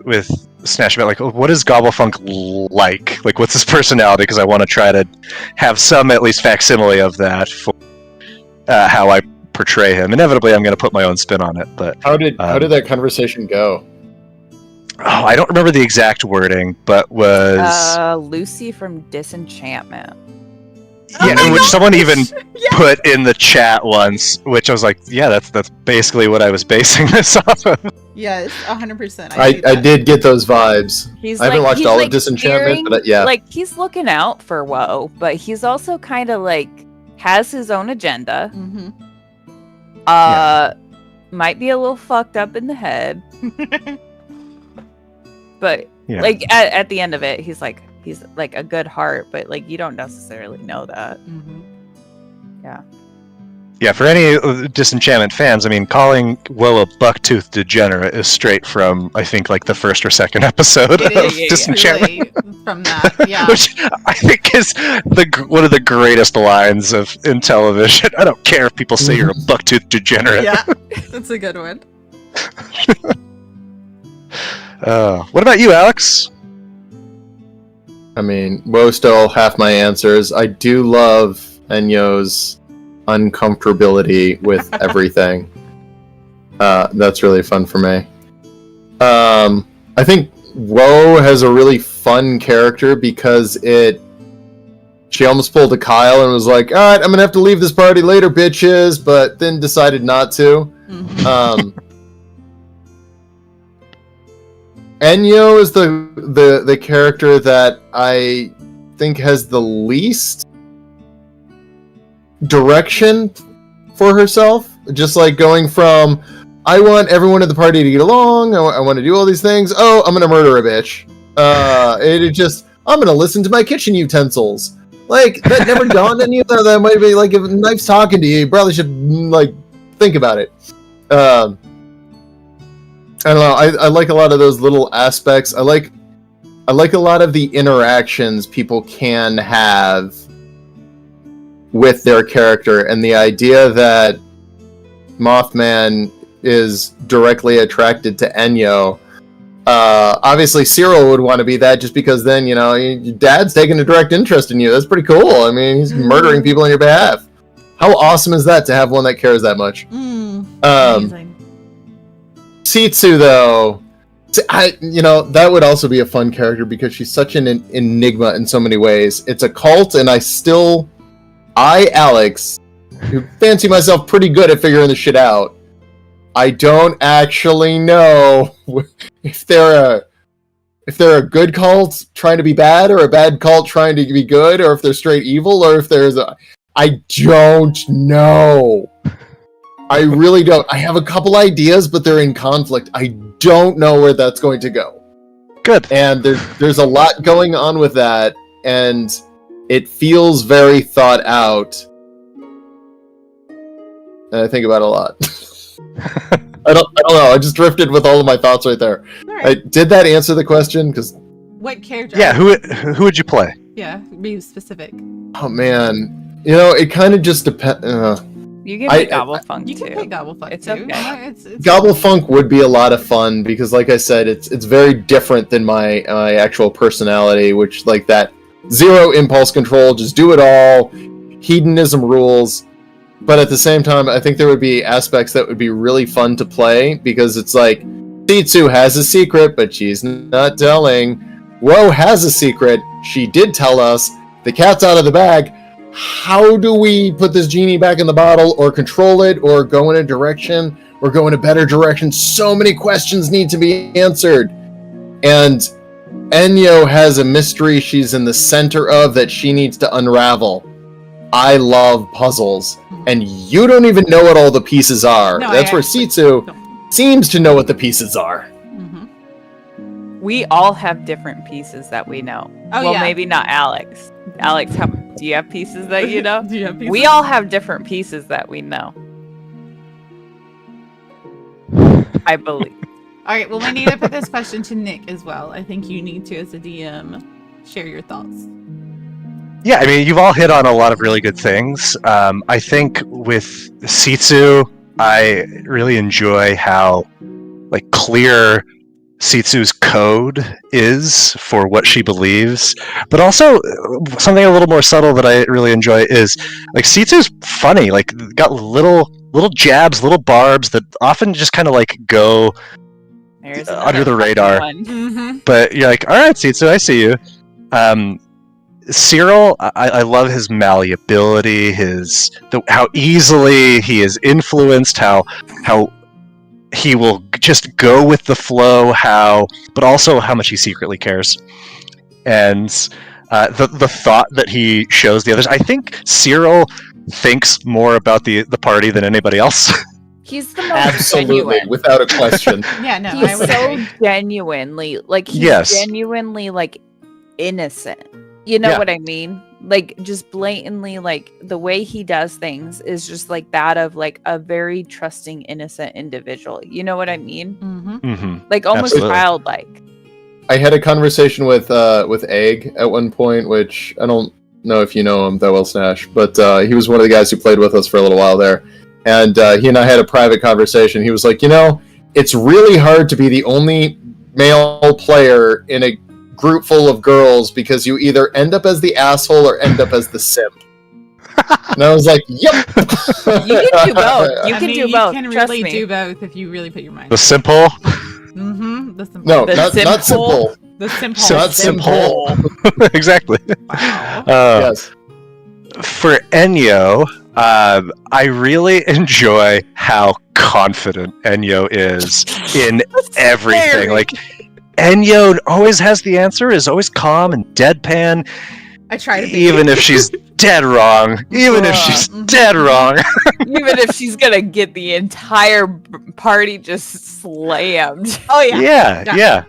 Speaker 2: Snash about like, what is Gobblefunk like what's his personality, because I want to try to have some at least facsimile of that for how I portray him. Inevitably I'm going to put my own spin on it, but
Speaker 3: How did that conversation go?
Speaker 2: I don't remember the exact wording, but was
Speaker 4: Lucy from Disenchantment.
Speaker 2: yeah,
Speaker 5: my
Speaker 2: and which
Speaker 5: gosh!
Speaker 2: someone even
Speaker 5: Yeah.
Speaker 2: put in the chat once, which I was like, yeah, that's basically what I was basing this off of.
Speaker 5: Yes, 100%.
Speaker 3: I did get those vibes.
Speaker 4: He's
Speaker 3: I haven't watched
Speaker 4: he's
Speaker 3: all of Disenchantment, but yeah.
Speaker 4: Like he's looking out for Woe, but he's also kind of like has his own agenda.
Speaker 5: Mm-hmm.
Speaker 4: Might be a little fucked up in the head, but
Speaker 2: Yeah.
Speaker 4: like at the end of it, he's like a good heart, but like you don't necessarily know that.
Speaker 5: Mm-hmm.
Speaker 2: Yeah, for any Disenchantment fans, I mean, calling Will a bucktooth degenerate is straight from, I think, like the first or second episode
Speaker 5: It
Speaker 2: of
Speaker 5: is
Speaker 2: Disenchantment,
Speaker 5: really from that. Yeah.
Speaker 2: which I think is one of the greatest lines in television. I don't care if people say you're a bucktooth degenerate.
Speaker 5: Yeah, that's a good one.
Speaker 2: What about you, Alex?
Speaker 3: I mean, Woe stole half my answers. I do love Enyo's uncomfortability with everything. That's really fun for me. I think Woe has a really fun character because she almost pulled a Kyle and was like, alright, I'm gonna have to leave this party later, bitches, but then decided not to.
Speaker 5: Mhm.
Speaker 3: Enyo is the character that I think has the least direction for herself. Just like going from, I want everyone at the party to get along, I want to do all these things, oh, I'm gonna murder a bitch. It just, I'm gonna listen to my kitchen utensils. Like, that never dawned on you? That might be like, if a knife's talking to you, you probably should, like, think about it. I don't know, I like a lot of those little aspects. I like a lot of the interactions people can have with their character, and the idea that Mothman is directly attracted to Enyo Obviously, Cyril would want to be that just because then, you know, your dad's taking a direct interest in you. That's pretty cool. I mean, he's murdering people on your behalf. How awesome is that to have one that cares that much?
Speaker 5: Amazing.
Speaker 3: Sitsu, though, that would also be a fun character because she's such an enigma in so many ways. It's a cult, and Alex, who fancy myself pretty good at figuring this shit out, I don't actually know if they're a good cult trying to be bad, or a bad cult trying to be good, or if they're straight evil, or if I don't know. I really don't. I have a couple ideas, but they're in conflict. I don't know where that's going to go.
Speaker 2: Good.
Speaker 3: And there's a lot going on with that, and it feels very thought out. And I think about it a lot. I don't know. I just drifted with all of my thoughts right there.
Speaker 5: Right.
Speaker 3: Did that answer the question? Because
Speaker 5: What character?
Speaker 2: Yeah, who would you play?
Speaker 5: Yeah, be specific.
Speaker 3: oh man, it kind of just depends.
Speaker 4: You can pick Gobblefunk
Speaker 5: You
Speaker 4: too.
Speaker 5: can pick Gobblefunk
Speaker 4: It's
Speaker 5: too.
Speaker 4: okay.
Speaker 5: Yeah, it's
Speaker 3: Gobblefunk would be a lot of fun because, like I said, it's very different than my actual personality, which like that zero impulse control, just do it all, hedonism rules. But at the same time, I think there would be aspects that would be really fun to play because it's like Sitsu has a secret, but she's not telling. Woe has a secret. She did tell us. The cat's out of the bag. How do we put this genie back in the bottle, or control it, or go in a direction, or go in a better direction? So many questions need to be answered. And Enyo has a mystery she's in the center of that she needs to unravel. I love puzzles, and you don't even know what all the pieces are.
Speaker 5: No,
Speaker 3: That's where Sitsu seems to know what the pieces are.
Speaker 4: We all have different pieces that we know.
Speaker 5: Oh,
Speaker 4: well,
Speaker 5: yeah.
Speaker 4: maybe not Alex. Alex, do you have pieces that you know?
Speaker 5: Do you have pieces?
Speaker 4: We all have different pieces that we know. I believe.
Speaker 5: All right, well, we need to put this question to Nick as well. I think you need to, as a DM, share your thoughts.
Speaker 2: Yeah, I mean, you've all hit on a lot of really good things. I think with Sitsu, I really enjoy how clear Sitsu's code is for what she believes, but also something a little more subtle that I really enjoy is Sitsu's funny, got little jabs, little barbs that often just kind of go under the radar. But you're like, all right, Sitsu, I see you. Cyril, I love his malleability, how easily he is influenced, how he will just go with the flow, but also how much he secretly cares, and the thought that he shows the others. I think Cyril thinks more about the party than anybody else.
Speaker 4: He's the most
Speaker 3: Absolutely,
Speaker 4: genuine.
Speaker 3: without a question.
Speaker 5: Yeah, no,
Speaker 4: He's
Speaker 5: I would
Speaker 4: so
Speaker 5: agree.
Speaker 4: genuinely
Speaker 2: Yes.
Speaker 4: genuinely innocent. You know what I mean? Just blatantly, the way he does things is just that of a very trusting, innocent individual. You know what I mean?
Speaker 2: Mm-hmm.
Speaker 4: Almost
Speaker 2: Absolutely.
Speaker 4: childlike.
Speaker 3: I had a conversation with Egg at one point, which I don't know if you know him that well, Snash, but he was one of the guys who played with us for a little while there. And he and I had a private conversation. He was like, it's really hard to be the only male player in a group full of girls because you either end up as the asshole or end up as the simp. And I was like, yep.
Speaker 4: You can do both. You can do both.
Speaker 5: You can
Speaker 4: Trust
Speaker 5: really
Speaker 4: me.
Speaker 5: do both if you really put your mind.
Speaker 2: The simple.
Speaker 5: The simple.
Speaker 3: No,
Speaker 4: The
Speaker 3: not simple.
Speaker 5: The simple.
Speaker 3: Not simple.
Speaker 2: Exactly.
Speaker 5: Wow.
Speaker 3: Yes.
Speaker 2: For Enyo, I really enjoy how confident Enyo is in everything.
Speaker 4: Very.
Speaker 2: Enyo always has the answer, is always calm and deadpan,
Speaker 5: I try to be.
Speaker 2: even if she's dead wrong. Even if she's dead wrong.
Speaker 4: Even if she's gonna get the entire party just slammed.
Speaker 5: Oh yeah.
Speaker 2: Yeah.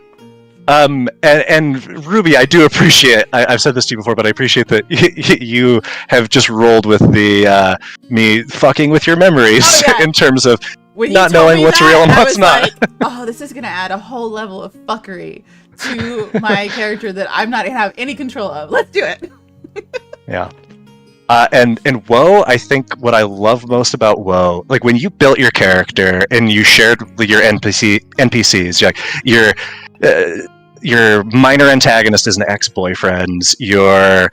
Speaker 2: And Ruby, I do appreciate. I've said this to you before, but I appreciate that you have just rolled with the me fucking with your memories
Speaker 5: Oh, yeah.
Speaker 2: in terms of
Speaker 5: When
Speaker 2: not
Speaker 5: you told
Speaker 2: knowing
Speaker 5: me
Speaker 2: what's
Speaker 5: that,
Speaker 2: real and
Speaker 5: I
Speaker 2: what's
Speaker 5: was
Speaker 2: not.
Speaker 5: like, oh, this is gonna add a whole level of fuckery to my character that I'm not gonna have any control of. Let's do it.
Speaker 2: Yeah. And Woe, I think what I love most about Woe, like when you built your character and you shared your NPCs, your minor antagonist is an ex-boyfriend. Your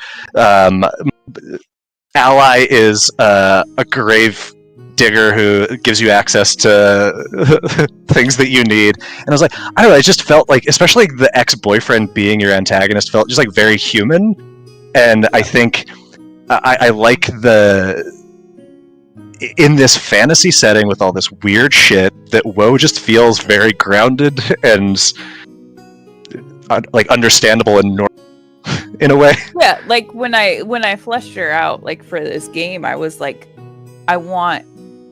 Speaker 2: ally is a grave digger who gives you access to things that you need. And I was like, I don't know, I just felt like, especially the ex-boyfriend being your antagonist, felt just like very human. And I think I like in this fantasy setting with all this weird shit, that Woe just feels very grounded and like understandable and normal in a way.
Speaker 4: Yeah, like when I fleshed her out, like for this game, I was like, I want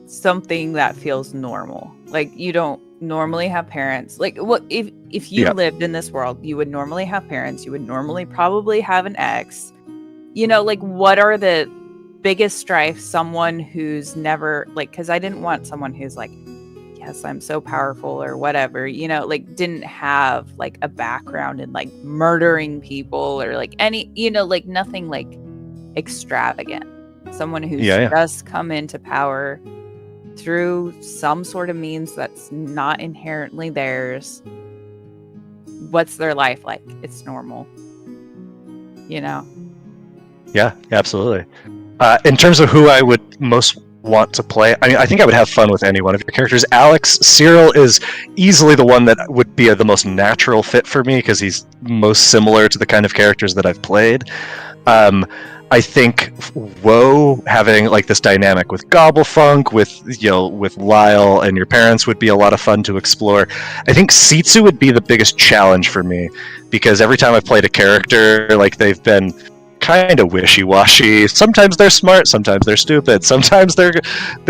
Speaker 4: something that feels normal. Like, you don't normally have parents. Like, what if you lived in this world, you would normally have parents, you would normally probably have an ex. You know, like, what are the biggest strife? Someone who's never, like, because I didn't want someone who's like, yes, I'm so powerful or whatever, you know, like, didn't have like a background in like murdering people or like any, you know, like nothing like extravagant. Someone who's just come into power through some sort of means that's not inherently theirs. What's their life like? It's normal, you know?
Speaker 2: Yeah, absolutely. In terms of who I would most want to play, I mean, I think I would have fun with any one of your characters. Alex, Cyril is easily the one that would be the most natural fit for me because he's most similar to the kind of characters that I've played. I think Woe having like this dynamic with Gobblefunk, with Lyle and your parents would be a lot of fun to explore. I think Sitsu would be the biggest challenge for me because every time I've played a character, like they've been kind of wishy-washy. Sometimes they're smart, sometimes they're stupid, sometimes they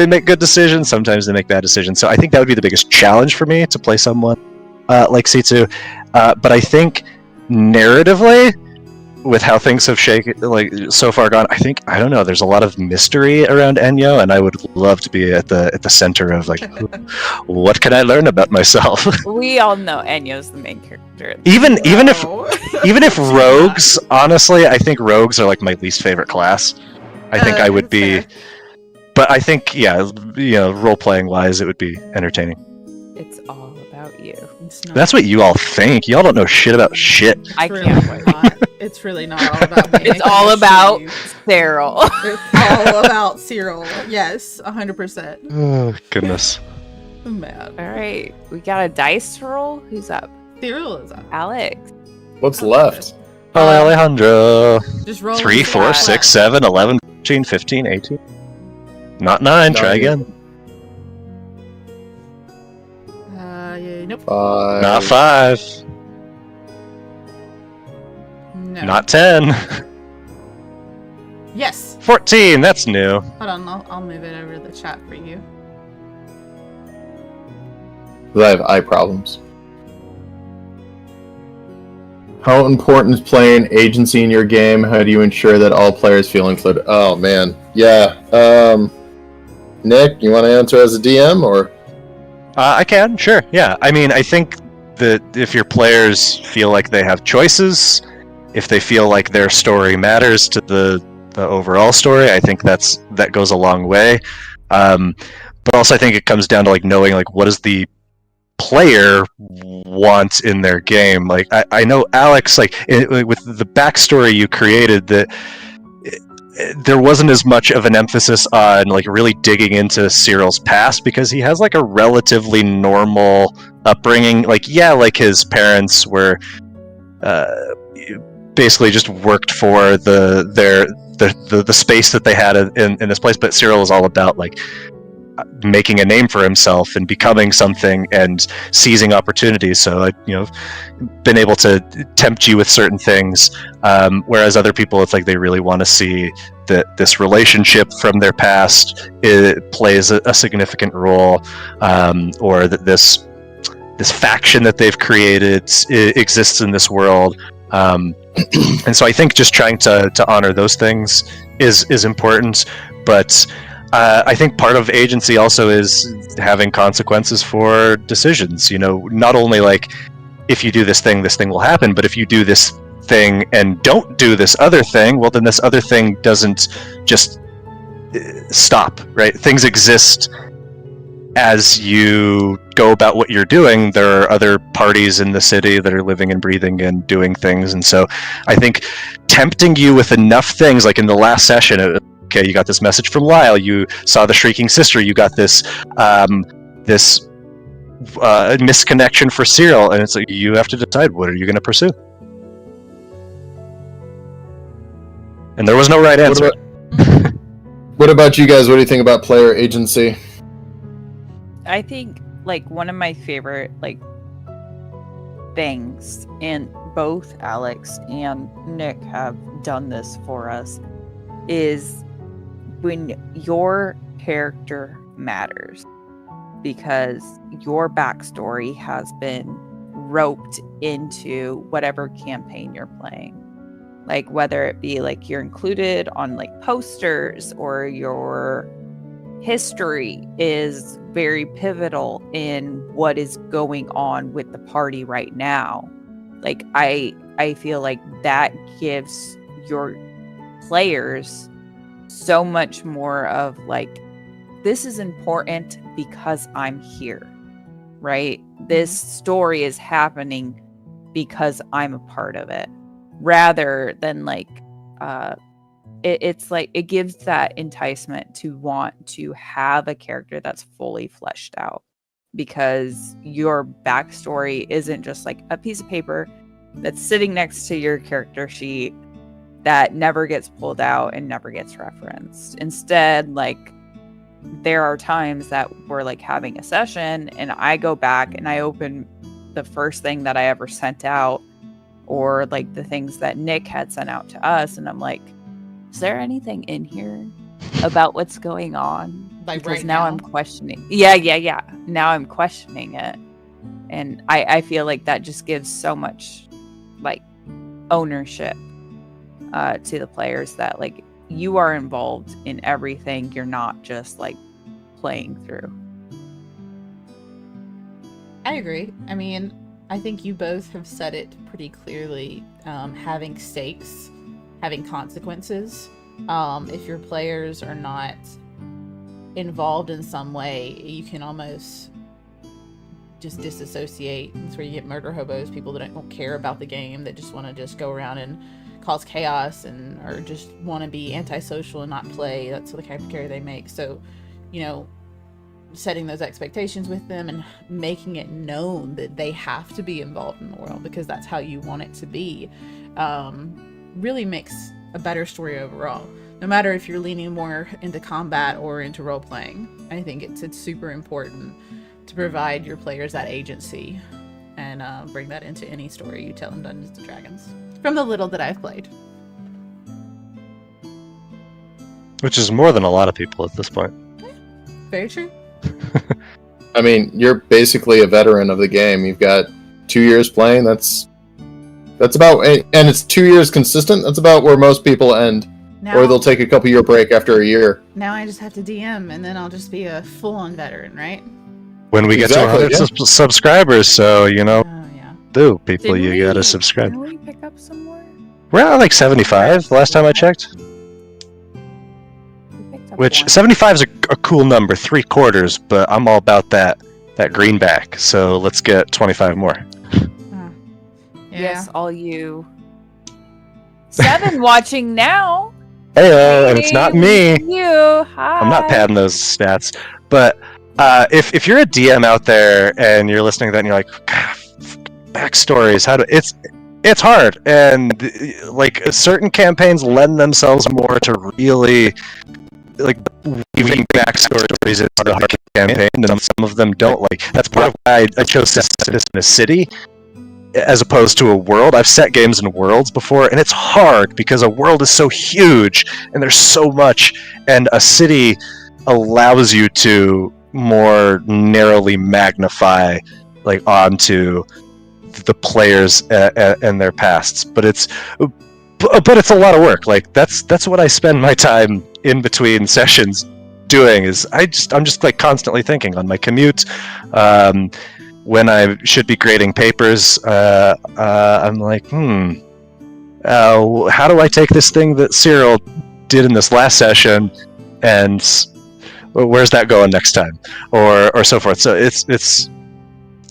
Speaker 2: make good decisions, sometimes they make bad decisions. So I think that would be the biggest challenge for me to play someone like Sitsu. But I think narratively, with how things have so far gone, I don't know, there's a lot of mystery around Enyo, and I would love to be at the center of like, what can I learn about myself?
Speaker 4: We all know Enyo's the main character.
Speaker 2: Even if rogues, honestly, I think rogues are like my least favorite class. I think I would be, but I think role playing wise, it would be entertaining.
Speaker 4: It's all about you.
Speaker 2: That's what you all think. Y'all don't know shit about shit.
Speaker 4: I can't wait.
Speaker 5: It's really not all about me.
Speaker 4: It's all about Cyril.
Speaker 5: It's all about Cyril. Yes, 100%.
Speaker 2: Oh, goodness.
Speaker 5: Man.
Speaker 4: All right. We got a dice roll. Who's up?
Speaker 5: Cyril is up.
Speaker 4: Alex.
Speaker 3: What's left?
Speaker 2: Oh, Alejandro.
Speaker 5: Just roll
Speaker 2: 3, 4, 6, 7, 11, 14, 15, 18. Not 9. Try again.
Speaker 5: Nope.
Speaker 3: 5.
Speaker 2: Not 5.
Speaker 5: No.
Speaker 2: Not 10.
Speaker 5: Yes.
Speaker 2: 14. That's new.
Speaker 5: Hold on, I'll move it over the chat for you.
Speaker 3: I have eye problems. How important is playing agency in your game? How do you ensure that all players feel included? Oh man, yeah. Nick, you want to answer as a DM or?
Speaker 2: I can, sure. Yeah. I mean, I think that if your players feel like they have choices, if they feel like their story matters to the overall story, I think that goes a long way. But also, I think it comes down to like knowing like what does the player want in their game. Like I know Alex, like with the backstory you created, that there wasn't as much of an emphasis on like really digging into Cyril's past because he has like a relatively normal upbringing. Like his parents were basically just worked for the space that they had in this place, but Cyril is all about like making a name for himself and becoming something and seizing opportunities. So I've been able to tempt you with certain things, whereas other people, it's like they really want to see that this relationship from their past plays a significant role, or that this faction that they've created exists in this world. And so I think just trying to honor those things is important, but I think part of agency also is having consequences for decisions. Not only like if you do this thing will happen, but if you do this thing and don't do this other thing, well, then this other thing doesn't just stop, right? Things exist as you go about what you're doing. There are other parties in the city that are living and breathing and doing things, and so I think tempting you with enough things, like in the last session, okay, you got this message from Lyle, you saw the Shrieking Sister, you got this misconnection for Cyril, and it's like you have to decide, what are you going to pursue? And there was no right answer.
Speaker 3: What about you guys? What do you think about player agency?
Speaker 4: I think like one of my favorite like things, and both Alex and Nick have done this for us, is when your character matters, because your backstory has been roped into whatever campaign you're playing. Like whether it be like you're included on like posters, or your history is very pivotal in what is going on with the party right now. Like I feel like that gives your players so much more of like, this is important because I'm here, right? This story is happening because I'm a part of it, rather than like it's like it gives that enticement to want to have a character that's fully fleshed out, because your backstory isn't just like a piece of paper that's sitting next to your character sheet that never gets pulled out and never gets referenced. Instead, like, there are times that we're like having a session and I go back and I open the first thing that I ever sent out, or like the things that Nick had sent out to us, and I'm like, is there anything in here about what's going on?
Speaker 5: Like
Speaker 4: because
Speaker 5: right
Speaker 4: now
Speaker 5: now?
Speaker 4: I'm questioning. Yeah. Now I'm questioning it. And I feel like that just gives so much like ownership to the players, that like you are involved in everything. You're not just like playing through.
Speaker 5: I agree. I mean, I think you both have said it pretty clearly. Having stakes, having consequences. If your players are not involved in some way, you can almost just disassociate. That's where you get murder hobos, people that don't care about the game, that just want to just go around and cause chaos, and or just want to be antisocial and not play. That's the type of character they make. So, you know, setting those expectations with them and making it known that they have to be involved in the world because that's how you want it to be, really makes a better story overall. No matter if you're leaning more into combat or into role-playing, I think it's super important to provide your players that agency and bring that into any story you tell in Dungeons & Dragons, from the little that I've played.
Speaker 2: Which is more than a lot of people at this point.
Speaker 5: Very true.
Speaker 3: I mean, you're basically a veteran of the game. You've got 2 years playing. That's about, and it's 2 years consistent. That's about where most people end.
Speaker 5: Now,
Speaker 3: Or they'll take a couple year break after a year.
Speaker 5: now I just have to DM, and then I'll just be a full-on veteran, right?
Speaker 2: When we get
Speaker 3: Exactly,
Speaker 2: to 100 subscribers, so, you know,
Speaker 5: Oh, yeah.
Speaker 2: people,
Speaker 4: Didn't
Speaker 2: you gotta
Speaker 4: we-
Speaker 2: subscribe.
Speaker 4: Didn't we pick up some more?
Speaker 2: We're at like 75 last time I checked.
Speaker 4: We picked up
Speaker 2: Which
Speaker 4: one.
Speaker 2: 75 is a cool number, 3/4, but I'm all about that greenback. So let's get 25 more.
Speaker 5: Yeah.
Speaker 4: Yes, all you 7 watching now.
Speaker 2: Hey, and it's not me.
Speaker 4: You. Hi.
Speaker 2: I'm not padding those stats. But if you're a DM out there and you're listening to that and you're like, God, backstories, it's hard, and like certain campaigns lend themselves more to really like weaving backstories into the hard campaign, and some of them don't. Like that's part of why I chose to set this in a city as opposed to a world. I've set games in worlds before, and it's hard because a world is so huge and there's so much, and a city allows you to more narrowly magnify like onto the players and their pasts. But it's a lot of work. Like that's what I spend my time in between sessions doing. Is I'm just like constantly thinking on my commute. When I should be grading papers, I'm like, how do I take this thing that Cyril did in this last session, and where's that going next time, or so forth. So it's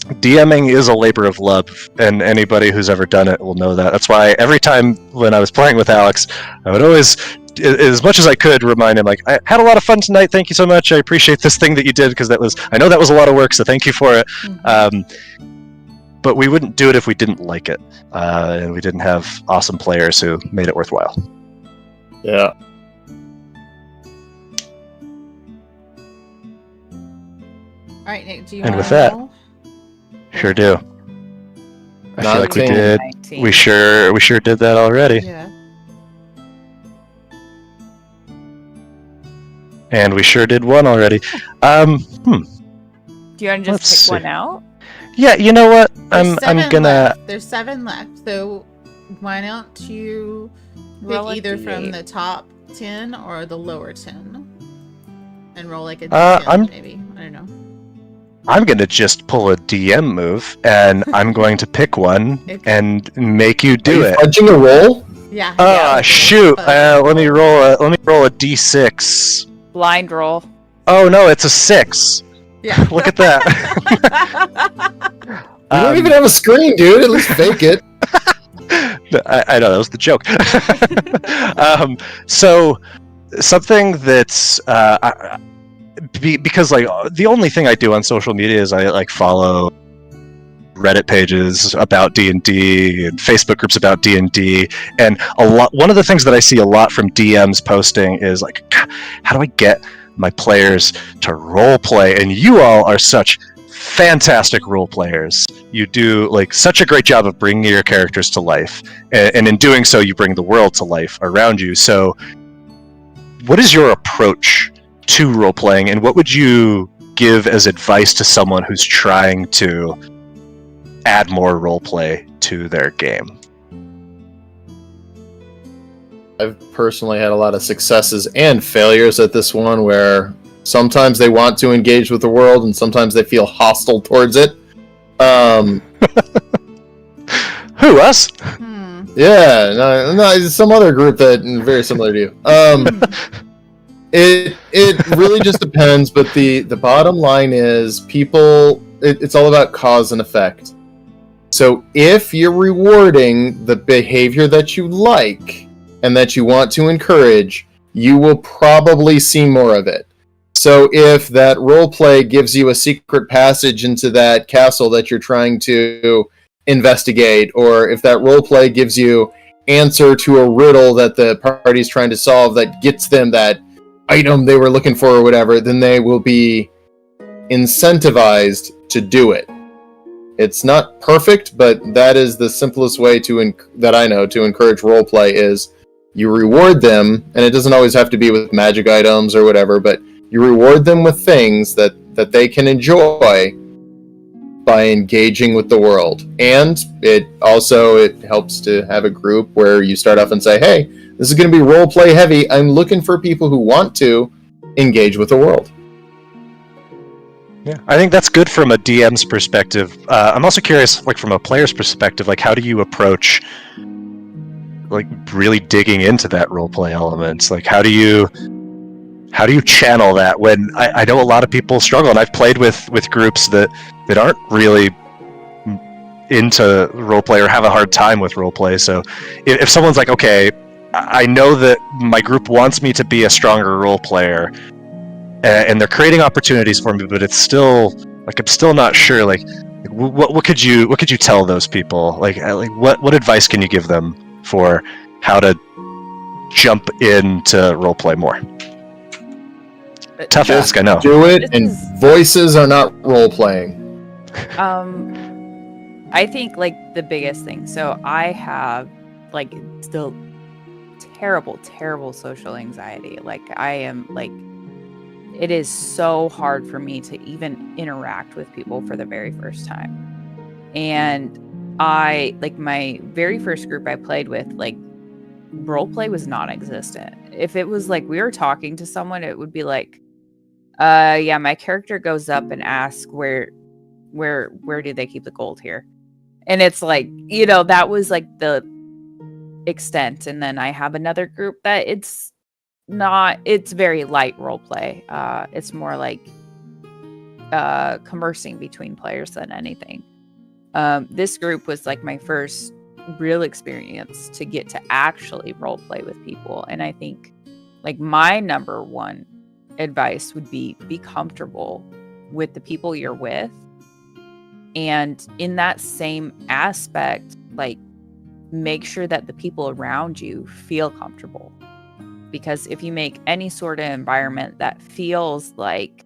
Speaker 2: DMing is a labor of love, and anybody who's ever done it will know that. That's why every time when I was playing with Alex, I would always, as much as I could, remind him, like, I had a lot of fun tonight, thank you so much, I appreciate this thing that you did, because I know that was a lot of work, so thank you for it. But we wouldn't do it if we didn't like it, and we didn't have awesome players who made it worthwhile.
Speaker 3: Yeah.
Speaker 5: All right, Nick, do you
Speaker 2: And
Speaker 5: want
Speaker 2: with
Speaker 5: to
Speaker 2: that-
Speaker 5: roll?
Speaker 2: Sure do. I feel like we
Speaker 3: 19.
Speaker 2: did.
Speaker 4: 19.
Speaker 2: We sure did that already.
Speaker 5: Yeah.
Speaker 2: And we sure did one already.
Speaker 4: Do you want to just
Speaker 2: Let's
Speaker 4: pick one
Speaker 2: see.
Speaker 4: out?
Speaker 2: Yeah, you know what?
Speaker 5: There's
Speaker 2: I'm
Speaker 5: seven
Speaker 2: gonna.
Speaker 5: left. There's 7 left. So why don't you pick
Speaker 4: Roll a
Speaker 5: either from
Speaker 4: D8.
Speaker 5: the top 10 or the lower 10? And roll like a
Speaker 2: Uh,
Speaker 5: D10,
Speaker 2: I'm-
Speaker 5: maybe. I don't know.
Speaker 2: I'm gonna just pull a DM move, and I'm going to pick one
Speaker 5: Okay.
Speaker 2: and make you
Speaker 3: Are
Speaker 2: do
Speaker 3: you
Speaker 2: it.
Speaker 3: fudging a roll?
Speaker 5: Yeah.
Speaker 2: Ah,
Speaker 5: yeah.
Speaker 2: shoot!
Speaker 5: But-
Speaker 2: Let me roll a D6.
Speaker 4: Blind roll.
Speaker 2: Oh no, it's a 6.
Speaker 5: Yeah.
Speaker 2: Look at that.
Speaker 3: You don't even have a screen, dude. At least fake it.
Speaker 2: I know that was the joke. So something that's because like the only thing I do on social media is I like follow Reddit pages about D&D and Facebook groups about D&D, and one of the things that I see a lot from DMs posting is like, how do I get my players to role play? And you all are such fantastic role players. You do like such a great job of bringing your characters to life, and in doing so you bring the world to life around you. So what is your approach to role playing, and what would you give as advice to someone who's trying to add more role play to their game?
Speaker 3: I've personally had a lot of successes and failures at this one, where sometimes they want to engage with the world and sometimes they feel hostile towards it.
Speaker 2: Who, us?
Speaker 3: Yeah, no, it's some other group that very similar to you. It really just depends, but the bottom line is people. It's all about cause and effect. So if you're rewarding the behavior that you like and that you want to encourage, you will probably see more of it. So if that role play gives you a secret passage into that castle that you're trying to investigate, or if that role play gives you answer to a riddle that the party's trying to solve that gets them that item they were looking for or whatever, then they will be incentivized to do it. It's not perfect, but that is the simplest way that I know to encourage roleplay is you reward them, and it doesn't always have to be with magic items or whatever, but you reward them with things that they can enjoy by engaging with the world. And it helps to have a group where you start off and say, hey, this is going to be roleplay heavy. I'm looking for people who want to engage with the world.
Speaker 2: Yeah, I think that's good from a DM's perspective. I'm also curious, like from a player's perspective, like how do you approach, like really digging into that roleplay elements? Like how do you channel that when I know a lot of people struggle, and I've played with groups that aren't really into roleplay or have a hard time with roleplay. So if someone's like, okay, I know that my group wants me to be a stronger role player, and they're creating opportunities for me, but it's still like I'm still not sure. Like, what could you tell those people? Like what advice can you give them for how to jump into roleplay more? Tough ask, I know.
Speaker 3: Do it, and voices are not role playing.
Speaker 4: I think like the biggest thing. So I have like still terrible social anxiety. Like I am like, it is so hard for me to even interact with people for the very first time. And I like my very first group I played with, like roleplay was non-existent. If it was like we were talking to someone, it would be like, yeah, my character goes up and asks where do they keep the gold here? And it's like, you know, that was like the extent. And then I have another group that it's very light role play. It's more like conversing between players than anything. This group was like my first real experience to get to actually role play with people. And I think like my number one advice would be comfortable with the people you're with. And in that same aspect, like make sure that the people around you feel comfortable. Because if you make any sort of environment that feels like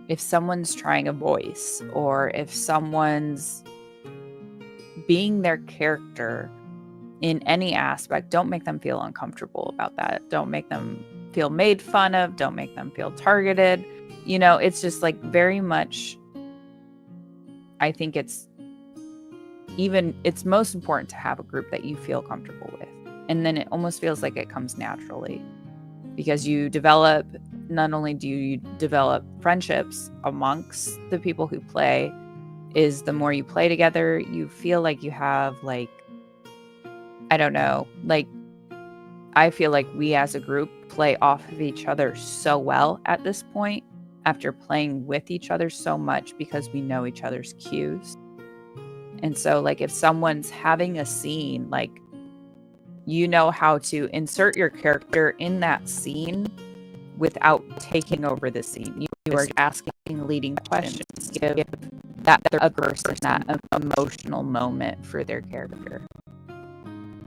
Speaker 4: if someone's trying a voice or if someone's being their character in any aspect, don't make them feel uncomfortable about that. Don't make them feel made fun of. Don't make them feel targeted. You know, it's just like very much, I think it's most important to have a group that you feel comfortable with. And then it almost feels like it comes naturally because not only do you develop friendships amongst the people who play, is the more you play together, you feel like you have like, I don't know, like I feel like we as a group play off of each other so well at this point after playing with each other so much because we know each other's cues. And so like if someone's having a scene, like you know how to insert your character in that scene without taking over the scene. You are asking leading questions, give that other person that emotional moment for their character.
Speaker 3: I'm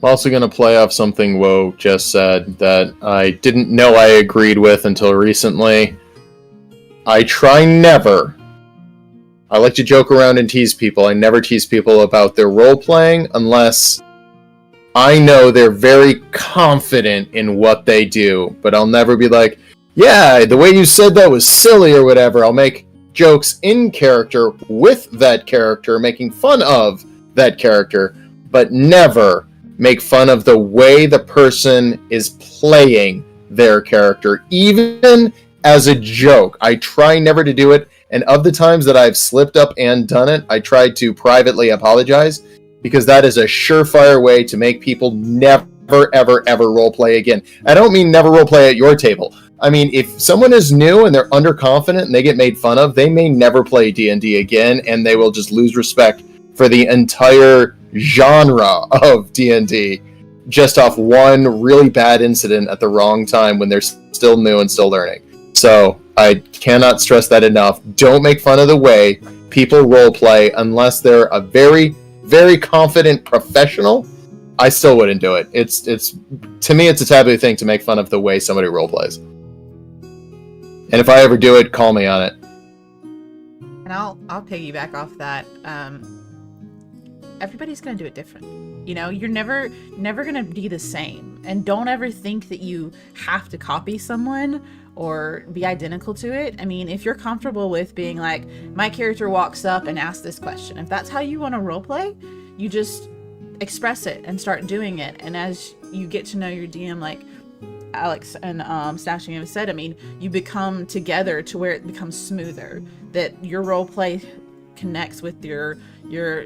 Speaker 3: also going to play off something Woe just said that I didn't know I agreed with until recently. I try never. I like to joke around and tease people. I never tease people about their role-playing unless I know they're very confident in what they do. But I'll never be like, yeah, the way you said that was silly or whatever. I'll make jokes in character with that character, making fun of that character, but never make fun of the way the person is playing their character, even as a joke. I try never to do it, and of the times that I've slipped up and done it, I tried to privately apologize, because that is a surefire way to make people never, ever, ever roleplay again. I don't mean never roleplay at your table. I mean, if someone is new and they're underconfident and they get made fun of, they may never play D&D again, and they will just lose respect for the entire genre of D&D just off one really bad incident at the wrong time when they're still new and still learning. So I cannot stress that enough. Don't make fun of the way people roleplay unless they're a very, very confident professional. I still wouldn't do it. It's to me, it's a taboo thing to make fun of the way somebody roleplays. And if I ever do it, call me on it.
Speaker 5: And I'll piggyback off that. Everybody's gonna do it different. You know, you're never gonna be the same. And don't ever think that you have to copy someone or be identical to it. I mean, if you're comfortable with being like, my character walks up and asks this question, if that's how you want to roleplay, you just express it and start doing it. And as you get to know your DM, like Alex and Stashing have said, I mean, you become together to where it becomes smoother, that your roleplay connects with your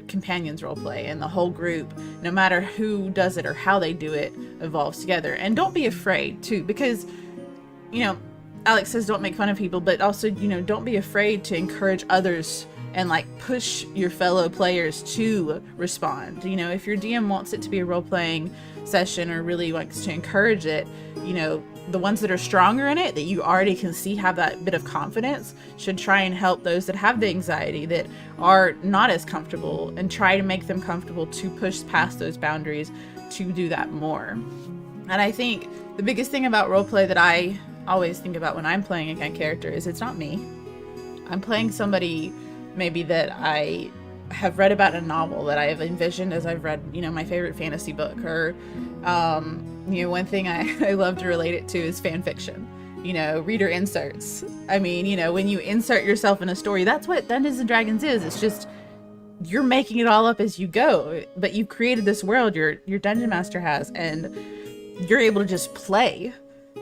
Speaker 5: companion's roleplay, and the whole group, no matter who does it or how they do it, evolves together. And don't be afraid too, because, you know, Alex says don't make fun of people, but also, you know, don't be afraid to encourage others and like push your fellow players to respond. You know, if your DM wants it to be a role-playing session or really wants to encourage it, you know, the ones that are stronger in it, that you already can see have that bit of confidence, should try and help those that have the anxiety, that are not as comfortable, and try to make them comfortable to push past those boundaries to do that more. And I think the biggest thing about roleplay that I always think about when I'm playing a kind of character is it's not me. I'm playing somebody maybe that I have read about in a novel, that I have envisioned as I've read, you know, my favorite fantasy book, or you know, one thing I love to relate it to is fan fiction. You know, reader inserts. I mean, you know, when you insert yourself in a story, that's what Dungeons and Dragons is. It's just you're making it all up as you go, but you've created this world, your dungeon master has, and you're able to just play.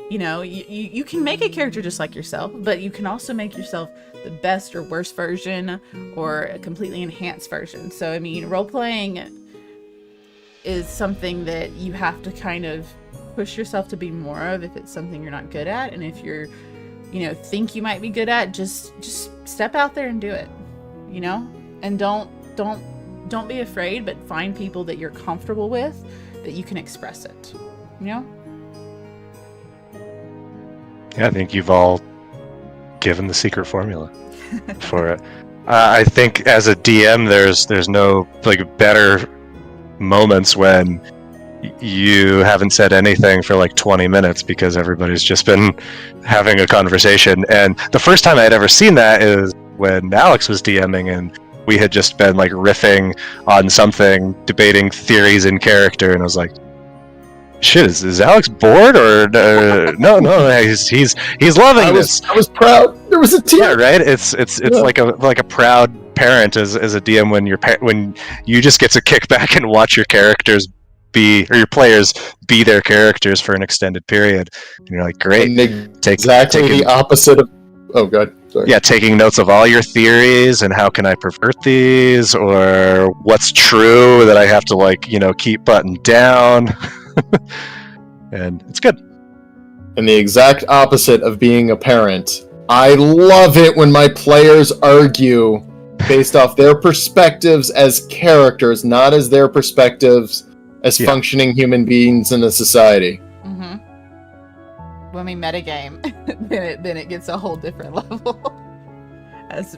Speaker 5: You know, you can make a character just like yourself, but you can also make yourself the best or worst version, or a completely enhanced version. So I mean, role-playing is something that you have to kind of push yourself to be more of if it's something you're not good at. And if you're, think you might be good at, just step out there and do it, and don't be afraid, but find people that you're comfortable with, that you can express it,
Speaker 2: Yeah, I think you've all given the secret formula for it. I think as a DM, there's no better moments when you haven't said anything for 20 minutes because everybody's just been having a conversation. And the first time I had ever seen that is when Alex was DMing and we had just been riffing on something, debating theories in character, and I was like, shit, is Alex bored or no? He's loving this.
Speaker 3: I was proud. There was a tear.
Speaker 2: Yeah, right. It's like a proud parent as a DM when you just get to kick back and watch your characters your players be their characters for an extended period. And you're like, great.
Speaker 3: Exactly the opposite of. Oh god. Sorry.
Speaker 2: Yeah, taking notes of all your theories and how can I pervert these, or what's true that I have to keep buttoned down. And it's good.
Speaker 3: And the exact opposite of being a parent. I love it when my players argue based off their perspectives as characters, not as their perspectives as functioning human beings in a society.
Speaker 5: When we metagame, then it gets a whole different level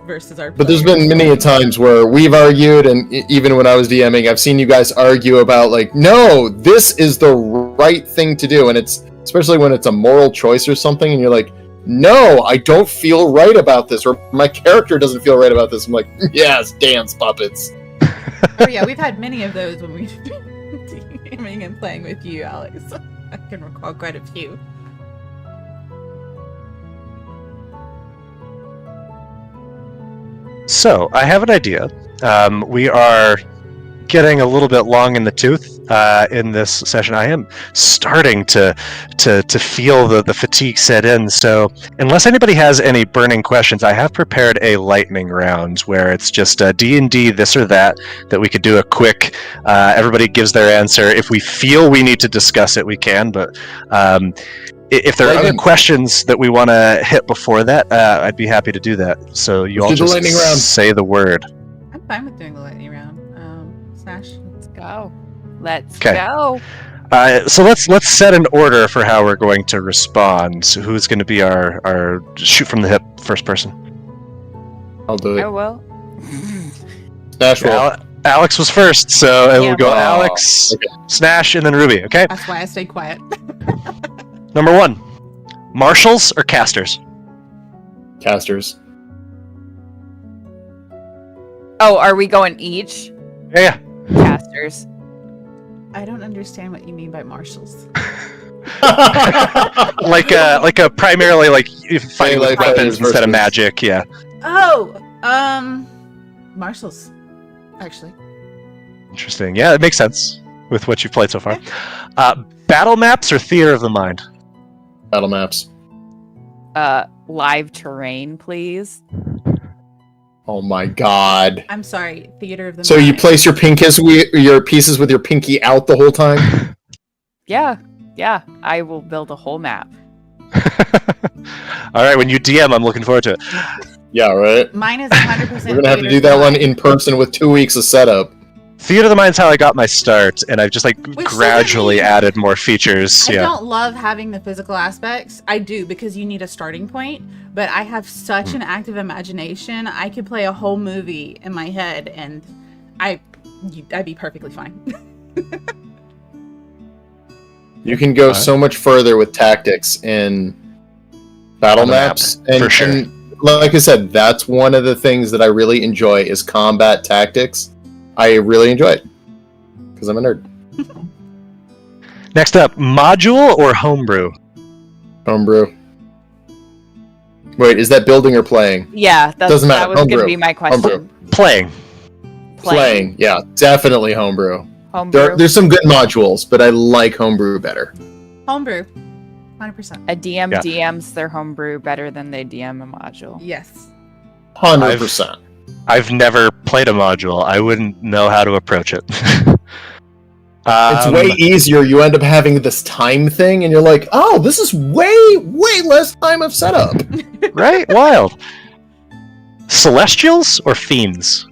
Speaker 5: versus our.
Speaker 3: But there's been many a times where we've argued, and even when I was DMing, I've seen you guys argue about no, this is the right thing to do, and it's especially when it's a moral choice or something, and you're like, no, I don't feel right about this, or my character doesn't feel right about this. I'm like, yes, dance puppets.
Speaker 5: Oh yeah, we've had many of those when we've been DMing and playing with you, Alex. I can recall quite a few.
Speaker 2: So, I have an idea. We are getting a little bit long in the tooth in this session. I am starting to feel the fatigue set in. So, unless anybody has any burning questions, I have prepared a lightning round where it's just D&D this or that we could do a quick. Everybody gives their answer. If we feel we need to discuss it, we can. But if there are other questions that we want to hit before that, I'd be happy to do that. So you all just say the word.
Speaker 5: I'm fine with doing the lightning round. Smash.
Speaker 4: Let's go. Let's go.
Speaker 2: So let's set an order for how we're going to respond. So who's going to be our shoot from the hip first person?
Speaker 3: I'll do it.
Speaker 4: I will.
Speaker 3: Snash roll.
Speaker 2: Alex was first, so it will go Alex, Snash, and then Ruby. Okay.
Speaker 5: That's why I stay quiet.
Speaker 2: Number 1, marshals or casters?
Speaker 3: Casters.
Speaker 4: Oh, are we going each?
Speaker 2: Yeah.
Speaker 4: Casters.
Speaker 5: I don't understand what you mean by marshals.
Speaker 2: like a primarily fighting with weapons instead of magic. Yeah.
Speaker 5: Oh, marshals. Actually.
Speaker 2: Interesting. Yeah, it makes sense with what you've played so far. Battle maps or theater of the mind?
Speaker 3: Battle maps.
Speaker 4: Live terrain, please.
Speaker 3: Oh my god.
Speaker 5: I'm sorry, theater of the mind.
Speaker 3: So you place your pieces with your pinky out the whole time?
Speaker 4: Yeah. I will build a whole map.
Speaker 2: All right, when you DM, I'm looking forward to it.
Speaker 3: Yeah, right?
Speaker 5: Mine is 100%.
Speaker 3: We're gonna have to do that one in person with 2 weeks of setup.
Speaker 2: Theater of the Mind's how I got my start, and I've just gradually added more features.
Speaker 5: I don't love having the physical aspects. I do, because you need a starting point, but I have such an active imagination. I could play a whole movie in my head, and I'd be perfectly fine.
Speaker 3: You can go so much further with tactics in battle maps. And,
Speaker 2: for sure.
Speaker 3: And like I said, that's one of the things that I really enjoy is combat tactics. I really enjoy it because I'm a nerd.
Speaker 2: Next up, module or homebrew?
Speaker 3: Homebrew. Wait, is that building or playing?
Speaker 4: Yeah,
Speaker 3: Doesn't matter.
Speaker 4: That was going to be my question.
Speaker 3: Homebrew.
Speaker 2: Playing.
Speaker 3: Yeah, definitely homebrew.
Speaker 4: Homebrew.
Speaker 3: There's some good modules, but I like homebrew better.
Speaker 5: Homebrew. 100%.
Speaker 4: A DM DMs their homebrew better than they DM a module.
Speaker 5: Yes.
Speaker 3: 100%.
Speaker 2: I've never played a module. I wouldn't know how to approach it.
Speaker 3: It's way easier. You end up having this time thing, and you're like, oh, this is way less time of setup.
Speaker 2: Right? Wild. Celestials or fiends?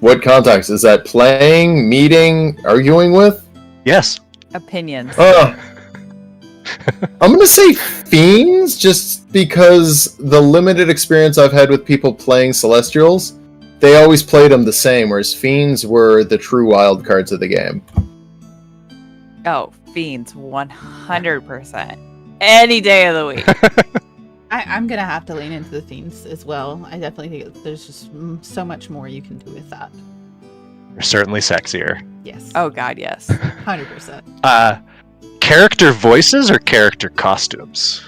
Speaker 3: What context? Is that playing, meeting, arguing with?
Speaker 2: Yes.
Speaker 4: Opinions.
Speaker 3: I'm gonna say fiends, just because the limited experience I've had with people playing Celestials, they always played them the same, whereas fiends were the true wild cards of the game.
Speaker 4: Oh, fiends, 100%. Any day of the week.
Speaker 5: I'm gonna have to lean into the fiends as well. I definitely think there's just so much more you can do with that.
Speaker 2: They're certainly sexier.
Speaker 5: Yes.
Speaker 4: Oh God, yes.
Speaker 5: 100%.
Speaker 2: Character voices or character costumes?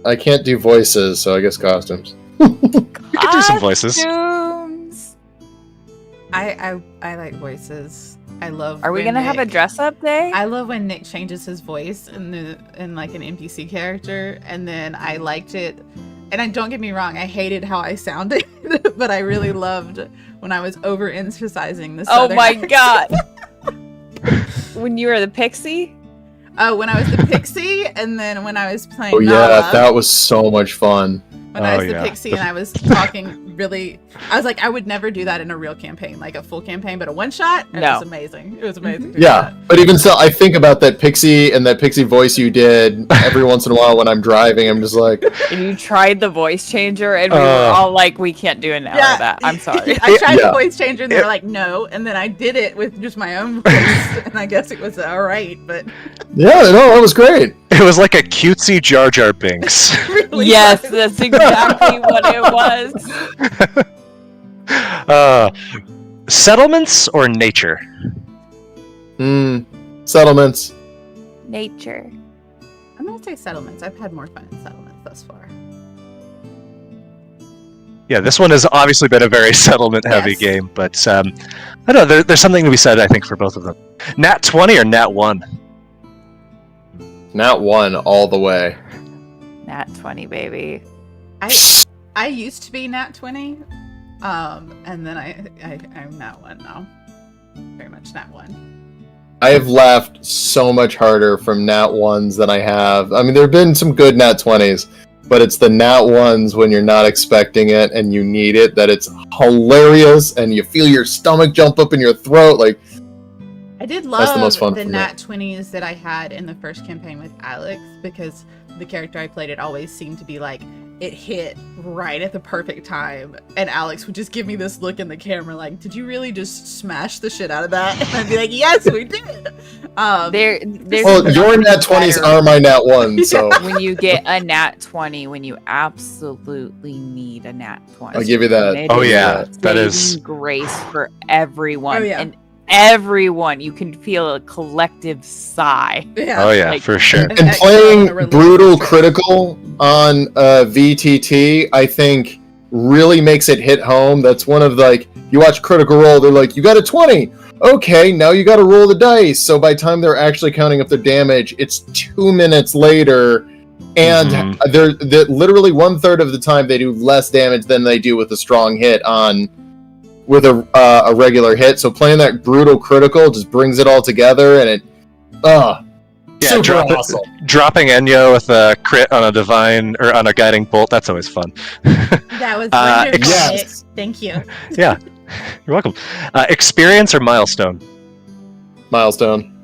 Speaker 3: I can't do voices, so I guess costumes.
Speaker 2: You could do some voices.
Speaker 4: Costumes.
Speaker 5: I like voices. I love.
Speaker 4: Are we
Speaker 5: when
Speaker 4: gonna have a
Speaker 5: Nick-
Speaker 4: dress up day?
Speaker 5: I love when Nick changes his voice in like an NPC character, and then I liked it. And don't get me wrong, I hated how I sounded, but I really loved when I was overemphasizing the
Speaker 4: Oh
Speaker 5: southern
Speaker 4: my
Speaker 5: accent.
Speaker 4: God. When you were the pixie?
Speaker 5: Oh, when I was the pixie, and then when I was playing
Speaker 3: Oh yeah,
Speaker 5: Nala,
Speaker 3: that was so much fun.
Speaker 5: when I was the
Speaker 2: yeah.
Speaker 5: pixie and I was talking really, I was like, I would never do that in a real campaign, like a full campaign, but a one shot, it
Speaker 4: No.
Speaker 5: was amazing. It was amazing. to do
Speaker 3: Yeah,
Speaker 5: that.
Speaker 3: but even still, I think about that pixie and that pixie voice you did every once in a while when I'm driving. I'm just like,
Speaker 4: And you tried the voice changer, and we were all like, we can't do an hour of that. I'm sorry.
Speaker 5: I tried
Speaker 3: Yeah.
Speaker 5: the voice changer and they were like, no. And then I did it with just my own voice. And I guess it was all right, but
Speaker 3: yeah, no, that was great.
Speaker 2: It was like a cutesy Jar Jar Binks.
Speaker 5: really
Speaker 4: Yes,
Speaker 5: was.
Speaker 4: that's exactly what it was.
Speaker 2: Settlements or nature?
Speaker 3: Settlements.
Speaker 4: Nature.
Speaker 5: I'm going to say settlements. I've had more fun in settlements thus far.
Speaker 2: Yeah, this one has obviously been a very settlement-heavy
Speaker 5: Yes.
Speaker 2: game, but I don't know. There's something to be said, I think, for both of them. Nat 20 or Nat 1?
Speaker 3: Nat 1 all the way.
Speaker 4: Nat 20, baby.
Speaker 5: I used to be Nat 20, and then I'm Nat 1 now. Very much Nat 1.
Speaker 3: I have laughed so much harder from Nat 1s than I have. I mean, there have been some good Nat 20s, but it's the Nat 1s when you're not expecting it and you need it that it's hilarious and you feel your stomach jump up in your throat. Like,
Speaker 5: I did
Speaker 3: That's
Speaker 5: love
Speaker 3: the most fun
Speaker 5: the
Speaker 3: for me.
Speaker 5: Nat 20s that I had in the first campaign with Alex, because the character I played, it always seemed to be like, it hit right at the perfect time. And Alex would just give me this look in the camera like, did you really just smash the shit out of that? And I'd be like, yes, we did.
Speaker 4: There's
Speaker 3: well,
Speaker 4: nothing
Speaker 3: your Nat 20s
Speaker 4: better
Speaker 3: are my Nat 1s, so
Speaker 4: when you get a Nat 20 when you absolutely need a Nat 20.
Speaker 3: I'll give you that.
Speaker 4: And it
Speaker 2: Oh,
Speaker 4: is
Speaker 2: yeah,
Speaker 4: a
Speaker 2: that is-
Speaker 4: saving grace for everyone.
Speaker 5: Oh, yeah.
Speaker 4: And everyone, you can feel a collective sigh.
Speaker 5: Yeah.
Speaker 2: Oh, yeah,
Speaker 4: Like-
Speaker 2: for sure.
Speaker 5: And
Speaker 3: And
Speaker 5: excel
Speaker 3: playing
Speaker 5: in a relationship.
Speaker 3: Brutal Critical on VTT, I think, really makes it hit home. That's one of the, like, you watch Critical Role, they're like, you got a 20. Okay, now you got to roll the dice. So by the time they're actually counting up their damage, it's 2 minutes later, and they're literally 1/3 of the time they do less damage than they do with a strong hit with a regular hit. So playing that Brutal Critical just brings it all together, and it super awesome.
Speaker 2: Dropping Enyo with a crit on a divine or on a guiding bolt, that's always fun.
Speaker 5: That was wonderful.
Speaker 3: yes.
Speaker 5: Nick. Thank you.
Speaker 2: Yeah, you're welcome. Experience or milestone?
Speaker 3: Milestone.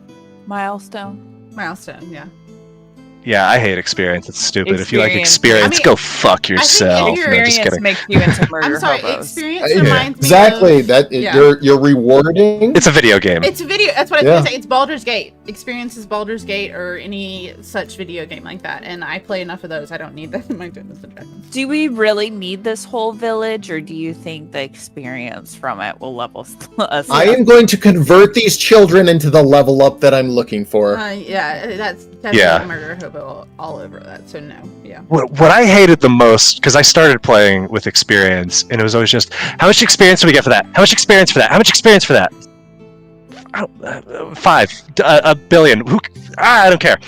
Speaker 4: Milestone.
Speaker 5: Milestone, yeah.
Speaker 2: Yeah, I hate experience. It's stupid. If you like
Speaker 4: Experience.
Speaker 2: experience,
Speaker 5: I mean,
Speaker 2: go fuck yourself. No, just
Speaker 4: Experience
Speaker 2: kidding.
Speaker 4: makes you into murder
Speaker 5: I'm sorry,
Speaker 4: hobos.
Speaker 5: experience
Speaker 3: Yeah,
Speaker 5: reminds
Speaker 3: exactly.
Speaker 5: me of...
Speaker 3: That
Speaker 5: yeah.
Speaker 3: you're rewarding.
Speaker 2: It's a video game.
Speaker 5: It's a video. That's what I was
Speaker 3: Yeah.
Speaker 5: gonna say. It's Baldur's Gate. Experience is Baldur's Gate or any such video game like that. And I play enough of those. I don't need that in my Dungeons and Dragons.
Speaker 4: Do we really need this whole village, or do you think the experience from it will level us
Speaker 3: I
Speaker 4: up?
Speaker 3: am going to convert these children into the level up that I'm looking for.
Speaker 5: Yeah, that's definitely
Speaker 2: Yeah.
Speaker 5: a murder hobo all over that. So no, yeah.
Speaker 2: What I hated the most, because I started playing with experience, and it was always just, how much experience do we get for that? How much experience for that? How much experience for that? 5, a billion. I don't care.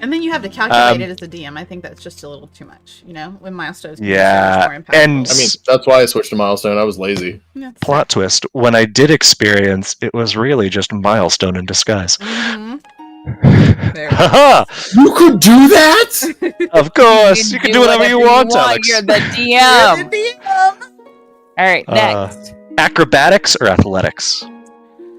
Speaker 5: And then you have to calculate it as a DM. I think that's just a little too much, when milestones can be so
Speaker 2: Yeah,
Speaker 5: much more impactful.
Speaker 2: and
Speaker 3: I mean, that's why I switched to milestone. I was lazy.
Speaker 5: That's
Speaker 2: plot twist: when I did experience, it was really just milestone in disguise.
Speaker 5: Mhm. There.
Speaker 2: Haha!
Speaker 3: You could do that?
Speaker 2: Of course, you can do whatever you want, Alex.
Speaker 4: You're the
Speaker 5: You're
Speaker 4: DM.
Speaker 5: the DM.
Speaker 4: All right, next.
Speaker 2: Acrobatics or athletics?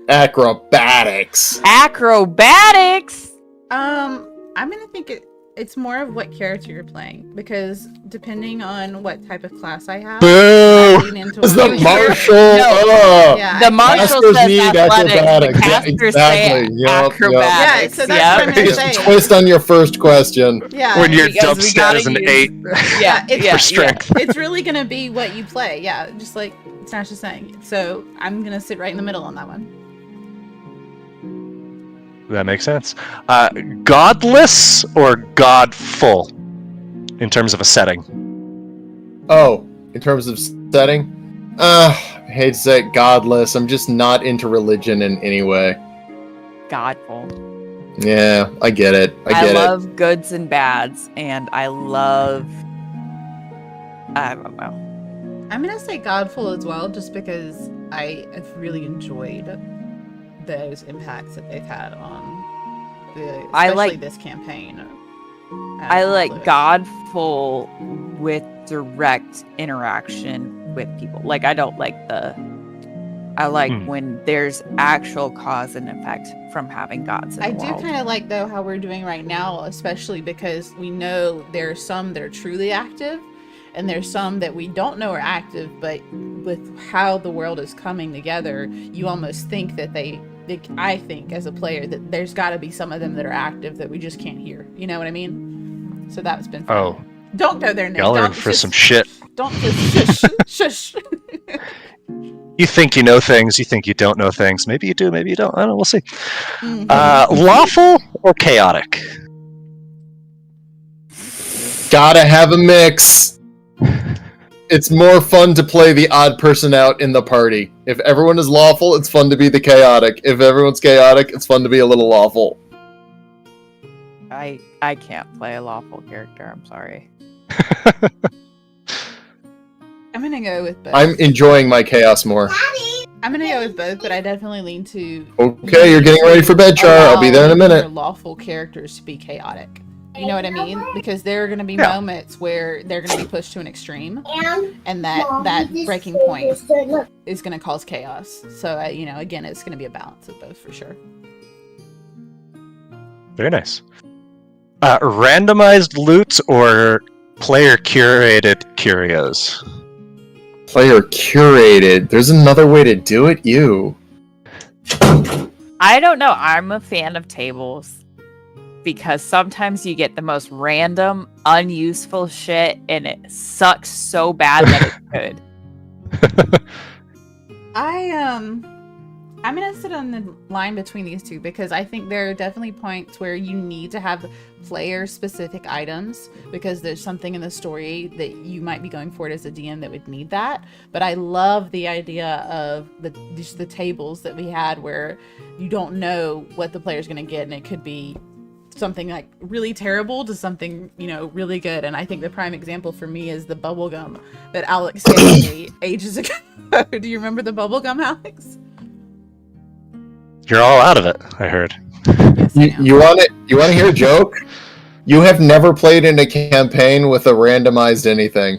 Speaker 3: Acrobatics.
Speaker 4: Acrobatics.
Speaker 5: I'm gonna think it's more of what character you're playing, because depending on what type of class I have, I
Speaker 2: Boo!
Speaker 5: lean into
Speaker 3: It's
Speaker 5: one
Speaker 3: the
Speaker 5: or the
Speaker 3: marshal.
Speaker 5: other. Yeah,
Speaker 4: The marshal
Speaker 3: Masters
Speaker 4: says
Speaker 3: need
Speaker 4: athletics.
Speaker 3: acrobatics.
Speaker 4: The
Speaker 3: Yeah,
Speaker 4: casters
Speaker 3: exactly.
Speaker 4: say
Speaker 3: Yup,
Speaker 4: acrobatics.
Speaker 5: Yeah, so that's what I'm
Speaker 3: Biggest
Speaker 5: saying.
Speaker 3: twist on your first question.
Speaker 5: Yeah,
Speaker 2: When your
Speaker 4: because
Speaker 2: dump
Speaker 4: we
Speaker 2: stat
Speaker 4: gotta
Speaker 2: is an
Speaker 4: use-
Speaker 2: 8
Speaker 5: Yeah, it's
Speaker 2: for strength.
Speaker 5: it's really gonna be what you play. Yeah, just like Snatch is saying. So I'm gonna sit right in the middle on that one.
Speaker 2: That makes sense. Godless or godful in terms of a setting?
Speaker 3: Oh, in terms of setting? I hate to say it, godless. I'm just not into religion in any way.
Speaker 4: Godful.
Speaker 3: Yeah, I get it. I
Speaker 4: I
Speaker 3: get it.
Speaker 4: love goods and bads, and I love. I don't know.
Speaker 5: I'm gonna say Godful as well, just because I've really enjoyed those impacts that they've had on
Speaker 4: I
Speaker 5: especially
Speaker 4: like-
Speaker 5: this campaign.
Speaker 4: I like
Speaker 5: Lewis.
Speaker 4: godful with direct interaction with people. Like I don't like I like when there's actual cause and effect from having gods in
Speaker 5: I
Speaker 4: the
Speaker 5: do
Speaker 4: world.
Speaker 5: kind of like though how we're doing right now, especially because we know there are some that are truly active, and there's some that we don't know are active. But with how the world is coming together, you almost think that I think as a player that there's got to be some of them that are active that we just can't hear. You know what I mean? So that's been fun.
Speaker 2: Oh,
Speaker 5: Don't go there, Nick.
Speaker 2: y'all are in
Speaker 5: Don't
Speaker 2: for
Speaker 5: just-
Speaker 2: some shit.
Speaker 5: Don't just shush.
Speaker 2: You think you know things, you think you don't know things. Maybe you do, maybe you don't. I don't know, we'll see.
Speaker 5: Mhm.
Speaker 2: Lawful or chaotic?
Speaker 3: Gotta have a mix. It's more fun to play the odd person out in the party. If everyone is lawful, it's fun to be the chaotic. If everyone's chaotic, it's fun to be a little lawful.
Speaker 4: I can't play a lawful character. I'm sorry.
Speaker 5: I'm gonna go with both.
Speaker 3: I'm enjoying my chaos more.
Speaker 5: I'm gonna go with both, but I definitely lean to.
Speaker 3: Okay, you're getting ready for bed, Char. I'll be there in a
Speaker 5: allowing
Speaker 3: minute.
Speaker 5: your lawful characters to be chaotic. You know what I mean? Because there are going to be
Speaker 2: Yeah.
Speaker 5: moments where they're going to be pushed to an extreme, and that breaking point is going to cause chaos. So, again, it's going to be a balance of both for sure.
Speaker 2: Very nice. Randomized loot or player curated curios?
Speaker 3: Player curated. There's another way to do it, you.
Speaker 4: I don't know. I'm a fan of tables because sometimes you get the most random, unuseful shit, and it sucks so bad that it's good.
Speaker 5: I'm gonna sit on the line between these two because I think there are definitely points where you need to have player-specific items because there's something in the story that you might be going for it as a DM that would need that. But I love the idea of just the tables that we had where you don't know what the player's gonna get, and it could be something like really terrible to something really good. And I think the prime example for me is the bubblegum that Alex gave me ages ago. Do you remember the bubblegum, Alex?
Speaker 2: You're all out of it, I heard.
Speaker 5: Yes, I am.
Speaker 3: You want to hear a joke? You have never played in a campaign with a randomized anything.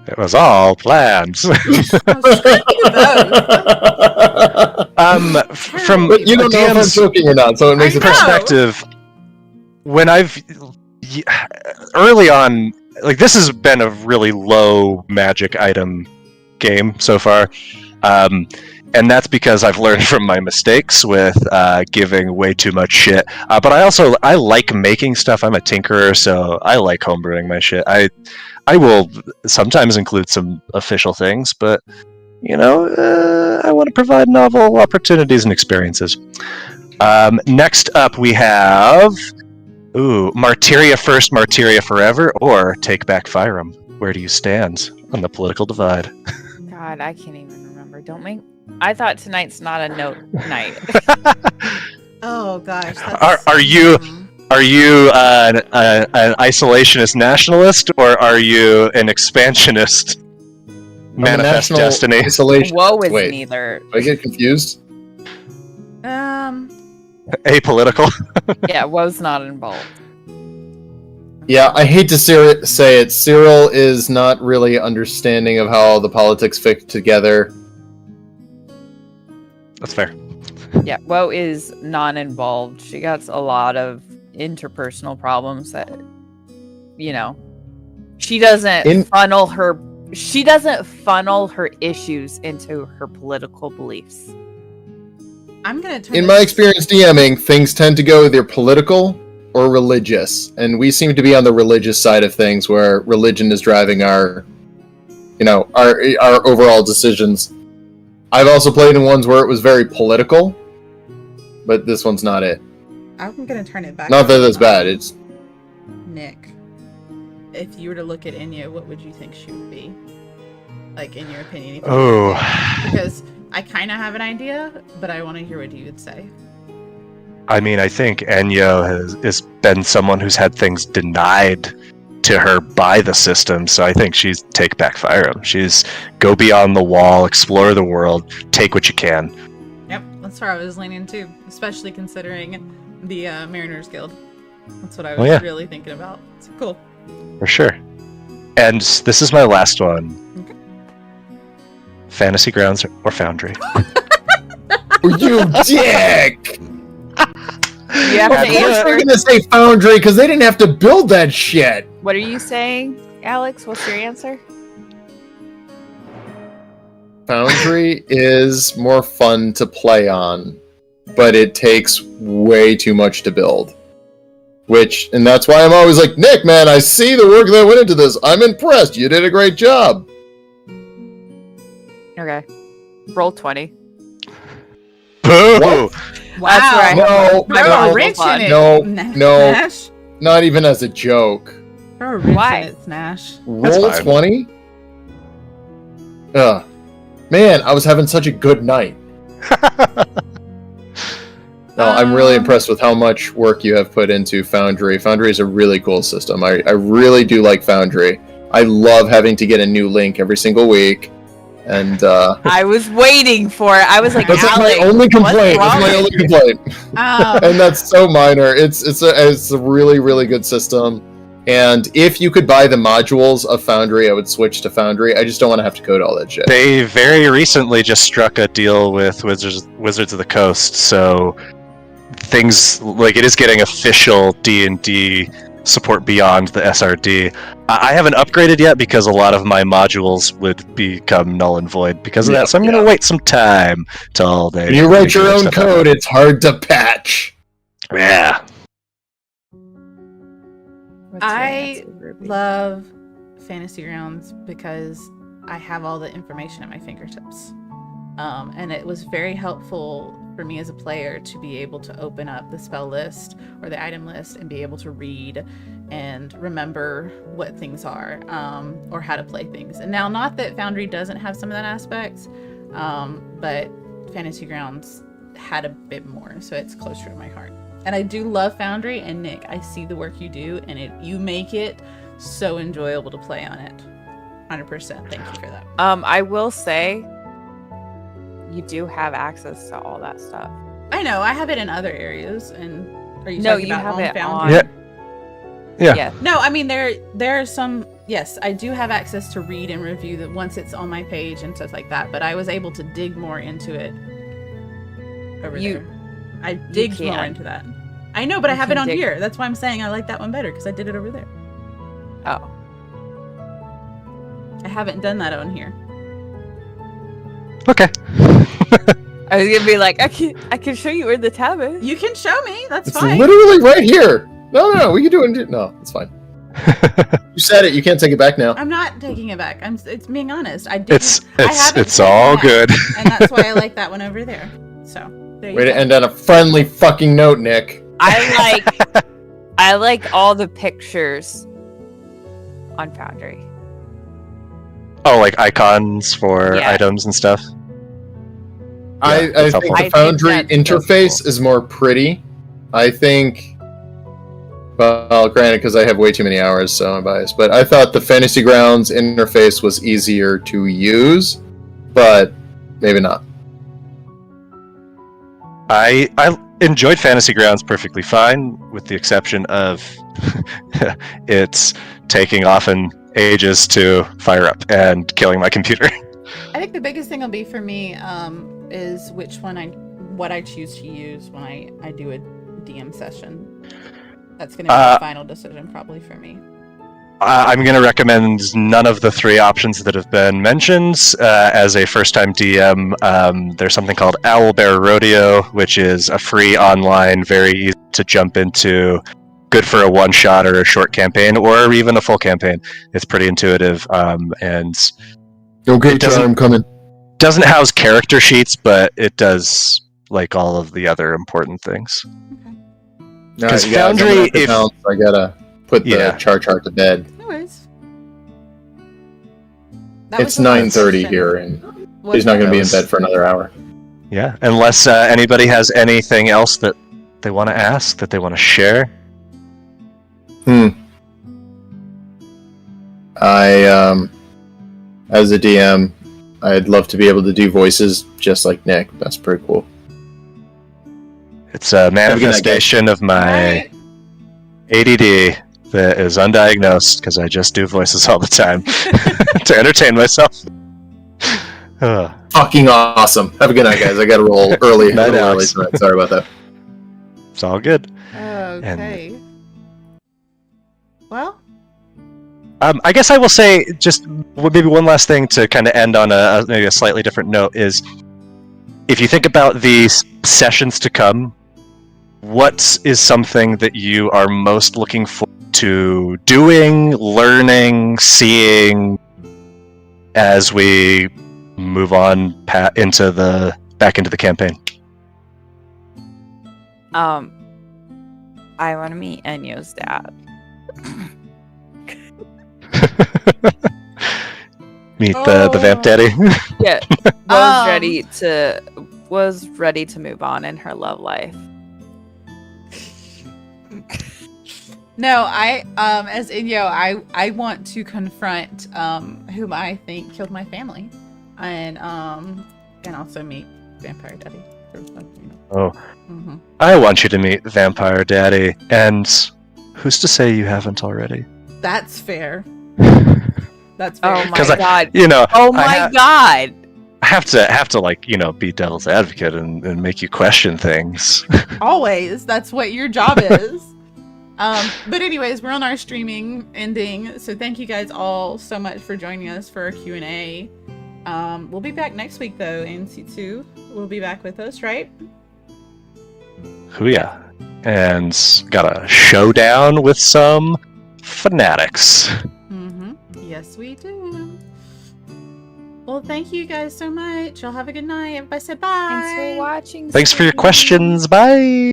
Speaker 2: It was all plans.
Speaker 5: I was trying to do both.
Speaker 2: From
Speaker 3: But you don't know if I'm
Speaker 2: DM's
Speaker 3: joking or not, so it makes
Speaker 5: I
Speaker 3: it
Speaker 5: know.
Speaker 2: perspective, when early on, like this has been a really low magic item game so far, and that's because I've learned from my mistakes with giving way too much shit. But I like making stuff. I'm a tinkerer, so I like homebrewing my shit. I will sometimes include some official things, but I want to provide novel opportunities and experiences. Next up, we have Martyria first, Martyria forever, or take back Fyram. Where do you stand? on the political divide.
Speaker 4: God, I can't even remember. I thought tonight's not a note night.
Speaker 5: Oh gosh.
Speaker 2: Are you an isolationist nationalist, or are you an expansionist?
Speaker 3: I'm a
Speaker 2: Manifest
Speaker 3: national
Speaker 2: destiny.
Speaker 3: isolation.
Speaker 4: Woe is
Speaker 3: Wait,
Speaker 4: neither.
Speaker 3: do I get confused?
Speaker 2: Apolitical.
Speaker 4: Yeah, woe's not involved.
Speaker 3: Yeah, I hate to say it. Cyril is not really understanding of how the politics fit together.
Speaker 2: That's fair.
Speaker 4: Yeah, woe is non-involved. She got a lot of interpersonal problems that, she doesn't funnel her issues into her political beliefs.
Speaker 5: I'm gonna turn.
Speaker 3: In my experience DMing, things tend to go either political or religious, and we seem to be on the religious side of things, where religion is driving our overall decisions. I've also played in ones where it was very political, but this one's not it.
Speaker 5: I'm gonna turn it back.
Speaker 3: Not that it's bad. It's
Speaker 5: Nick. If you were to look at Enya, what would you think she would be? Like, in your opinion? if you were to
Speaker 2: Oh.
Speaker 5: Because I kind of have an idea, but I want to hear what you would say.
Speaker 2: I mean, I think Enyo has been someone who's had things denied to her by the system, so I think she's take back Fire'em. She's go beyond the wall, explore the world, take what you can.
Speaker 5: Yep, that's where I was leaning too, especially considering the Mariners Guild. That's what I was really thinking about. It's cool.
Speaker 2: For sure. And this is my last one.
Speaker 5: Okay.
Speaker 2: Fantasy Grounds or Foundry?
Speaker 3: you dick!
Speaker 4: You have
Speaker 3: Of
Speaker 4: to
Speaker 3: course
Speaker 4: answer.
Speaker 3: we're gonna say Foundry because they didn't have to build that shit.
Speaker 4: What are you saying, Alex? What's your answer?
Speaker 3: Foundry is more fun to play on, but it takes way too much to build. And that's why I'm always like, Nick, man, I see the work that went into this. I'm impressed. You did a great job.
Speaker 4: Okay. Roll 20.
Speaker 2: Boo!
Speaker 3: What?
Speaker 5: Wow.
Speaker 4: That's where I
Speaker 3: No,
Speaker 4: my
Speaker 5: Throw a
Speaker 4: Bible
Speaker 5: wrench
Speaker 4: fun.
Speaker 5: in it.
Speaker 3: No,
Speaker 5: Na-
Speaker 3: no.
Speaker 5: Nash.
Speaker 3: Not even as a joke.
Speaker 5: Throw a wrench
Speaker 4: Why?
Speaker 5: in it, Nash.
Speaker 3: Roll
Speaker 2: fine.
Speaker 3: 20? Ugh. Man, I was having such a good night. No, I'm really impressed with how much work you have put into Foundry. Foundry is a really cool system. I really do like Foundry. I love having to get a new link every single week. And
Speaker 4: I was waiting for it. I was like,
Speaker 3: that's like
Speaker 4: Alex,
Speaker 3: my only complaint.
Speaker 4: what's
Speaker 3: That's my
Speaker 4: wrong
Speaker 3: only
Speaker 4: with you?
Speaker 3: complaint.
Speaker 5: Um,
Speaker 3: And that's so minor. It's a really, really good system. And if you could buy the modules of Foundry, I would switch to Foundry. I just don't want to have to code all that shit.
Speaker 2: They very recently just struck a deal with Wizards of the Coast, so things like it is getting official D&D support beyond the SRD. I haven't upgraded yet because a lot of my modules would become null and void because of that, so I'm going to wait some time till they...
Speaker 3: When you write your
Speaker 2: figure
Speaker 3: own
Speaker 2: stuff out.
Speaker 3: code, it's hard to patch.
Speaker 2: Yeah.
Speaker 4: What's your
Speaker 5: I
Speaker 4: answer, Ruby?
Speaker 5: love Fantasy Grounds because I have all the information at my fingertips. And it was very helpful for me as a player to be able to open up the spell list or the item list and be able to read and remember what things are, or how to play things. And now, not that Foundry doesn't have some of that aspects, but Fantasy Grounds had a bit more, so it's closer to my heart. And I do love Foundry, and Nick, I see the work you do, and you make it so enjoyable to play on it. 100%. Thank you for that.
Speaker 4: I will say, you do have access to all that stuff.
Speaker 5: I know, I have it in other areas, and are you
Speaker 4: No,
Speaker 5: talking
Speaker 4: you
Speaker 5: about
Speaker 4: have
Speaker 5: on
Speaker 4: it
Speaker 5: Foundry?
Speaker 2: on- Yeah.
Speaker 4: Yeah.
Speaker 5: No, I mean there are some. Yes, I do have access to read and review that once it's on my page and stuff like that. But I was able to dig more into it over there. I digged more
Speaker 4: can.
Speaker 5: into that. I know, but I
Speaker 4: You
Speaker 5: have it
Speaker 4: can
Speaker 5: on
Speaker 4: dig-
Speaker 5: here. That's why I'm saying I like that one better because I did it over there.
Speaker 4: Oh.
Speaker 5: I haven't done that on here.
Speaker 2: Okay.
Speaker 4: I was gonna be like, I can show you where the tab is.
Speaker 5: You can show me. That's
Speaker 3: It's
Speaker 5: fine.
Speaker 3: literally right here. No, we can do it. No, it's fine. You said it. You can't take it back now.
Speaker 5: I'm not taking it back. It's being honest. I did.
Speaker 2: It's all good.
Speaker 5: And that's why I like that one over there. So there you
Speaker 3: Way to
Speaker 5: go.
Speaker 3: end on a friendly fucking note, Nick.
Speaker 4: I like all the pictures on Foundry.
Speaker 2: Oh, like icons for
Speaker 4: Yeah.
Speaker 2: items and stuff.
Speaker 3: I
Speaker 2: that's
Speaker 3: think
Speaker 2: helpful.
Speaker 3: the
Speaker 4: I think
Speaker 3: Foundry
Speaker 4: that's
Speaker 3: interface
Speaker 4: cool.
Speaker 3: is more pretty. I think. Well, granted, because I have way too many hours, so I'm biased. But I thought the Fantasy Grounds interface was easier to use, but maybe not.
Speaker 2: I enjoyed Fantasy Grounds perfectly fine, with the exception of it's taking often ages to fire up and killing my computer.
Speaker 5: I think the biggest thing will be for me is what I choose to use when I do a DM session. That's going to be the final decision probably for me.
Speaker 2: I'm going to recommend none of the 3 options that have been mentioned. As a first-time DM, there's something called Owlbear Rodeo, which is a free online, very easy to jump into, good for a one-shot or a short campaign, or even a full campaign. It's pretty intuitive, and
Speaker 3: Okay,
Speaker 2: it doesn't-
Speaker 3: I'm coming.
Speaker 2: doesn't house character sheets, but it does like all of the other important things. Because Foundry, if
Speaker 3: I gotta put the chart to bed.
Speaker 5: No worries.
Speaker 3: It's 9:30 here, and he's not going to be in bed for another hour.
Speaker 2: Yeah, unless anybody has anything else that they want to ask, that they want to share.
Speaker 3: As a DM, I'd love to be able to do voices just like Nick. That's pretty cool.
Speaker 2: It's a manifestation of my ADD that is undiagnosed because I just do voices all the time to entertain myself.
Speaker 3: Fucking awesome. Have a good night, guys. I gotta roll early.
Speaker 2: Night,
Speaker 3: early
Speaker 2: Alex.
Speaker 3: tonight. Sorry about that.
Speaker 2: It's all good.
Speaker 5: Okay. Well,
Speaker 2: I guess I will say just maybe one last thing to kind of end on maybe a slightly different note is, if you think about these sessions to come, what is something that you are most looking forward to doing, learning, seeing as we move on back into the campaign?
Speaker 4: I want to meet Enyo's dad.
Speaker 2: Meet the vamp daddy.
Speaker 4: Yeah, was ready to move on in her love life.
Speaker 5: no, as Inyo, I want to confront whom I think killed my family, and also meet Vampire Daddy.
Speaker 2: Oh, I want you to meet Vampire Daddy, and who's to say you haven't already?
Speaker 5: That's fair. That's fair.
Speaker 4: Oh my god!
Speaker 5: Oh
Speaker 4: my god!
Speaker 2: I have to like be devil's advocate and make you question things.
Speaker 5: Always. That's what your job is. But anyways, we're on our streaming ending, so thank you guys all so much for joining us for our Q&A. We'll be back next week though, and C2 will be back with us, right?
Speaker 2: Hooyah. And got a showdown with some fanatics.
Speaker 5: Yes, we do. Well, thank you guys so much. Y'all have a good night. Everybody say bye.
Speaker 4: Thanks for watching.
Speaker 2: Thanks for your questions. Bye.